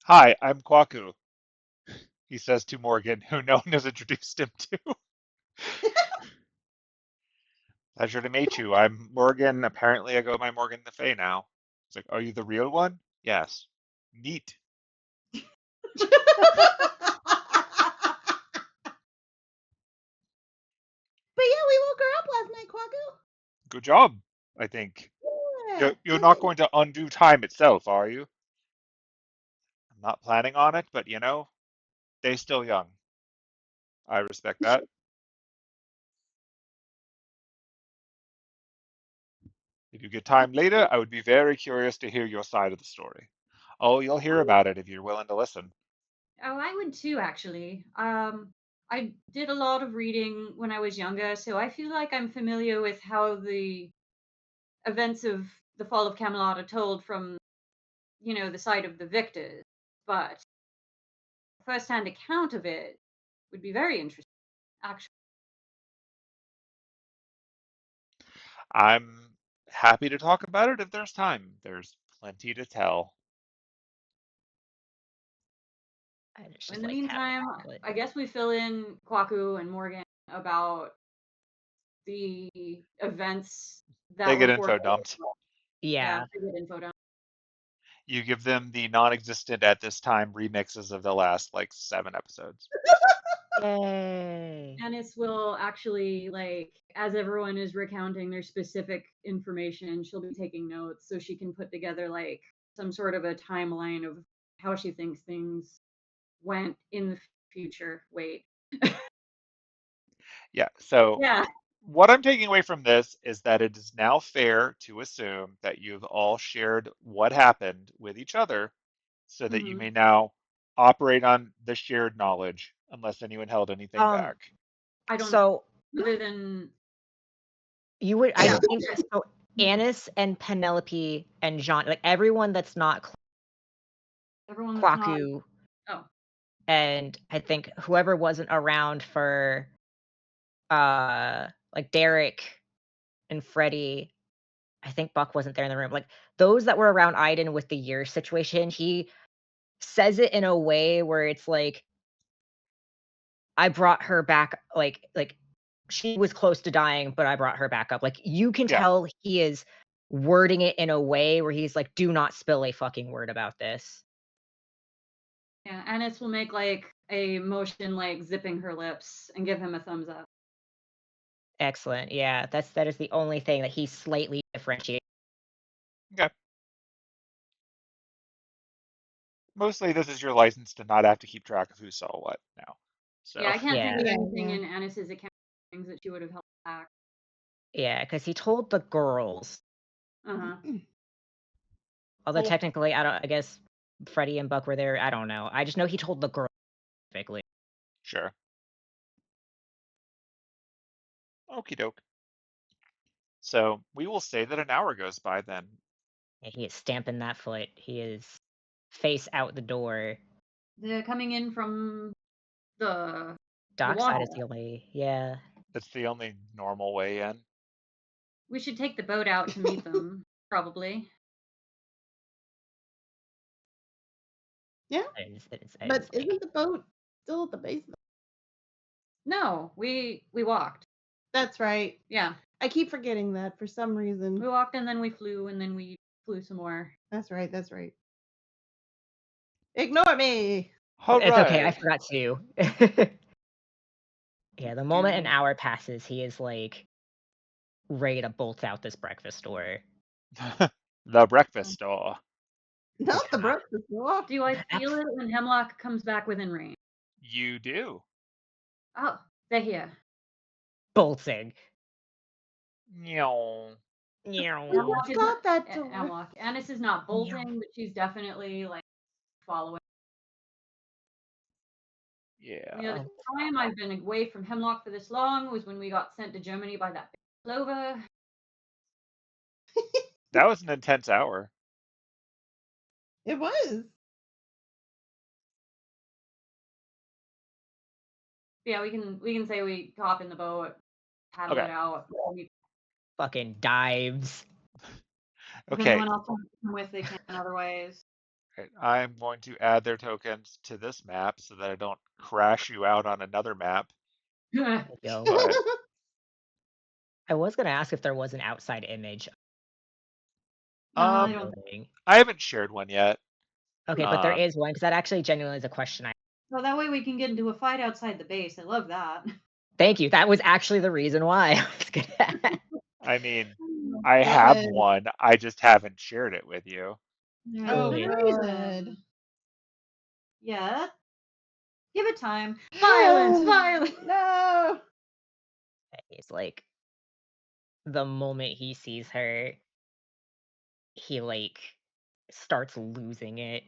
Hi, I'm Kwaku. He says to Morgan, who no one has introduced him to. Pleasure to meet you. I'm Morgan. Apparently, I go by Morgan the Fey now. It's like, are you the real one? Yes. Neat. But yeah, we woke her up last night, Kwaku. Good job, I think. Yeah, You're not good. going to undo time itself, are you? I'm not planning on it, but they still young. I respect that. If you get time later, I would be very curious to hear your side of the story. Oh, you'll hear about it if you're willing to listen. Oh, I would too, actually. I did a lot of reading when I was younger, so I feel like I'm familiar with how the events of the fall of Camelot are told from, the side of the victors. But a first-hand account of it would be very interesting, actually. I'm happy to talk about it if there's time. There's plenty to tell. And it's In just the like having meantime, chocolate. I guess we fill in Kwaku and Morgan about the events They that get were info foretold. dumped. Yeah, Yeah. they get info down. You give them the non-existent at this time remixes of the last like 7 episodes. Yay. Janice will actually, like, as everyone is recounting their specific information, she'll be taking notes so she can put together, like, some sort of a timeline of how she thinks things went in the future. Wait. Yeah. So Yeah. what I'm taking away from this is that it is now fair to assume that you've all shared what happened with each other so that you Hmm. may now operate on the shared knowledge unless anyone held anything Um, back. I don't, so other than, you would, I yeah, think, so Annis and Penelope and Jean, like everyone that's not everyone that's not, Kwaku, oh, and I think whoever wasn't around for like Derek and Freddie, I think Buck wasn't there in the room. Like those that were around Aiden with the year situation, he says it in a way where it's like, I brought her back, like she was close to dying, but I brought her back up. Like you can Yeah. tell he is wording it in a way where he's like, do not spill a fucking word about this. yeah, Annis will make, like, a motion, like, zipping her lips and give him a thumbs up. Excellent. Yeah, that is the only thing that he slightly differentiates. Okay. Mostly this is your license to not have to keep track of who saw what now. Yeah, So I can't think Yeah. of Yeah, anything yeah. in Annis's account things that she would have held back. Yeah, because he told the girls. Uh-huh. Although Yeah. technically, I guess Freddie and Buck were there. I don't know. I just know he told the girls specifically. sure. Okie doke. So we will say that an hour goes by then. And he is stamping that foot. He is face out the door. They're coming in from the Dockside water. is the only, yeah. That's the only normal way in. We should take the boat out to meet them, probably. Yeah, It is but me. isn't the boat still at the basement? No, we walked. That's right. Yeah, I keep forgetting that for some reason. we walked and then we flew and then we flew some more. That's right. That's right. Ignore me. All It's okay, I right. forgot too. Yeah, the moment an Do hour passes, he is like ready to bolt out this breakfast store. The breakfast store. Not the breakfast door. do I feel it when Hemlock comes back within range? You do. Oh, they're here. Bolting. Meow. Hemlock is Stop that not, door. Hemlock. Annis is not bolting, but she's definitely like following. Yeah. You know, the time I've been away from Hemlock for this long was when we got sent to Germany by that big clover. That was an intense hour. It was. Yeah, we can say we hop in the boat, paddle Okay. it out. Fucking dives. If Okay. anyone else wants to come with, they can otherwise. Right. I'm going to add their tokens to this map so that I don't crash you out on another map. There you go. But I was gonna ask if there was an outside image. No, I um, don't. I haven't shared one yet. Okay, but there is one because that actually genuinely is a question I. So that way we can get into a fight outside the base. I love that. Thank you. That was actually the reason why I was gonna. I mean, I Go have ahead. one. I just haven't shared it with you. Oh, Yeah. good. Yeah. Give it time. Violence, violence. No. It's like the moment he sees her, he like starts losing it.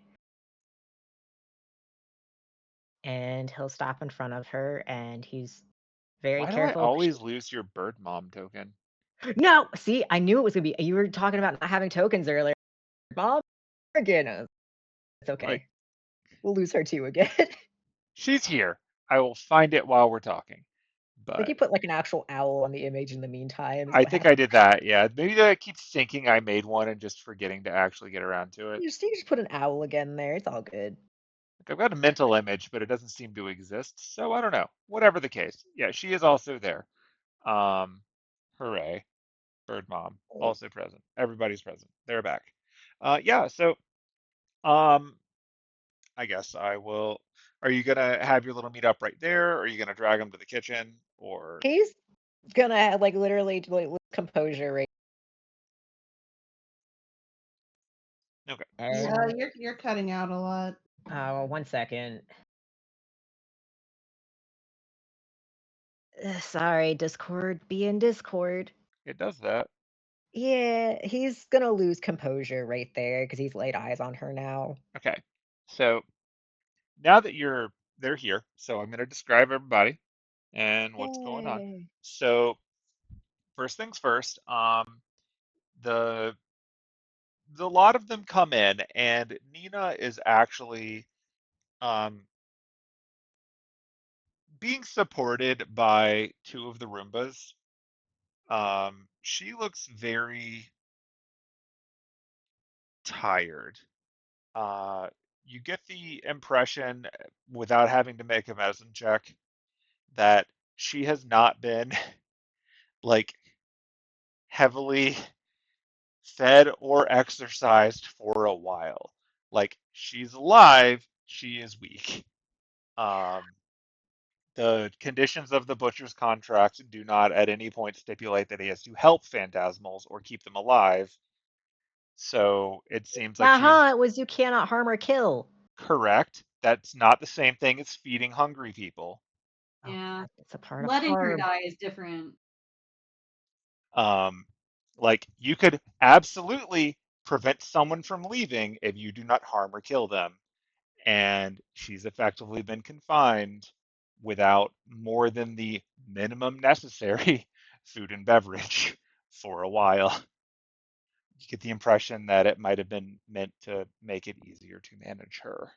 And he'll stop in front of her and he's very Why do I careful. always lose your bird mom token? No, see, I knew it was gonna be. You were talking about not having tokens earlier. Mom, again, it's okay. Like, We'll lose her too again. she's here. I will find it while we're talking. I think But you put like an actual owl on the image in the meantime. Is I what think happened. I did that. Yeah. Maybe I keep thinking I made one and just forgetting to actually get around to it. You just put an owl again there. It's all good. Like, I've got a mental image, but it doesn't seem to exist. So I don't know. Whatever the case. Yeah, she is also there. Um, hooray. Bird mom also present. Everybody's present. They're back. Yeah, so um I guess I will. Are you gonna have your little meetup right there? Or are you gonna drag them to the kitchen? Or He's gonna like literally like lose composure right. okay. Yeah, And you're cutting out a lot. 1 second. Sorry, Discord. Be in Discord. It does that. Yeah, he's gonna lose composure right there because he's laid eyes on her now. Okay. So now that they're here, so I'm gonna describe everybody and what's going on. Yay. So first things first, the lot of them come in, and Nina is actually um, being supported by two of the Roombas. She looks very tired. Uh, you get the impression, without having to make a medicine check, that she has not been like heavily fed or exercised for a while. Like, she's alive, she is weak. Um, the conditions of the butcher's contract do not at any point stipulate that he has to help phantasmals or keep them alive. So it seems like she's It was you cannot harm or kill. correct. That's not the same thing as feeding hungry people. Oh, Yeah. it's a part of Letting her harm. die is different. Um, like, you could absolutely prevent someone from leaving if you do not harm or kill them. And she's effectively been confined without more than the minimum necessary food and beverage for a while. You get the impression that it might have been meant to make it easier to manage her.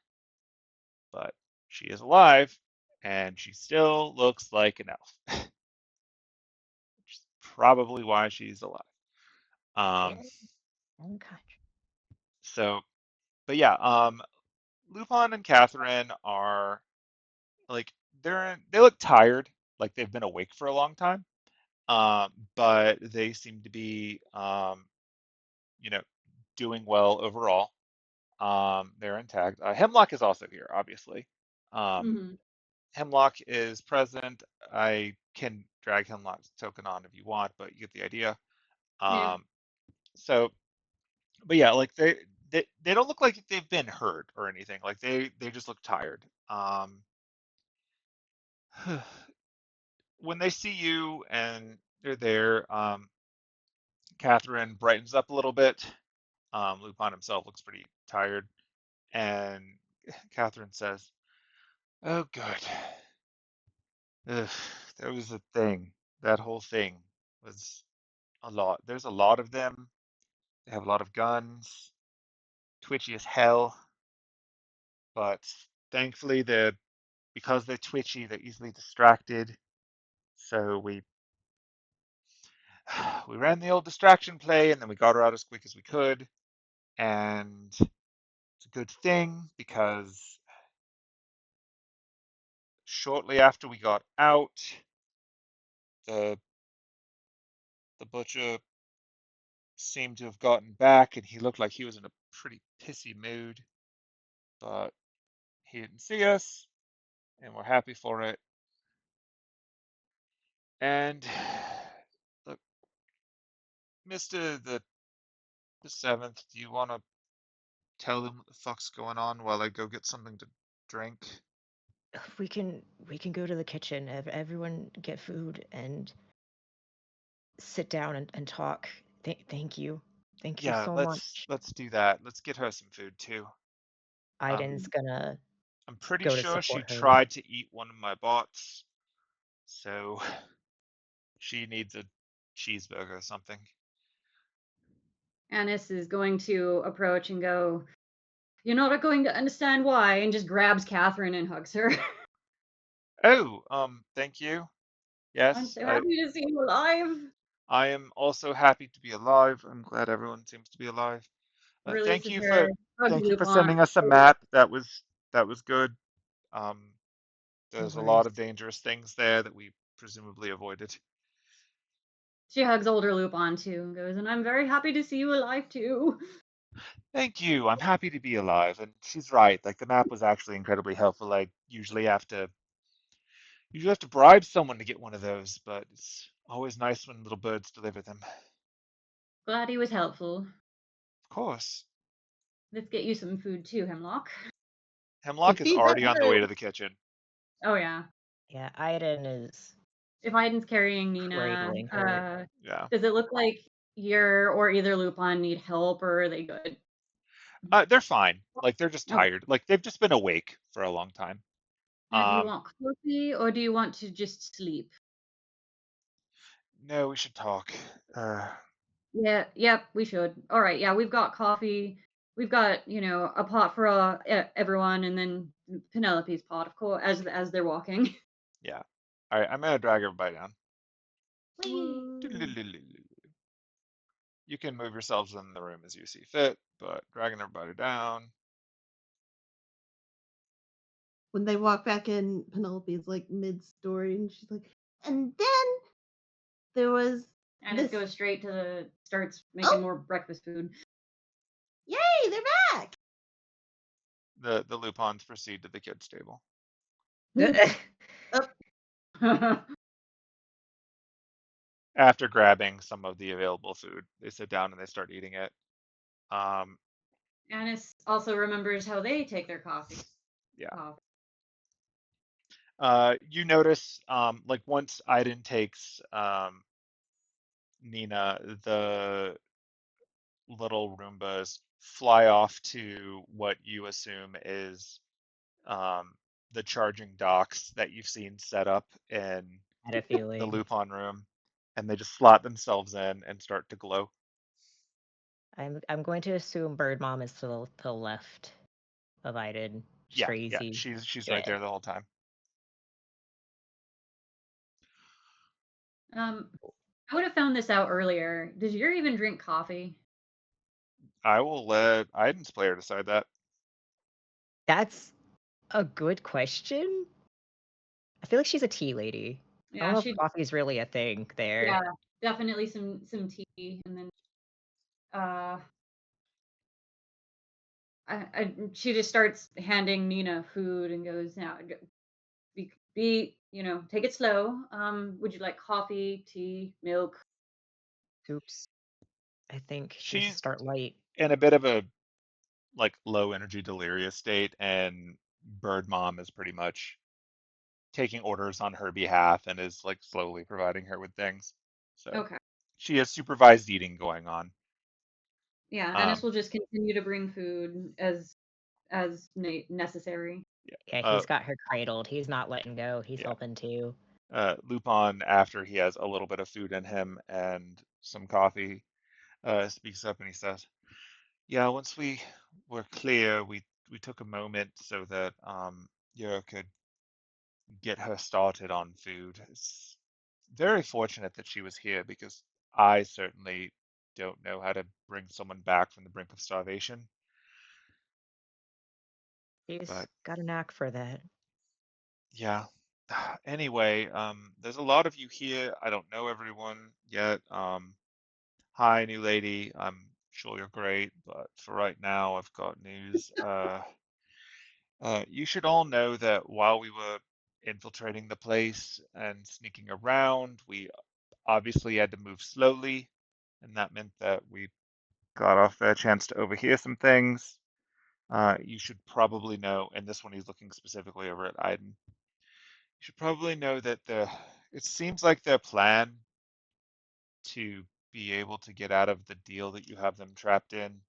but she is alive, and she still looks like an elf, which is probably why she's alive. Um, Very unkind. so, but yeah, Lupin and Catherine are like they look tired, like they've been awake for a long time. But they seem to be, you know, doing well overall. They're intact. Hemlock is also here, obviously. Um, Hmm. Hemlock is present. I can drag Hemlock's token on if you want, but you get the idea. Yeah. Um, so, but yeah, like they don't look like they've been hurt or anything. Like they just look tired. When they see you and they're there, Catherine brightens up a little bit. Lupin himself looks pretty tired, and Catherine says, "Oh, good. Ugh, there was a thing. That whole thing was a lot. There's a lot of them. They have a lot of guns, twitchy as hell, but thankfully because they're twitchy, they're easily distracted. So we ran the old distraction play, and then we got her out as quick as we could, and it's a good thing because shortly after we got out, the the butcher seemed to have gotten back, and he looked like he was in a pretty pissy mood, but he didn't see us, and we're happy for it. And look, Mister the Seventh, do you want to tell them what the fuck's going on while I go get something to drink? We can go to the kitchen. Everyone get food and sit down and talk. Thank you. Thank you Yeah, so let's much. let's do that. Let's get her some food too. Um, Aiden's gonna I'm pretty go to sure she support her. tried to eat one of my bots, so she needs a cheeseburger or something. Annis is going to approach and go, "You're not going to understand why," and just grabs Catherine and hugs her. Oh, thank you. I'm Yes, so happy to see you alive. I am also happy to be alive. I'm glad everyone seems to be alive. Thank Releases you her, for hugs Lupin. sending us a map. That was good. Um, No there's a lot worries. of dangerous things there that we presumably avoided. She hugs older Lupin too and goes, "And I'm very happy to see you alive too." Thank you. I'm happy to be alive. And she's right. Like the map was actually incredibly helpful. I usually have to bribe someone to get one of those, but it's always nice when little birds deliver them. Glad he was helpful. Of course. Let's get you some food too, Hemlock. So Hemlock is feed that already on the way to bird. the kitchen. Oh yeah. Yeah, Aiden is If Aiden's carrying Nina, cradling her. Yeah. does it look like you're or either Lupin need help or are they good? They're fine. Like they're just Okay. tired. Like they've just been awake for a long time. Do you Um, want coffee or do you want to just sleep? no, we should talk. Uh, Yeah, yep, we should. All right, yeah, we've got coffee. We've got, a pot for everyone, and then Penelope's pot, of course, as they're walking. yeah. All right, I'm gonna drag everybody down. Whee! Woo. You can move yourselves in the room as you see fit, but dragging everybody down. When they walk back in, Penelope's like mid-story, and she's like, and then there was And it this. goes straight to starts making Oh, more breakfast food. yay, they're back! The Lupins proceed to the kids' table. Oh, After grabbing some of the available food, they sit down and they start eating it. Um, Annis also remembers how they take their coffee. yeah. Coffee. You notice, like once Aiden takes Nina, the little Roombas fly off to what you assume is um, the charging docks that you've seen set up in Had a the feeling. Lupin room, and they just slot themselves in and start to glow. I'm going to assume Bird Mom is to the left of Aiden. It's Yeah. crazy. She's right Yeah. there the whole time. I would have found this out earlier. Does Yuri even drink coffee? I will let Iden's player decide that. That's a good question. I feel like she's a tea lady. I don't Yeah, know if she. coffee's really a thing there. Yeah, definitely some tea, and then uh, she just starts handing Nina food and goes, "Now, take it slow. Would you like coffee, tea, milk?" Oops. I think she needs to She's start light. in a bit of a like low energy delirious state, and Bird Mom is pretty much taking orders on her behalf and is like slowly providing her with things. So Okay. she has supervised eating going on. Yeah, Ennis Um, will just continue to bring food as necessary. yeah. Yeah, Uh, he's got her cradled. He's not letting go. He's yeah. helping too. Lupin, after he has a little bit of food in him and some coffee, speaks up and he says, "Yeah, once we were clear, we took a moment so that Yura could get her started on food. It's very fortunate that she was here because I certainly don't know how to bring someone back from the brink of starvation. He's But got a knack for that. yeah. Anyway, there's a lot of you here. I don't know everyone yet. Hi, new lady. I'm sure you're great, but for right now, I've got news. You should all know that while we were infiltrating the place and sneaking around, we obviously had to move slowly, and that meant that we got our fair chance to overhear some things. You should probably know, and this one he's looking specifically over at Iden. You should probably know that it seems like their plan to be able to get out of the deal that you have them trapped in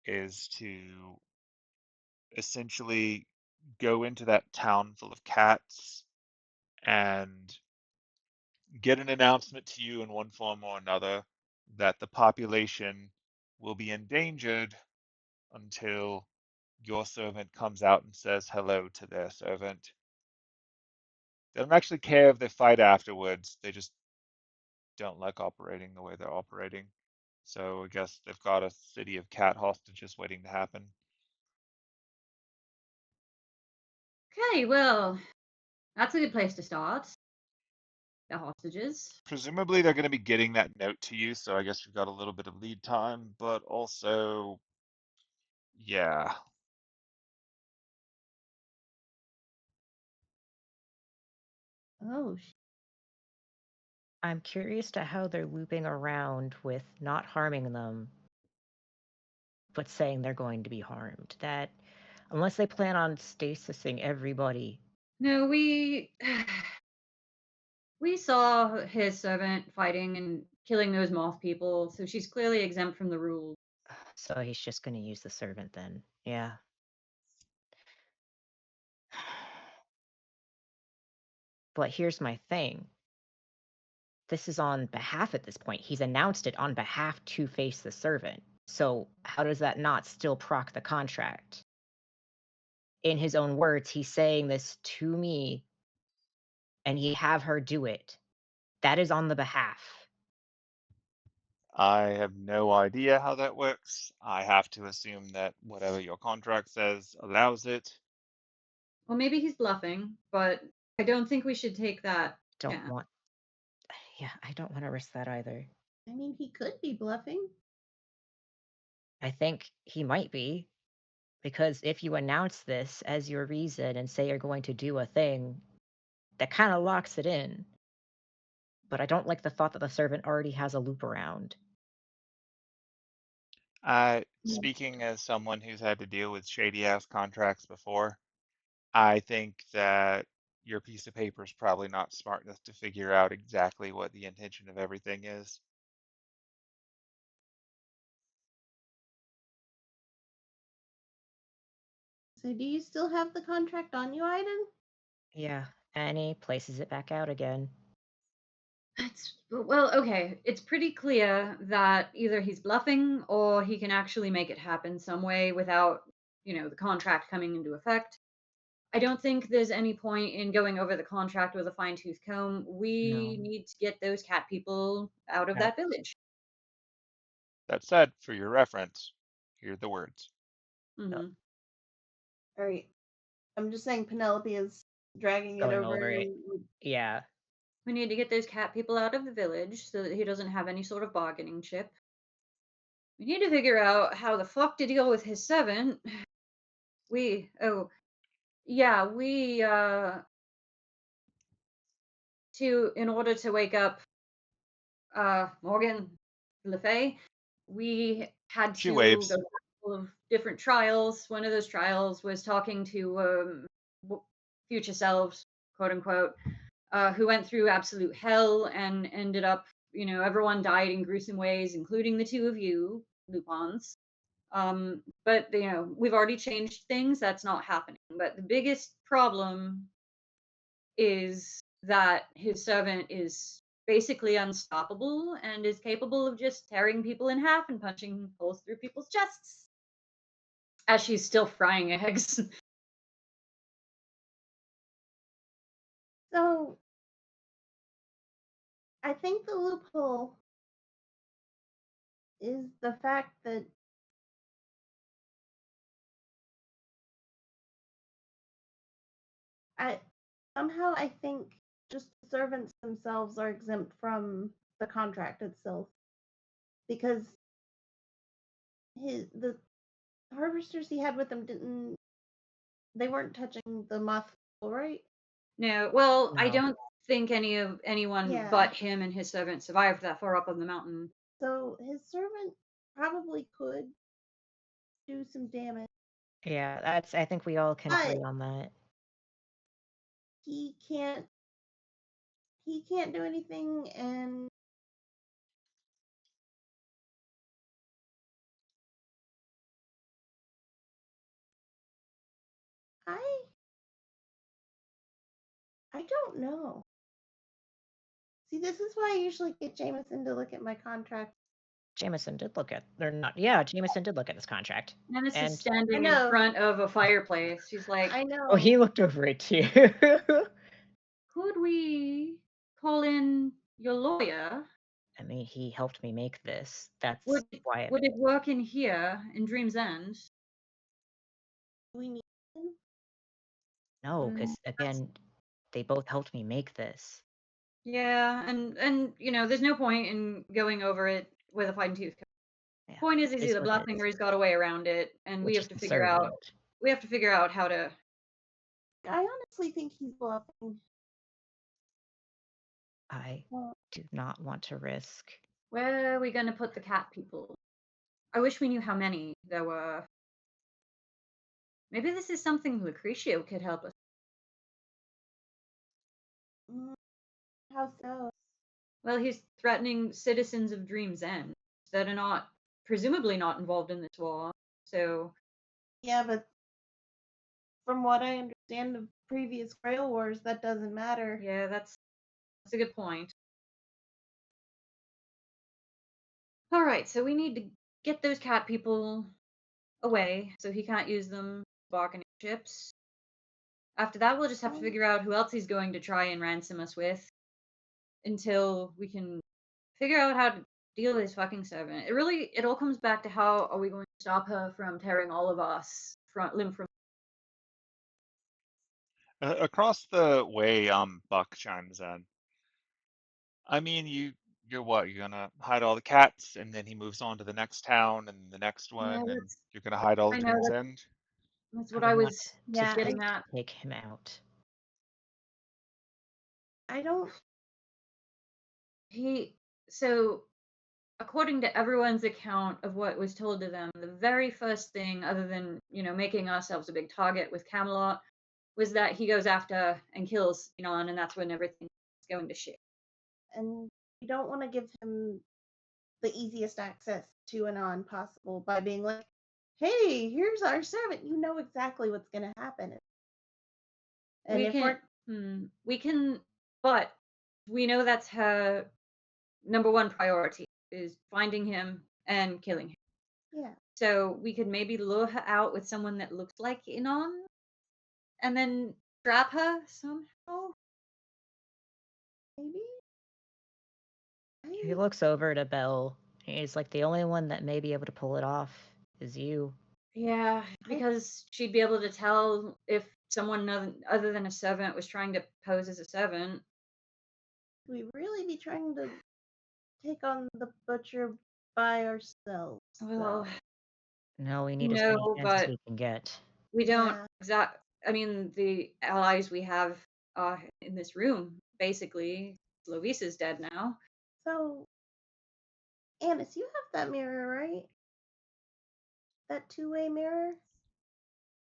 is to essentially go into that town full of cats and get an announcement to you in one form or another that the population will be endangered until your servant comes out and says hello to their servant. They don't actually care if they fight afterwards, they just don't like operating the way they're operating. So I guess they've got a city of cat hostages waiting to happen. Okay, well, that's a good place to start. The hostages. Presumably they're going to be getting that note to you, so I guess you've got a little bit of lead time, but also, yeah. Oh, I'm curious to how they're looping around with not harming them, but saying they're going to be harmed. That, unless they plan on stasising everybody. No, we saw his servant fighting and killing those moth people, so she's clearly exempt from the rules. So he's just going to use the servant then. Yeah. But here's my thing. This is on behalf at this point. He's announced it on behalf to face the servant. So how does that not still proc the contract? In his own words, he's saying this to me and he have her do it. That is on the behalf. I have no idea how that works. I have to assume that whatever your contract says allows it. Well, maybe he's bluffing, but I don't think we should take that Don't chance. want Yeah, I don't want to risk that either. I mean, he could be bluffing. I think he might be. Because if you announce this as your reason and say you're going to do a thing, that kind of locks it in. But I don't like the thought that the servant already has a loop around. Speaking as someone who's had to deal with shady ass contracts before, I think that your piece of paper is probably not smart enough to figure out exactly what the intention of everything is. So, do you still have the contract on you, Iden? Yeah, and he places it back out again. Well, okay. It's pretty clear that either he's bluffing or he can actually make it happen some way without the contract coming into effect. I don't think there's any point in going over the contract with a fine-tooth comb. We No. need to get those cat people out of Yeah. that village. That said, for your reference, here are the words. Yep. Hmm. All right. I'm just saying Penelope is dragging it Going over. over it. Yeah. We need to get those cat people out of the village so that he doesn't have any sort of bargaining chip. We need to figure out how the fuck to deal with his servant. Oh, yeah, in order to wake up Morgan Le Fay, we had She to go waves. through a couple of different trials. One of those trials was talking to future selves, quote unquote, who went through absolute hell and ended up, everyone died in gruesome ways, including the two of you, Lupins. But we've already changed things. That's not happening. But the biggest problem is that his servant is basically unstoppable and is capable of just tearing people in half and punching holes through people's chests as she's still frying eggs. So I think the loophole is the fact that I think just the servants themselves are exempt from the contract itself because the harvesters he had with him they weren't touching the moth people, right? No, well, I No. don't think anyone Yeah. but him and his servant survived that far up on the mountain. So his servant probably could do some damage. Yeah, I think we all can But agree on that. he can't do anything, and I don't know. See, this is why I usually get Jameson to look at my contract. Jameson did look at his contract. Menace And is standing in know. front of a fireplace. She's like, I know. oh, he looked over it too. could we call in your lawyer? I mean, he helped me make this. That's Would why would it work in here in Dream's End? We need him. no, Mm, because again, they both helped me make this. yeah, and there's no point in going over it with a fine tooth comb. Yeah, Point is, it he's is either what it bluffing is, or he's got a way around it, and we which have is to the figure out servant. how to. I honestly think he's bluffing. I Well, do not want to risk. Where are we going to put the cat people? I wish we knew how many there were. Maybe this is something Lucretio could help us. mm, how so? Well, he's threatening citizens of Dream's End that are presumably not involved in this war. So Yeah, but from what I understand of previous Grail Wars, that doesn't matter. yeah, that's a good point. All right, so we need to get those cat people away so he can't use them bargaining chips. After that, we'll just have to Um, figure out who else he's going to try and ransom us with until we can figure out how to deal with his fucking servant. It all comes back to how are we going to stop her from tearing all of us limb from. Across the way, Buck chimes in. I mean, you're what? You're gonna hide all the cats, and then he moves on to the next town and the next Yeah, one, and you're gonna hide all I the know Dreams End. that's I what I want was to Yeah, getting at. take him out. I don't. So according to everyone's account of what was told to them, the very first thing, other than making ourselves a big target with Camelot, was that he goes after and kills Enon, and that's when everything's going to shit. And you don't want to give him the easiest access to Anon possible by being like, hey, here's our servant. You know exactly what's going to happen. And We if can, we can, but we know that's her number one priority is finding him and killing him. yeah, So we could maybe lure her out with someone that looks like Inon, and then trap her somehow. Maybe. He looks over to Belle. He's like, the only one that may be able to pull it off is you. Yeah, because she'd be able to tell if someone other than a servant was trying to pose as a servant. We really be trying to take on the butcher by ourselves. Well, No, we need as many no, hands as but we can get. we don't Yeah. exact. I mean, the allies we have in this room, basically, Lovisa's dead now. So, Annis, you have that mirror, right? That two-way mirror?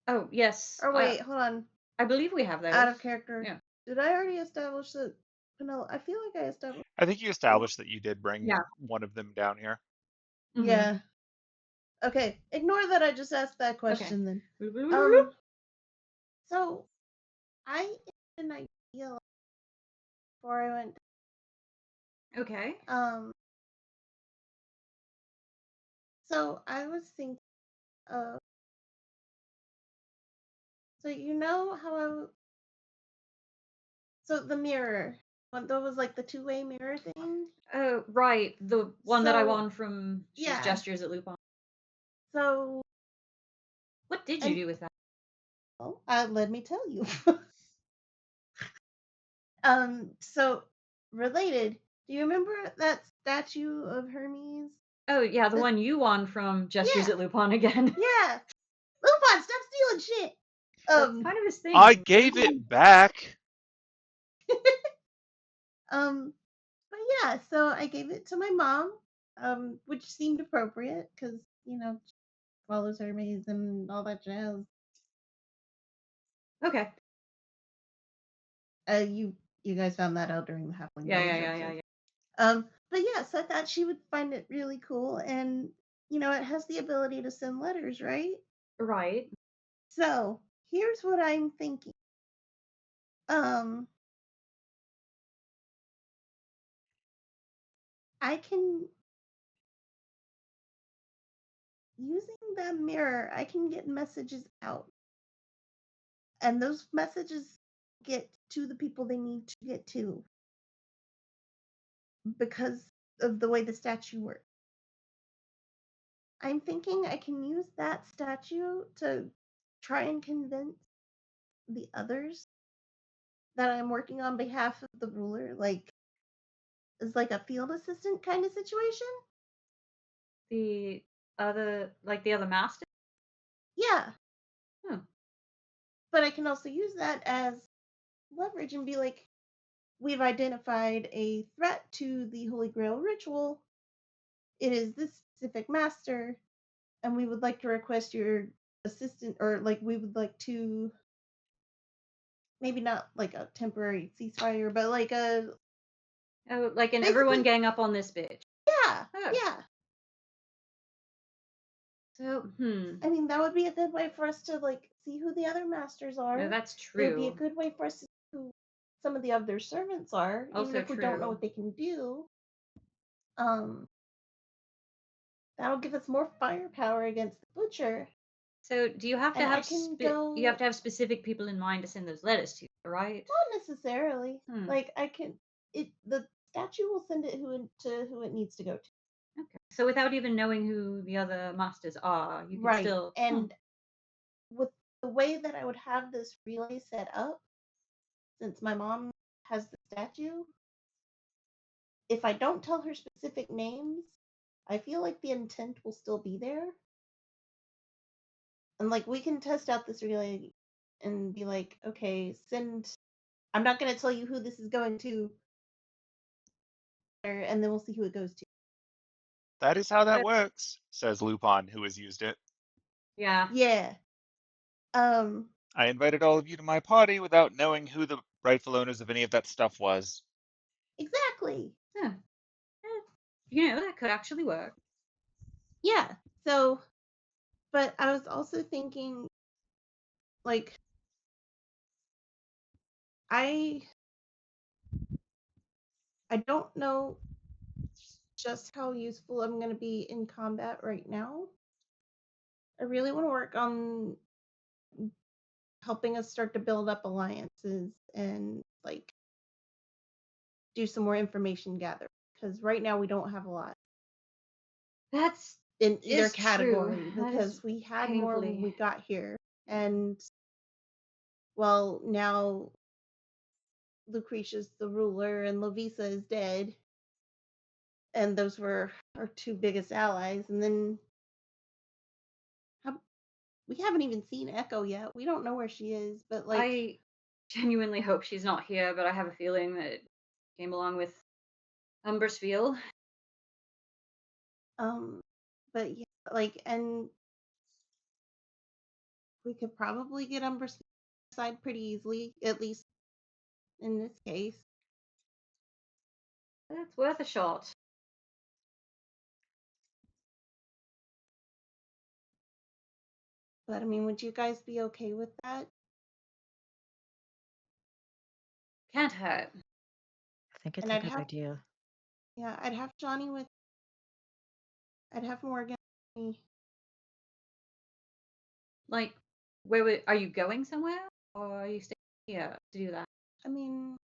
Oh yes. Or wait, hold on. I believe we have those. Out of character. Yeah. Did I already establish that Penelope? I feel like I established. I think you established that you did bring Yeah. one of them down here. Mhm. Yeah. Okay. Ignore that I just asked that question then. So I had an idea before I went. Okay. So I was thinking of. So you know how So the mirror. That was like the two-way mirror thing. Oh, right. The one that I So- won from She's yeah. Gestures at Lupin. So What did you do with that? well, let me tell you. So related. Do you remember that statue of Hermes? Oh yeah, the one you won from Gestures at Lupin again. Yeah. Lupin, stop stealing shit. That's kind of his thing. I gave it back. But yeah, so I gave it to my mom, which seemed appropriate because she follows Hermes and all that jazz. Okay. You guys found that out during the Halfling Yeah, Village yeah. episode. But yeah, so I thought she would find it really cool, and it has the ability to send letters, right? Right. So here's what I'm thinking. I can, using the mirror, I can get messages out, and those messages get to the people they need to get to because of the way the statue works. I'm thinking I can use that statue to try and convince the others that I'm working on behalf of the ruler, as like a field assistant kind of situation. The other master? Yeah. Hmm. But I can also use that as leverage and be like, we've identified a threat to the Holy Grail ritual. It is this specific master, and we would like to request your assistant, or we would like to maybe not like a temporary ceasefire, but like a everyone gang up on this bitch. Yeah, Oh. yeah. So, I mean, that would be a good way for us to see who the other masters are. No, that's true. It would be a good way for us to see who some of the other servants are, Also even if we don't know what they can do. That'll give us more firepower against the butcher. So, do you have to And I have can you have to have specific people in mind to send those letters to, right? Not necessarily. The statue will send it to who it needs to go to. Okay. So without even knowing who the other masters are, you can still. And with the way that I would have this relay set up, since my mom has the statue, if I don't tell her specific names, I feel like the intent will still be there. And we can test out this relay and be like, okay, I'm not going to tell you who this is going to, and then we'll see who it goes to. That is how that works, says Lupin, who has used it. Yeah. Yeah. I invited all of you to my party without knowing who the rightful owners of any of that stuff was. Exactly. Yeah. That could actually work. Yeah. So, but I was also thinking, I don't know just how useful I'm going to be in combat right now. I really want to work on helping us start to build up alliances and like do some more information gathering because right now we don't have a lot That's in either is true. category That is because we had more when we painfully. got here. And well, now Lucretia's the ruler and Lovisa is dead. And those were our two biggest allies. And then we haven't even seen Echo yet. We don't know where she is, but like, I genuinely hope she's not here, but I have a feeling that it came along with Umbersfield. um, but yeah, like, and we could probably get Umber's side pretty easily, at least in this case. That's worth a shot. But I mean, would you guys be okay with that? Can't hurt. I think it's And a good idea. yeah, I'd have Johnny with, I'd have Morgan. Like, are you going somewhere, or are you staying here to do that? I mean,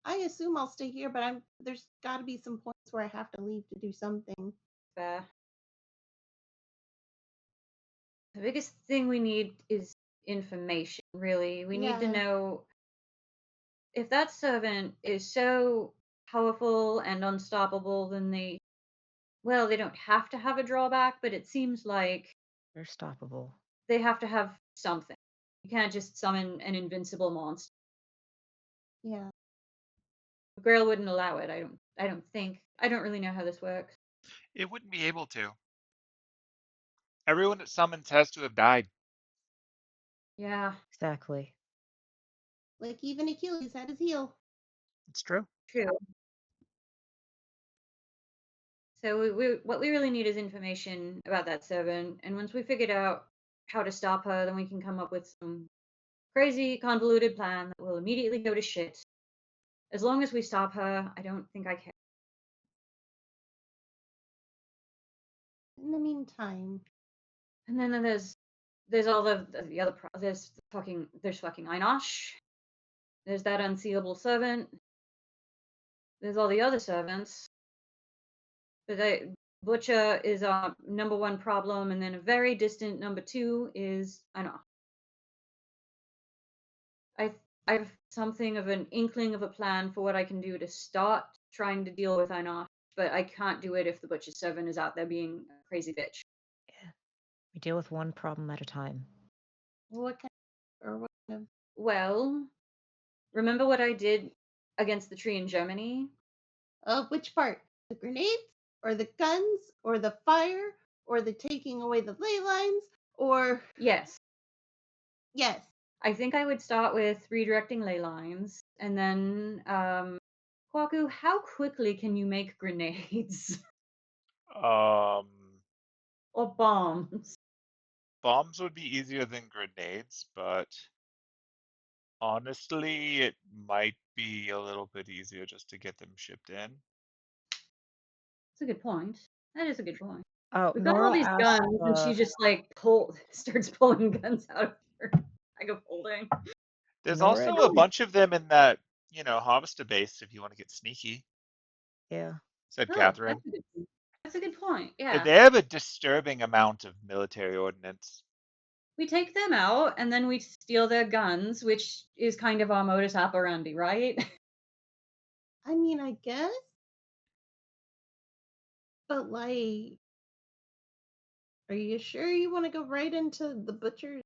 I assume I'll stay here, but there's got to be some points where I have to leave to do something. Fair. The biggest thing we need is information, really. We need to Yeah, know if that servant is so powerful and unstoppable, then they don't have to have a drawback, but it seems like They're stoppable. they have to have something. You can't just summon an invincible monster. yeah. Grail wouldn't allow it. I don't think. I don't really know how this works. It wouldn't be able to. Everyone it summons has to have died. Yeah, Exactly. Like even Achilles had his heel. It's true. true. So what we really need is information about that servant, and once we figured out how to stop her, then we can come up with some crazy convoluted plan that will immediately go to shit. As long as we stop her, I don't think I care. In the meantime, And then there's all the other there's fucking Einosh. There's that unseeable servant. There's all the other servants. But Butcher is our number one problem, and then a very distant number two is Einosh. I I have something of an inkling of a plan for what I can do to start trying to deal with Einosh, but I can't do it if the Butcher servant is out there being a crazy bitch. Yeah. We deal with one problem at a time. what kind or what kind of Well, remember what I did against the tree in Germany? which part? The grenades or the guns or the fire or the taking away the ley lines or Yes. yes. I think I would start with redirecting ley lines, and then, Kwaku, how quickly can you make grenades Um, or bombs? Bombs would be easier than grenades, but honestly, it might be a little bit easier just to get them shipped in. That's a good point. That is a good point. Oh, We've got all Nora these asked. guns, and she just like starts pulling guns out of her bag of holding. There's Nora. also a bunch of them in that, Harvester base if you want to get sneaky, Yeah. said Oh, Catherine. that's a good point. Yeah, They have a disturbing amount of military ordnance. we take them out, and then we steal their guns, which is kind of our modus operandi, right? I mean, I guess, but like, are you sure you want to go right into the butcher's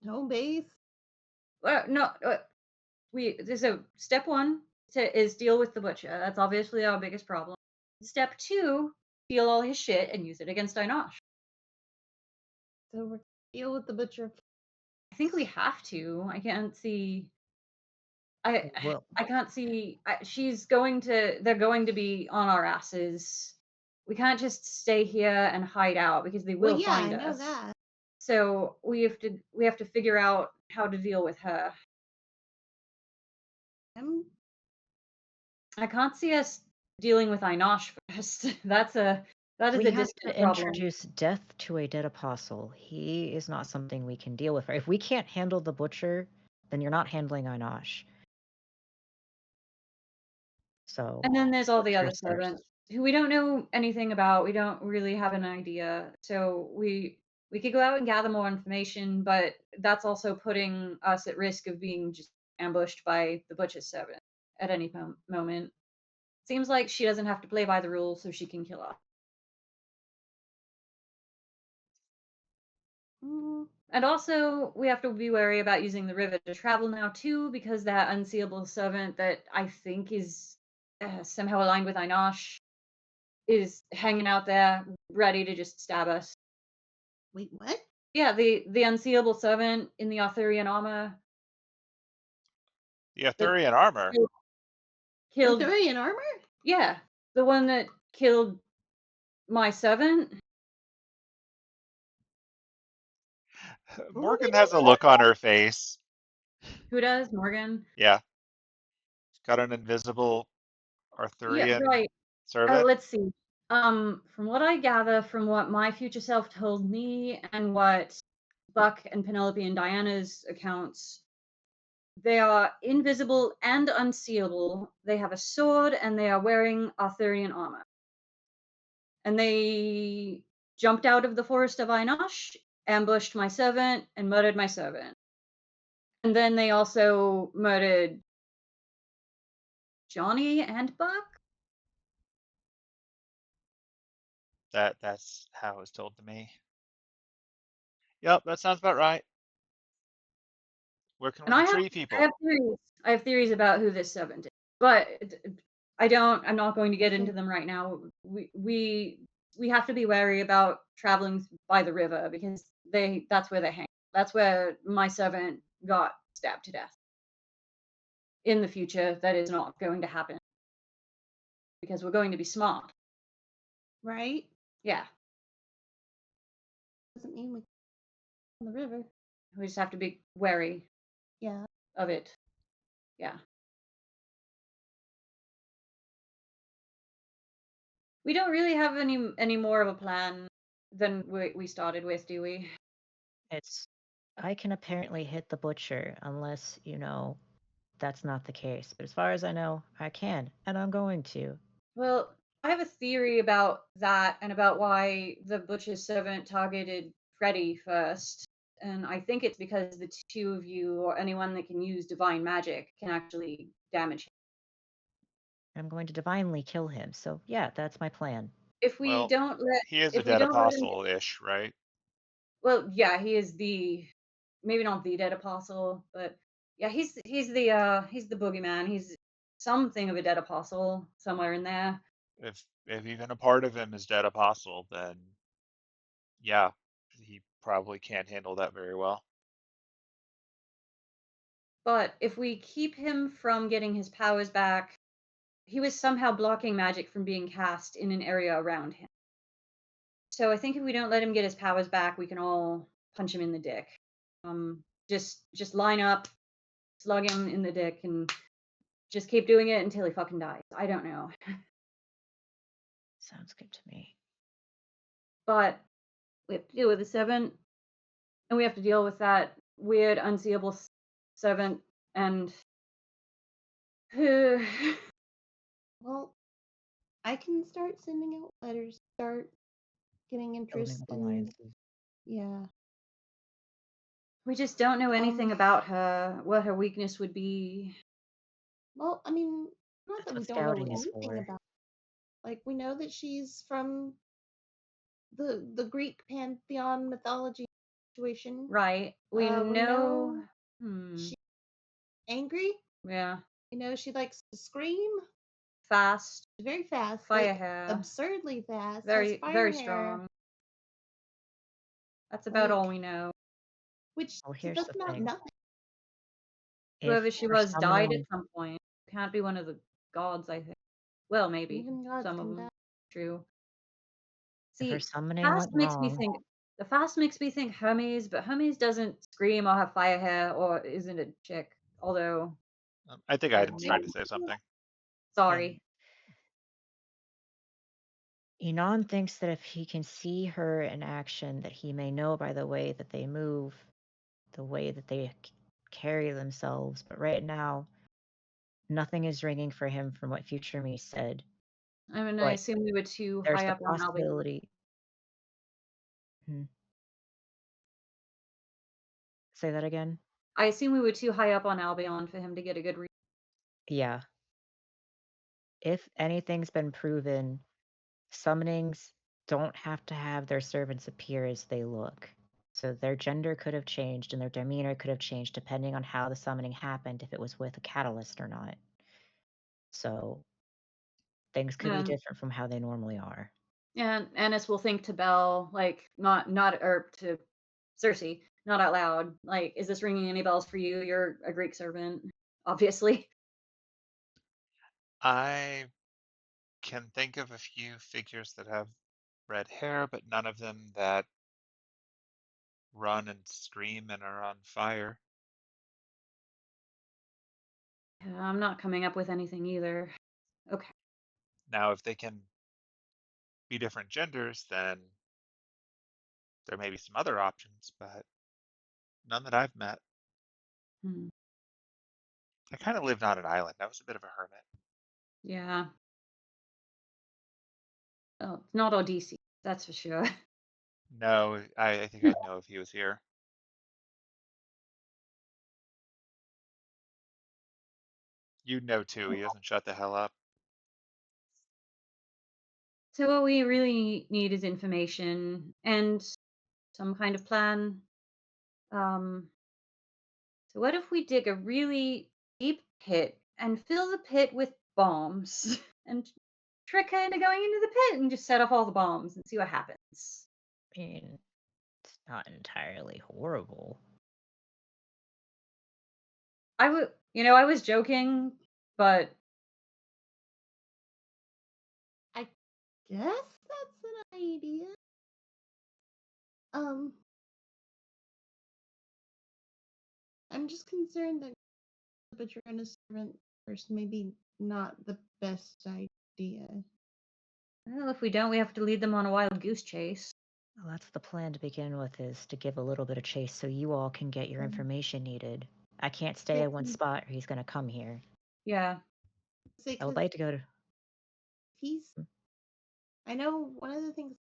home base? No, so step one is deal with the butcher. That's obviously our biggest problem. Step two, steal all his shit and use it against Einosh. So we're deal with the butcher. I think we have to. I can't see. I Well, I can't see. They're going to be on our asses. We can't just stay here and hide out because they Well, will yeah, I find know us. that. So we have to figure out how to deal with her. Um, I can't see us dealing with Einosh first. That is We a have distant to problem. introduce death to a dead apostle. He is not something we can deal with. If we can't handle the butcher, then you're not handling Einosh. So, And then there's all the other butchers servants first. who we don't know anything about. We don't really have an idea. So we could go out and gather more information, but that's also putting us at risk of being just ambushed by the butcher's servant at any moment. Seems like she doesn't have to play by the rules, so she can kill us. Mm, And also, we have to be wary about using the river to travel now too, because that unseeable servant that I think is somehow aligned with Einosh is hanging out there, ready to just stab us. wait, what? Yeah, the unseeable servant in the Arthurian armor The that Arthurian armor. killed, killed Arthurian armor? yeah, the one that killed my servant. Oh, we Morgan has don't a know. look on her face. Who does? Morgan? Yeah, she's got an invisible Yeah, Arthurian right. servant. Let's see. From what I gather, from what my future self told me, and what Buck and Penelope and Diana's accounts, they are invisible and unseeable. They have a sword, and they are wearing Arthurian armor. And they jumped out of the forest of Einosh, ambushed my servant, and murdered my servant. And then they also murdered Johnny and Buck. That's how it was told to me. Yep, that sounds about right. Working And with the I tree have people. theories. I have theories about who this servant is, but I'm not going to get into them right now. We have to be wary about traveling by the river because that's where they hang. That's where my servant got stabbed to death. In the future, that is not going to happen because we're going to be smart. Right? Yeah, Doesn't mean we on the river. we just have to be wary Yeah. of it. Yeah. We don't really have any more of a plan than we started with, do we? It's I can apparently hit the butcher unless, that's not the case. But as far as I know, I can, and I'm going to. Well, I have a theory about that and about why the butcher's servant targeted Freddy first. And I think it's because the two of you, or anyone that can use divine magic, can actually damage him. I'm going to divinely kill him. So yeah, that's my plan. If we Well, don't let he is a if we dead don't let him apostle-ish, right? well, yeah, he is the maybe not the dead apostle, but yeah, he's the boogeyman. He's something of a dead apostle somewhere in there. If even a part of him is dead apostle, then yeah, he probably can't handle that very well. But if we keep him from getting his powers back, he was somehow blocking magic from being cast in an area around him. So I think if we don't let him get his powers back, we can all punch him in the dick. Just line up, slug him in the dick, and just keep doing it until he fucking dies. I don't know, Sounds good to me. but we have to deal with the servant, and we have to deal with that weird, unseeable servant, and Well, I can start sending out letters, start getting Building interest up in. alliances. Yeah. we just don't know anything about her, what her weakness would be. Well, I mean, not That's that we what don't know scouting is anything for. about. Like we know that she's from the Greek pantheon mythology situation. Right. We We know. know she's angry. Yeah. We know she likes to scream. Fast. She's very fast, Fire like hair. absurdly fast. Has Very, fire very hair. strong. That's about all Like, we know. which Well, here's that's the not thing. nothing. Whoever If she her was died at summoning, some point. Can't be one of the gods, I think. Well, maybe. Even gods Some of can them. die. True. if her See, summoning fast went makes me wrong, think. The fast makes me think Hermes, but Hermes doesn't scream or have fire hair or isn't a chick. Although, I think I don't Iden's know. trying to say something. Sorry. and Enon thinks that if he can see her in action, that he may know by the way that they move, the way that they carry themselves. But right now, nothing is ringing for him from what Future Me said. I mean, I But assume we were too there's high the up on Albion. possibility. Say that again? I assume we were too high up on Albion for him to get a good read. Yeah. If anything's been proven, summonings don't have to have their servants appear as they look. So their gender could have changed and their demeanor could have changed depending on how the summoning happened, if it was with a catalyst or not. So things could be And different from how they normally are. and Ennis will think to Belle, like not or to Cersei, not out loud. Like, is this ringing any bells for you? You're a Greek servant, obviously. I can think of a few figures that have red hair, but none of them that run and scream and are on fire. I'm not coming up with anything either. Okay. Now, if they can be different genders, then there may be some other options, but none that I've met. Hmm. I kind of lived on an island. I was a bit of a hermit. Yeah. Oh, it's not Odysseus, that's for sure. No, I think I'd know if he was here. You'd know too. He doesn't shut the hell up. So what we really need is information and some kind of plan. Um, so what if we dig a really deep pit and fill the pit with bombs and trick her into going into the pit and just set off all the bombs and see what happens? I mean, it's not entirely horrible. I was joking, but I guess that's an idea. I'm just concerned that but you're in a servant first, maybe not the best idea. well, if we don't, we have to lead them on a wild goose chase. Well, that's the plan to begin with, is to give a little bit of chase so you all can get your information needed. I can't stay Yeah, at one spot or he's going to come here. Yeah. say I would 'cause like to go to... he's. I know one of the things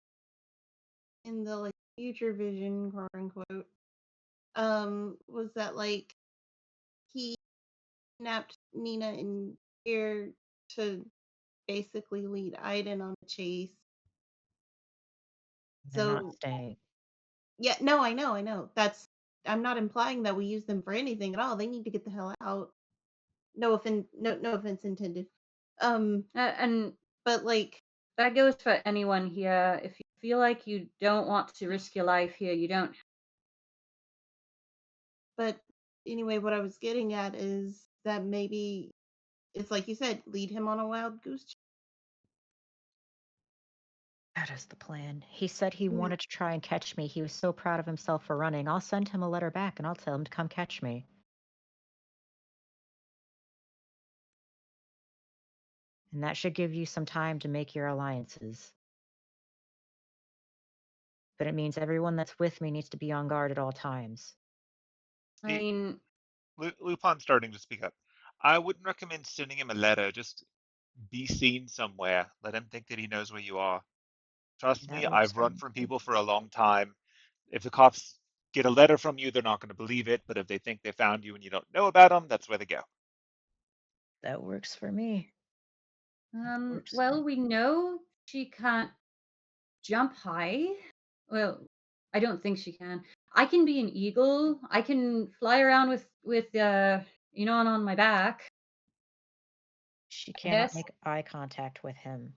in the like future vision, quote unquote, was that like he kidnapped Nina and here to basically lead Aiden on a chase. They're not So staying. yeah, no, I know. I'm not implying that we use them for anything at all. They need to get the hell out. No offense, no offense intended. And But like, that goes for anyone here. If you feel like you don't want to risk your life here, you don't. but anyway, what I was getting at is that maybe it's like you said, lead him on a wild goose chase. That is the plan. He said he Yeah. wanted to try and catch me. He was so proud of himself for running. I'll send him a letter back and I'll tell him to come catch me. And that should give you some time to make your alliances. But it means everyone that's with me needs to be on guard at all times. I See, mean, Lupin's starting to speak up. I wouldn't recommend sending him a letter. Just be seen somewhere. Let him think that he knows where you are. Trust me, That works I've for run me. from people for a long time. If the cops get a letter from you, they're not going to believe it. But if they think they found you and you don't know about them, that's where they go. That works for me. That works for well, me. we know she can't jump high. Well, I don't think she can. I can be an eagle. I can fly around with Enon on my back. She I cannot guess make eye contact with him.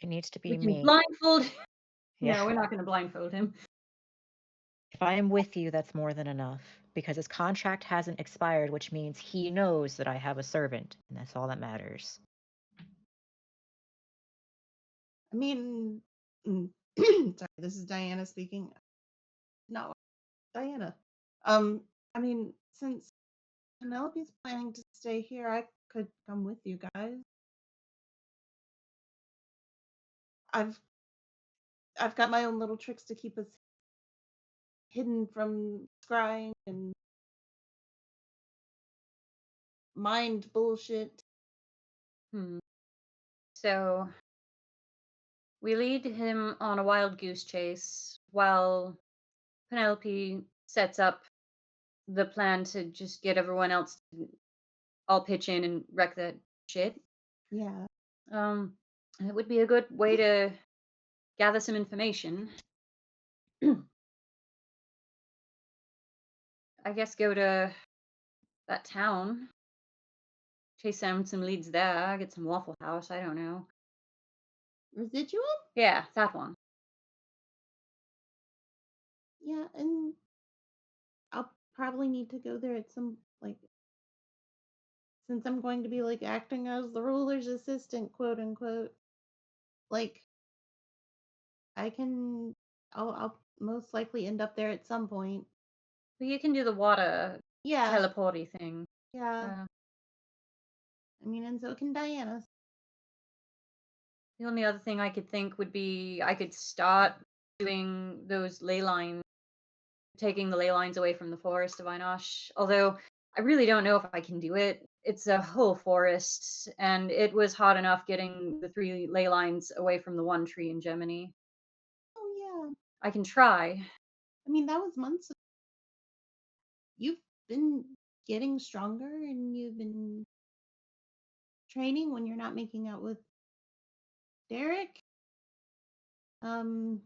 It needs to we be can me. blindfold. Yeah. No, we're not going to blindfold him. If I am with you, that's more than enough. Because his contract hasn't expired, which means he knows that I have a servant. And that's all that matters. I mean, sorry, this is Diana speaking. No, Diana. I mean, since Penelope's planning to stay here, I could come with you guys. I've I've got my own little tricks to keep us hidden from scrying and mind bullshit. So we lead him on a wild goose chase while Penelope sets up the plan to just get everyone else to all pitch in and wreck that shit. Yeah. It would be a good way to gather some information. I guess go to that town, chase down some leads there, get some Waffle House. I don't know. Residual? Yeah, that one. Yeah, and I'll probably need to go there at some, like, since I'm going to be, like, acting as the ruler's assistant, quote unquote. Like, I'll most likely end up there at some point. But you can do the water Yeah, teleporty thing. yeah. I mean, and so can Diana. The only other thing I could think would be I could start doing those ley lines, taking the ley lines away from the forest of Einosh. Although I really don't know if I can do it. It's a whole forest, and it was hard enough getting the 3 ley lines away from the one tree in Germany. Oh, yeah. I can try. I mean, that was months ago. You've been getting stronger and you've been training when you're not making out with Derek. So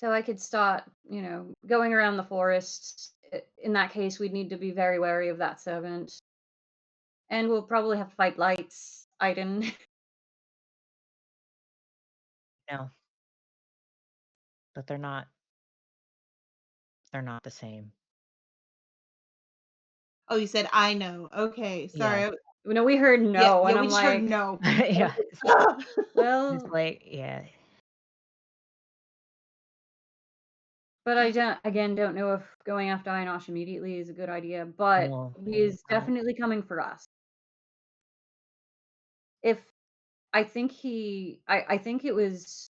I could start, going around the forest. In that case, we'd need to be very wary of that servant. And we'll probably have to fight lights, Aiden. No. But they're not the same. Oh, you said I know. Okay, sorry. Yeah. No, we heard no, Yeah, and we I'm just heard like, no. Yeah. It's well, like, yeah. but I don't know if going after Einosh immediately is a good idea, but No, he is not. definitely coming for us. If I think I think it was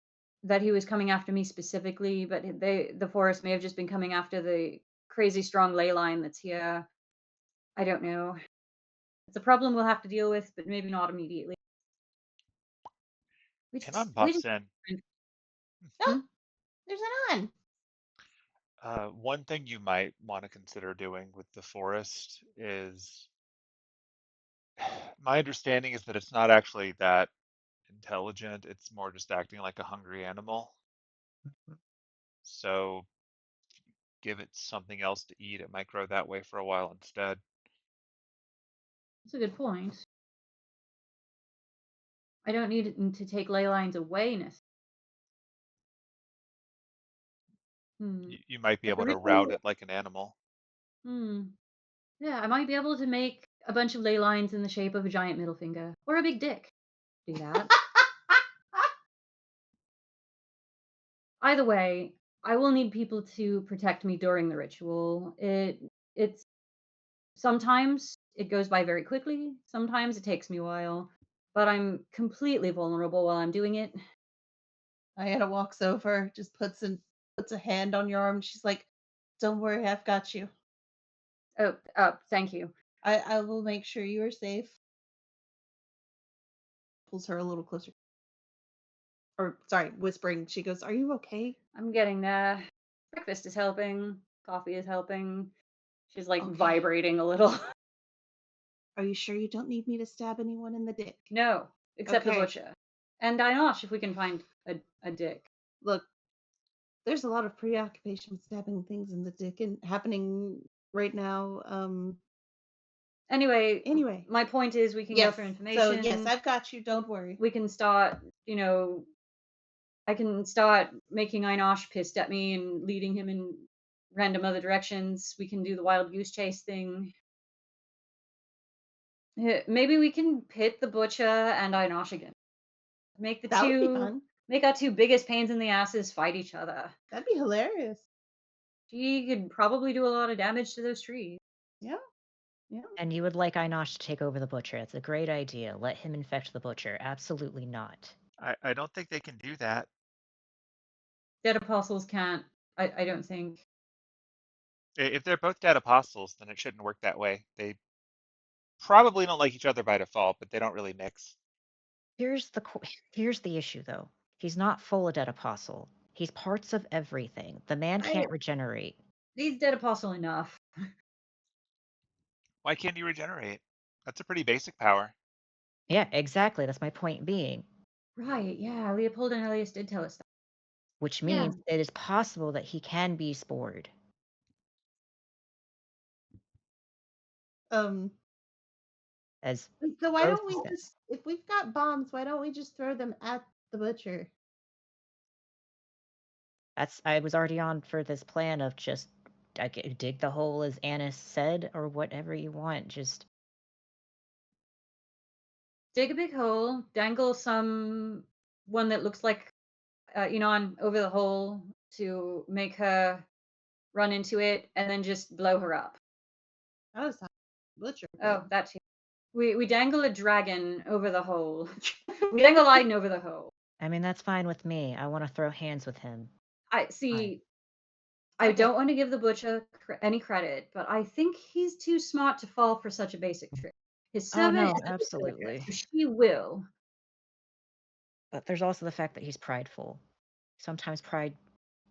that he was coming after me specifically, but the forest may have just been coming after the crazy strong ley line that's here. I don't know. It's a problem we'll have to deal with, but maybe not immediately. Anon We pops just in. Oh, there's an on. One thing you might want to consider doing with the forest is, my understanding is that it's not actually that intelligent. It's more just acting like a hungry animal. So give it something else to eat. It might grow that way for a while instead. That's a good point. I don't need it to take ley lines away necessarily. You might be But the able to route ritual, it like an animal. yeah, I might be able to make a bunch of ley lines in the shape of a giant middle finger or a big dick. Do that. Either way, I will need people to protect me during the ritual. It's sometimes it goes by very quickly, sometimes it takes me a while, but I'm completely vulnerable while I'm doing it. Diana walks over, just puts a hand on your arm. She's like, "Don't worry, I've got you. Oh, thank you. I will make sure you are safe." Pulls her a little closer. Or sorry, whispering. She goes, "Are you okay?" I'm getting there. Breakfast is helping. Coffee is helping. She's like Okay. vibrating a little. Are you sure you don't need me to stab anyone in the dick? No, except the Okay. butcher. And Einosh, if we can find a dick. Look, there's a lot of preoccupation with stabbing things in the dick and happening right now. Anyway, my point is we can go Yes. for So information. yes, I've got you. Don't worry. We can start, I can start making Einosh pissed at me and leading him in random other directions. We can do the wild goose chase thing. Maybe we can pit the butcher and Einosh again. Make the That would be two fun. make our two biggest pains in the asses fight each other. That'd be hilarious. She could probably do a lot of damage to those trees. Yeah. Yeah. And you would like Einosh to take over the butcher. It's a great idea. Let him infect the butcher. Absolutely not. I don't think they can do that. Dead apostles can't. I don't think. If they're both dead apostles, then it shouldn't work that way. They probably don't like each other by default, but they don't really mix. Here's the issue though. He's not full a dead apostle. He's parts of everything. The man I can't regenerate. He's dead apostle enough. Why can't he regenerate? That's a pretty basic power. Yeah, exactly. That's my point being. Right, yeah. Leopold and Elias did tell us that. Which yeah. means it is possible that he can be spored. Um. As So why gross don't as we that. just, if we've got bombs, why don't we just throw them at the butcher? I was already on for this plan of just dig the hole as Annis said, or whatever you want. Just Dig a big hole, dangle some one that looks like on over the hole to make her run into it, and then just blow her up. That was how butcher Oh, would. that too. We dangle a dragon over the hole. We dangle Leiden over the hole. I mean, that's fine with me. I want to throw hands with him. I Fine. see. I Okay. don't want to give the butcher any credit, but I think he's too smart to fall for such a basic trick. His Oh servant no, is a basilicus, absolutely. so she will. But there's also the fact that he's prideful. Sometimes pride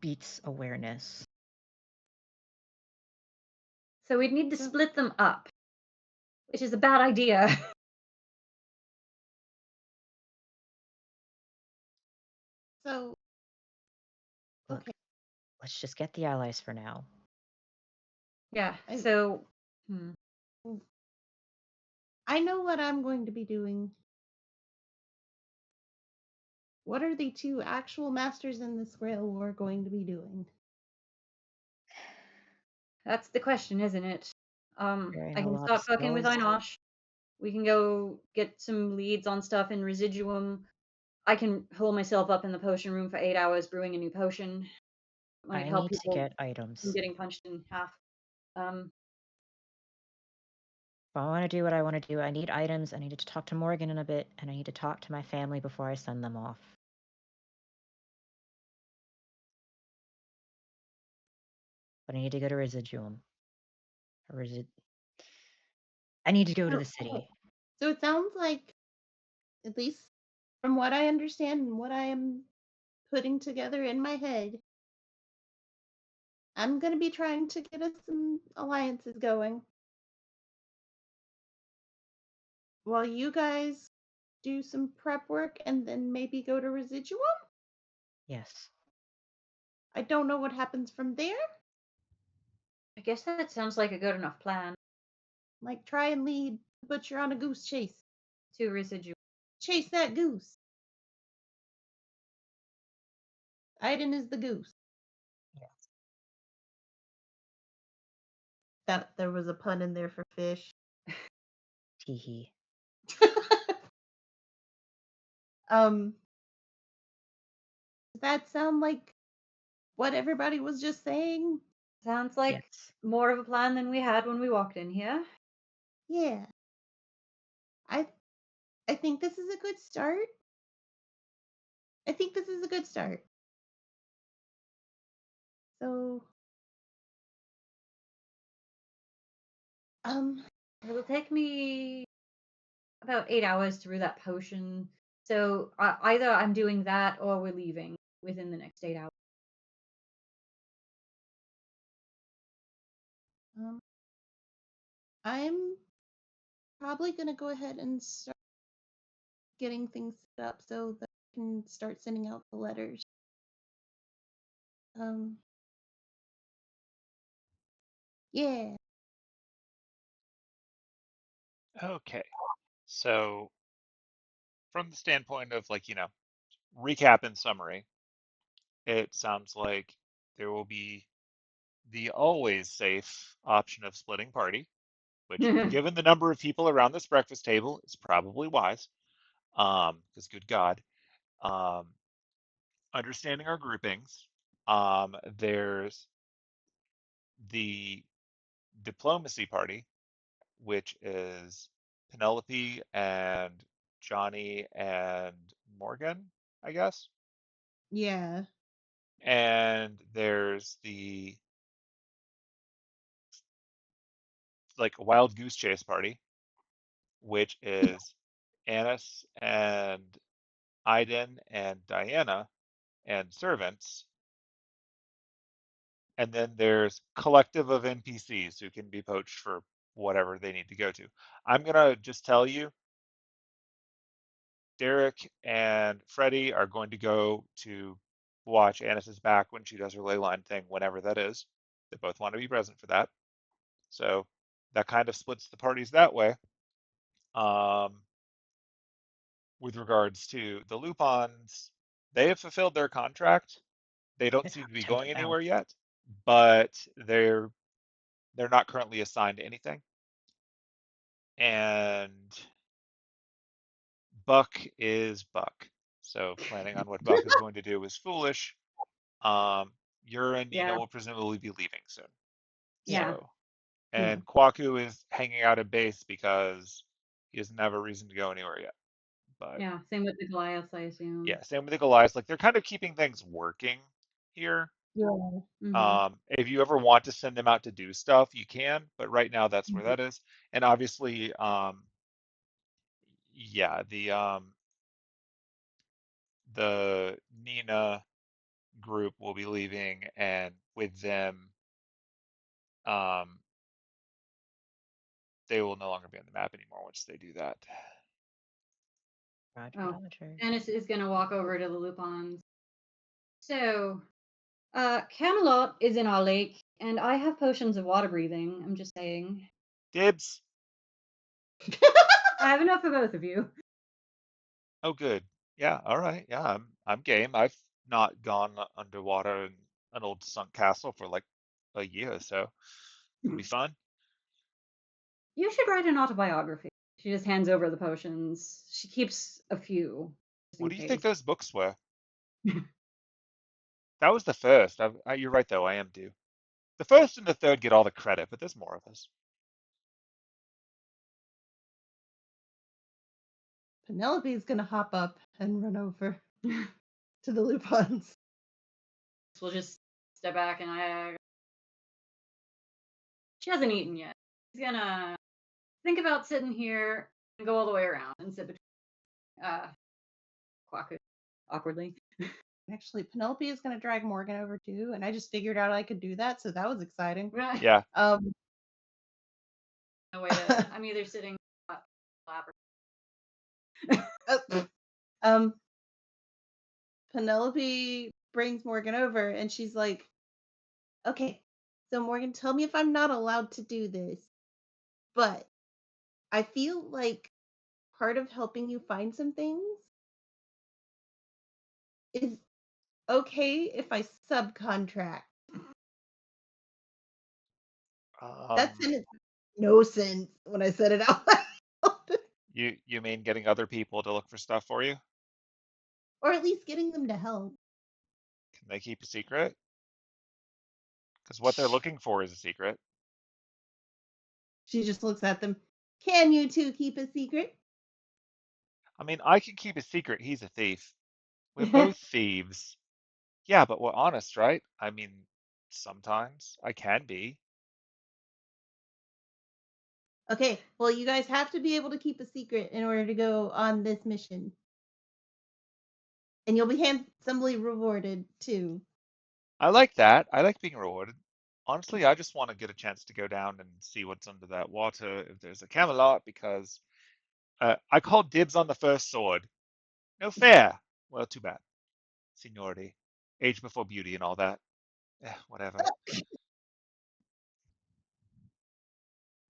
beats awareness. So we'd need to So, split them up, which is a bad idea. so Look, okay. let's just get the allies for now. Yeah. I So I know what I'm going to be doing. What are the two actual masters in this Grail War going to be doing? that's the question, isn't it? Carrying I a can lot of start fucking with spells. Einosh. We can go get some leads on stuff in Residuum. I can hold myself up in the potion room for 8 hours brewing a new potion. Might I help need to people get from items. getting punched in half. Um, If I want to do what I want to do, I need items. I need to talk to Morgan in a bit, and I need to talk to my family before I send them off. But I need to go to Residuum. I need to go to the Okay. city. So it sounds like, at least from what I understand and what I am putting together in my head, I'm going to be trying to get us some alliances going while you guys do some prep work and then maybe go to Residuum. Yes. I I don't know what happens from there. I guess that sounds like a good enough plan. Like, try and lead the butcher on a goose chase. To Residuum. Chase that goose. Aiden is the goose. Yes. That there was a pun in there for fish. Teehee. Does that sound like what everybody was just saying? Sounds like Yes. more of a plan than we had when we walked in here. Yeah. I I think this is a good start. I think this is a good start. So, um, It'll take me about 8 hours to brew that potion. So either I'm doing that or we're leaving within the next 8 hours. um, I'm probably gonna go ahead and start getting things set up so that I can start sending out the letters. Um, yeah. Okay. So, from the standpoint of like, recap and summary, it sounds like there will be the always safe option of splitting party, which, given the number of people around this breakfast table, is probably wise. Because good God, um, understanding our groupings, there's the diplomacy party, which is Penelope and Johnny and Morgan, I guess. Yeah. and there's the like wild goose chase party, which is Annis and Iden and Diana and servants. And then there's collective of NPCs who can be poached for whatever they need to go to. I'm gonna just tell you, Derek and Freddie are going to go to watch Annis's back when she does her ley line thing, whenever that is. They both want to be present for that. So that kind of splits the parties that way. Um, with regards to the Lupins, they have fulfilled their contract. They don't It's seem to be time going to anywhere bounce. yet, but they're not currently assigned to anything. And Buck is Buck. So planning on what Buck is going to do is foolish. You're and Nina Yeah, will presumably be leaving soon. Yeah. yeah, So, Yeah. and Kwaku is hanging out at base because he doesn't have a reason to go anywhere yet. But yeah. Same with the Goliaths, I assume. yeah, same with the Goliaths. Like they're kind of keeping things working here. Yeah. Hmm. If you ever want to send them out to do stuff, you can, but right now that's where that is. And obviously, yeah, the Nina group will be leaving, and with them, um, they will no longer be on the map anymore once they do that. Roger, Oh, Roger. Ennis is gonna walk over to the Lupins. So, Camelot is in our lake, and I have potions of water breathing. I'm just saying. Dibs. I have enough for both of you. Oh, good. Yeah. All right. Yeah, I'm game. I've not gone underwater in an old sunk castle for like a year or so. It'll be fun. You should write an autobiography. She just hands over the potions. She keeps a few, just What in do you think case. those books were? That was the first. You're right, though. I am due. The first and the third get all the credit, but there's more of us. Penelope's gonna hop up and run over to the Lupins. We'll just step back and she hasn't eaten yet. She's gonna think about sitting here and go all the way around and sit between Kwaku awkwardly. Actually, Penelope is gonna drag Morgan over too, and I just figured out I could do that, so that was exciting. Yeah. Um, No way to. I'm either sitting lap um, Penelope brings Morgan over, and she's like, "Okay, so Morgan, tell me if I'm not allowed to do this, but I feel like part of helping you find some things is okay if I subcontract." That Um, sentence made no sense when I said it out loud. you mean getting other people to look for stuff for you? Or at least getting them to help. Can they keep a secret? Because what they're Shh. looking for is a secret. She just looks at them. Can you two keep a secret? I mean, I can keep a secret. He's a thief. We're both thieves. Yeah, but we're honest, right? I mean, sometimes I can be. Okay, well, you guys have to be able to keep a secret in order to go on this mission. And you'll be handsomely rewarded too. I like that. I like being rewarded. Honestly, I just want to get a chance to go down and see what's under that water if there's a Camelot because I called dibs on the first sword. No fair. Well, too bad. Seniority, age before beauty, and all that. Whatever.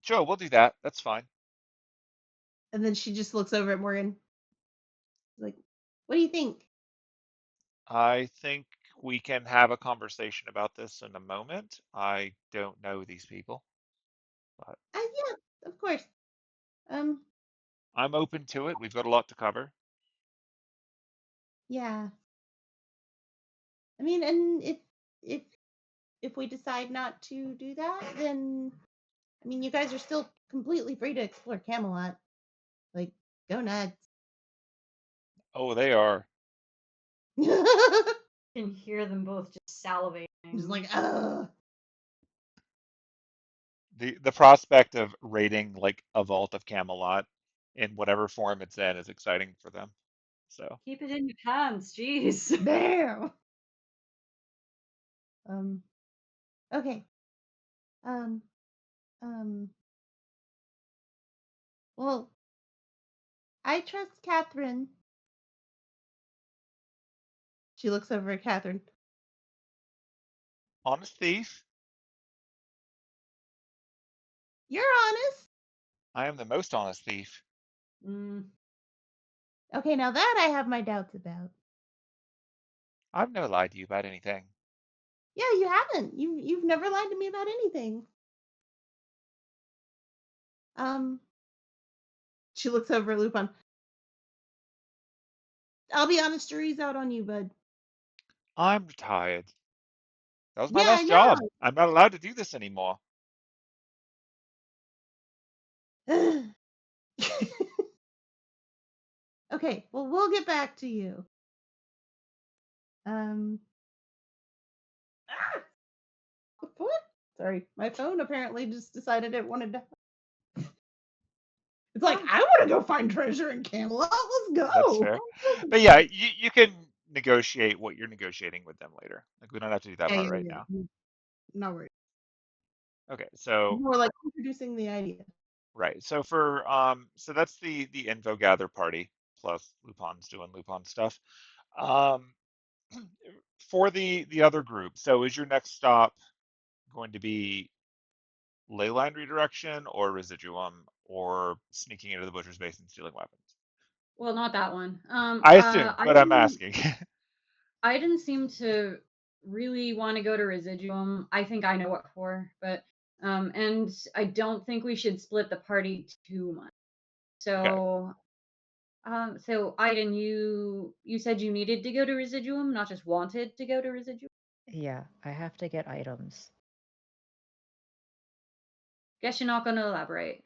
Sure, we'll do that. That's fine. And then she just looks over at Morgan. Like, what do you think? I think we can have a conversation about this in a moment. I don't know these people, but Yeah, of course. Um, I'm open to it. We've got a lot to cover. yeah. I mean, and if if we decide not to do that, then I mean, you guys are still completely free to explore Camelot. Like, go nuts. Oh, they are. You can hear them both just salivating. Just like, ugh. The prospect of raiding like a vault of Camelot in whatever form it's in is exciting for them. So Keep it in your pants, jeez. Damn. Okay. Um. Um. Well, I trust Catherine. She looks over at Catherine. honest thief, You're honest. I am the most honest thief. Mm. Okay, now that I have my doubts about. I've never lied to you about anything. Yeah, you haven't. You've never lied to me about anything. Um. She looks over at Lupin. I'll be honest, jury's out on you, bud. I'm retired. That was my Yeah, I last job. know. I'm not allowed to do this anymore. Okay, well, we'll get back to you. Um. Ah, what? Sorry, my phone apparently just decided it wanted to. It's like, Oh, I want to go find treasure in Camelot. Let's That's go. fair. But yeah, you can negotiate what you're negotiating with them later. Like we don't have to do that Yeah, part yeah, right yeah. now. No worries. Okay, so More like introducing the idea. right. So for so that's the info gather party plus Lupin's doing Lupin stuff. Um for the other group, so is your next stop going to be ley line redirection or residuum or sneaking into the butcher's base and stealing weapons? well, not that one. I assumed, but I'm asking. I didn't seem to really want to go to Residuum. I think I know what for, but and I don't think we should split the party too much. Okay. So so Aiden, you said you needed to go to Residuum, not just wanted to go to Residuum. Yeah, I have to get items. Guess you're not going to elaborate.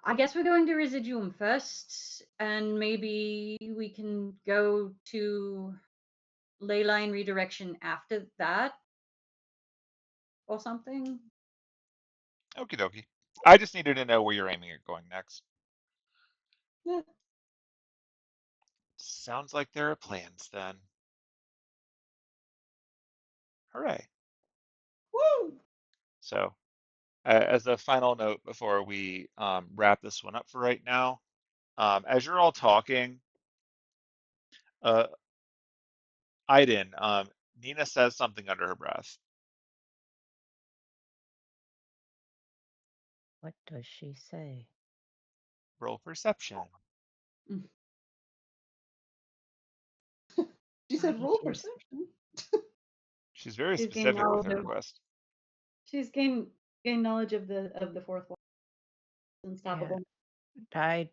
I guess we're going to Residuum first, and maybe we can go to Leyline Redirection after that, or something. Okie dokie. I just needed to know where you're aiming at going next. Yeah. Sounds like there are plans then. Hooray. Woo! So, as a final note before we wrap this one up for right now, as you're all talking, uh, Aiden, Nina says something under her breath. What does she say? Roll perception. Mm. She said Why roll is perception. She's very She's gained specific with knowledge her of request. she's gained knowledge of the fourth one. yeah, Unstoppable. I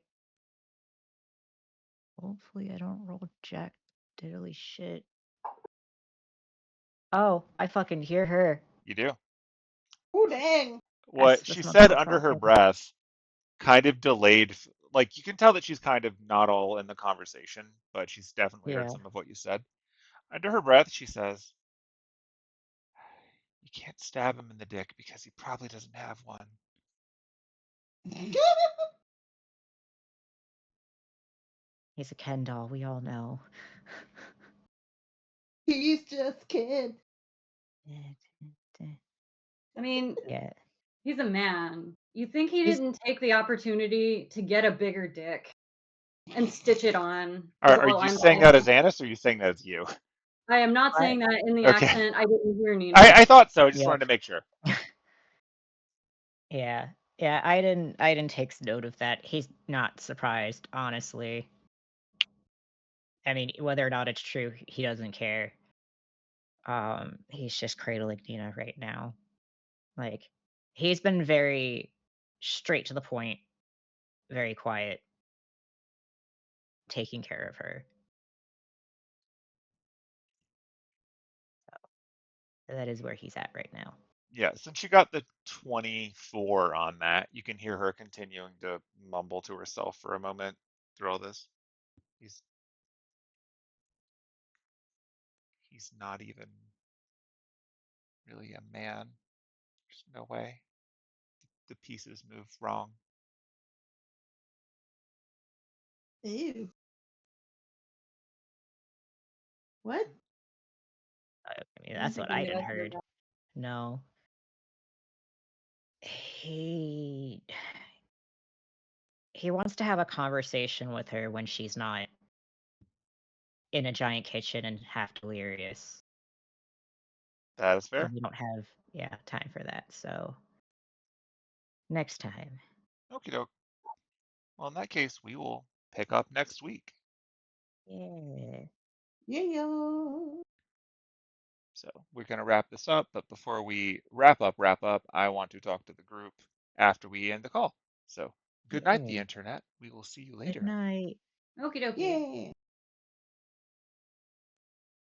hopefully I don't roll jack diddly shit. Oh, I fucking hear her. You do. Oh dang! That's What she this said under her motherfucker. breath kind of delayed, like you can tell that she's kind of not all in the conversation, but she's definitely heard Yeah. some of what you said. Under her breath, she says, "You can't stab him in the dick because he probably doesn't have one." He's a Ken doll, we all know. He's just kid. I mean, Yeah. he's a man. You think he He's didn't take the opportunity to get a bigger dick and stitch it on Are while you I'm saying that gone? as Annis, or are you saying that as you? I am not I saying that in the Okay, accent. I didn't hear Nina. I thought so. I just Yep. wanted to make sure. Yeah. Yeah, I didn't take note of that. He's not surprised, honestly. I mean, whether or not it's true, he doesn't care. He's just cradling Nina right now. Like, he's been very straight to the point, very quiet, taking care of her. That is where he's at right now. Yeah, since you got the 24 on that, you can hear her continuing to mumble to herself for a moment through all this. He's he's not even really a man. There's no way. The pieces move wrong. Ew. What? I mean, I don't that's think what I any of didn't us knew heard. that. No. He he wants to have a conversation with her when she's not in a giant kitchen and half delirious. That is And fair. we don't have time for that. So next time. Okie doke. Well, in that case, we will pick up next week. Yeah. Yeah. So we're going to wrap this up. But before we wrap up, I want to talk to the group after we end the call. So good night, the Yeah. internet. We will see you Good later. night. Okie dokie. Yeah.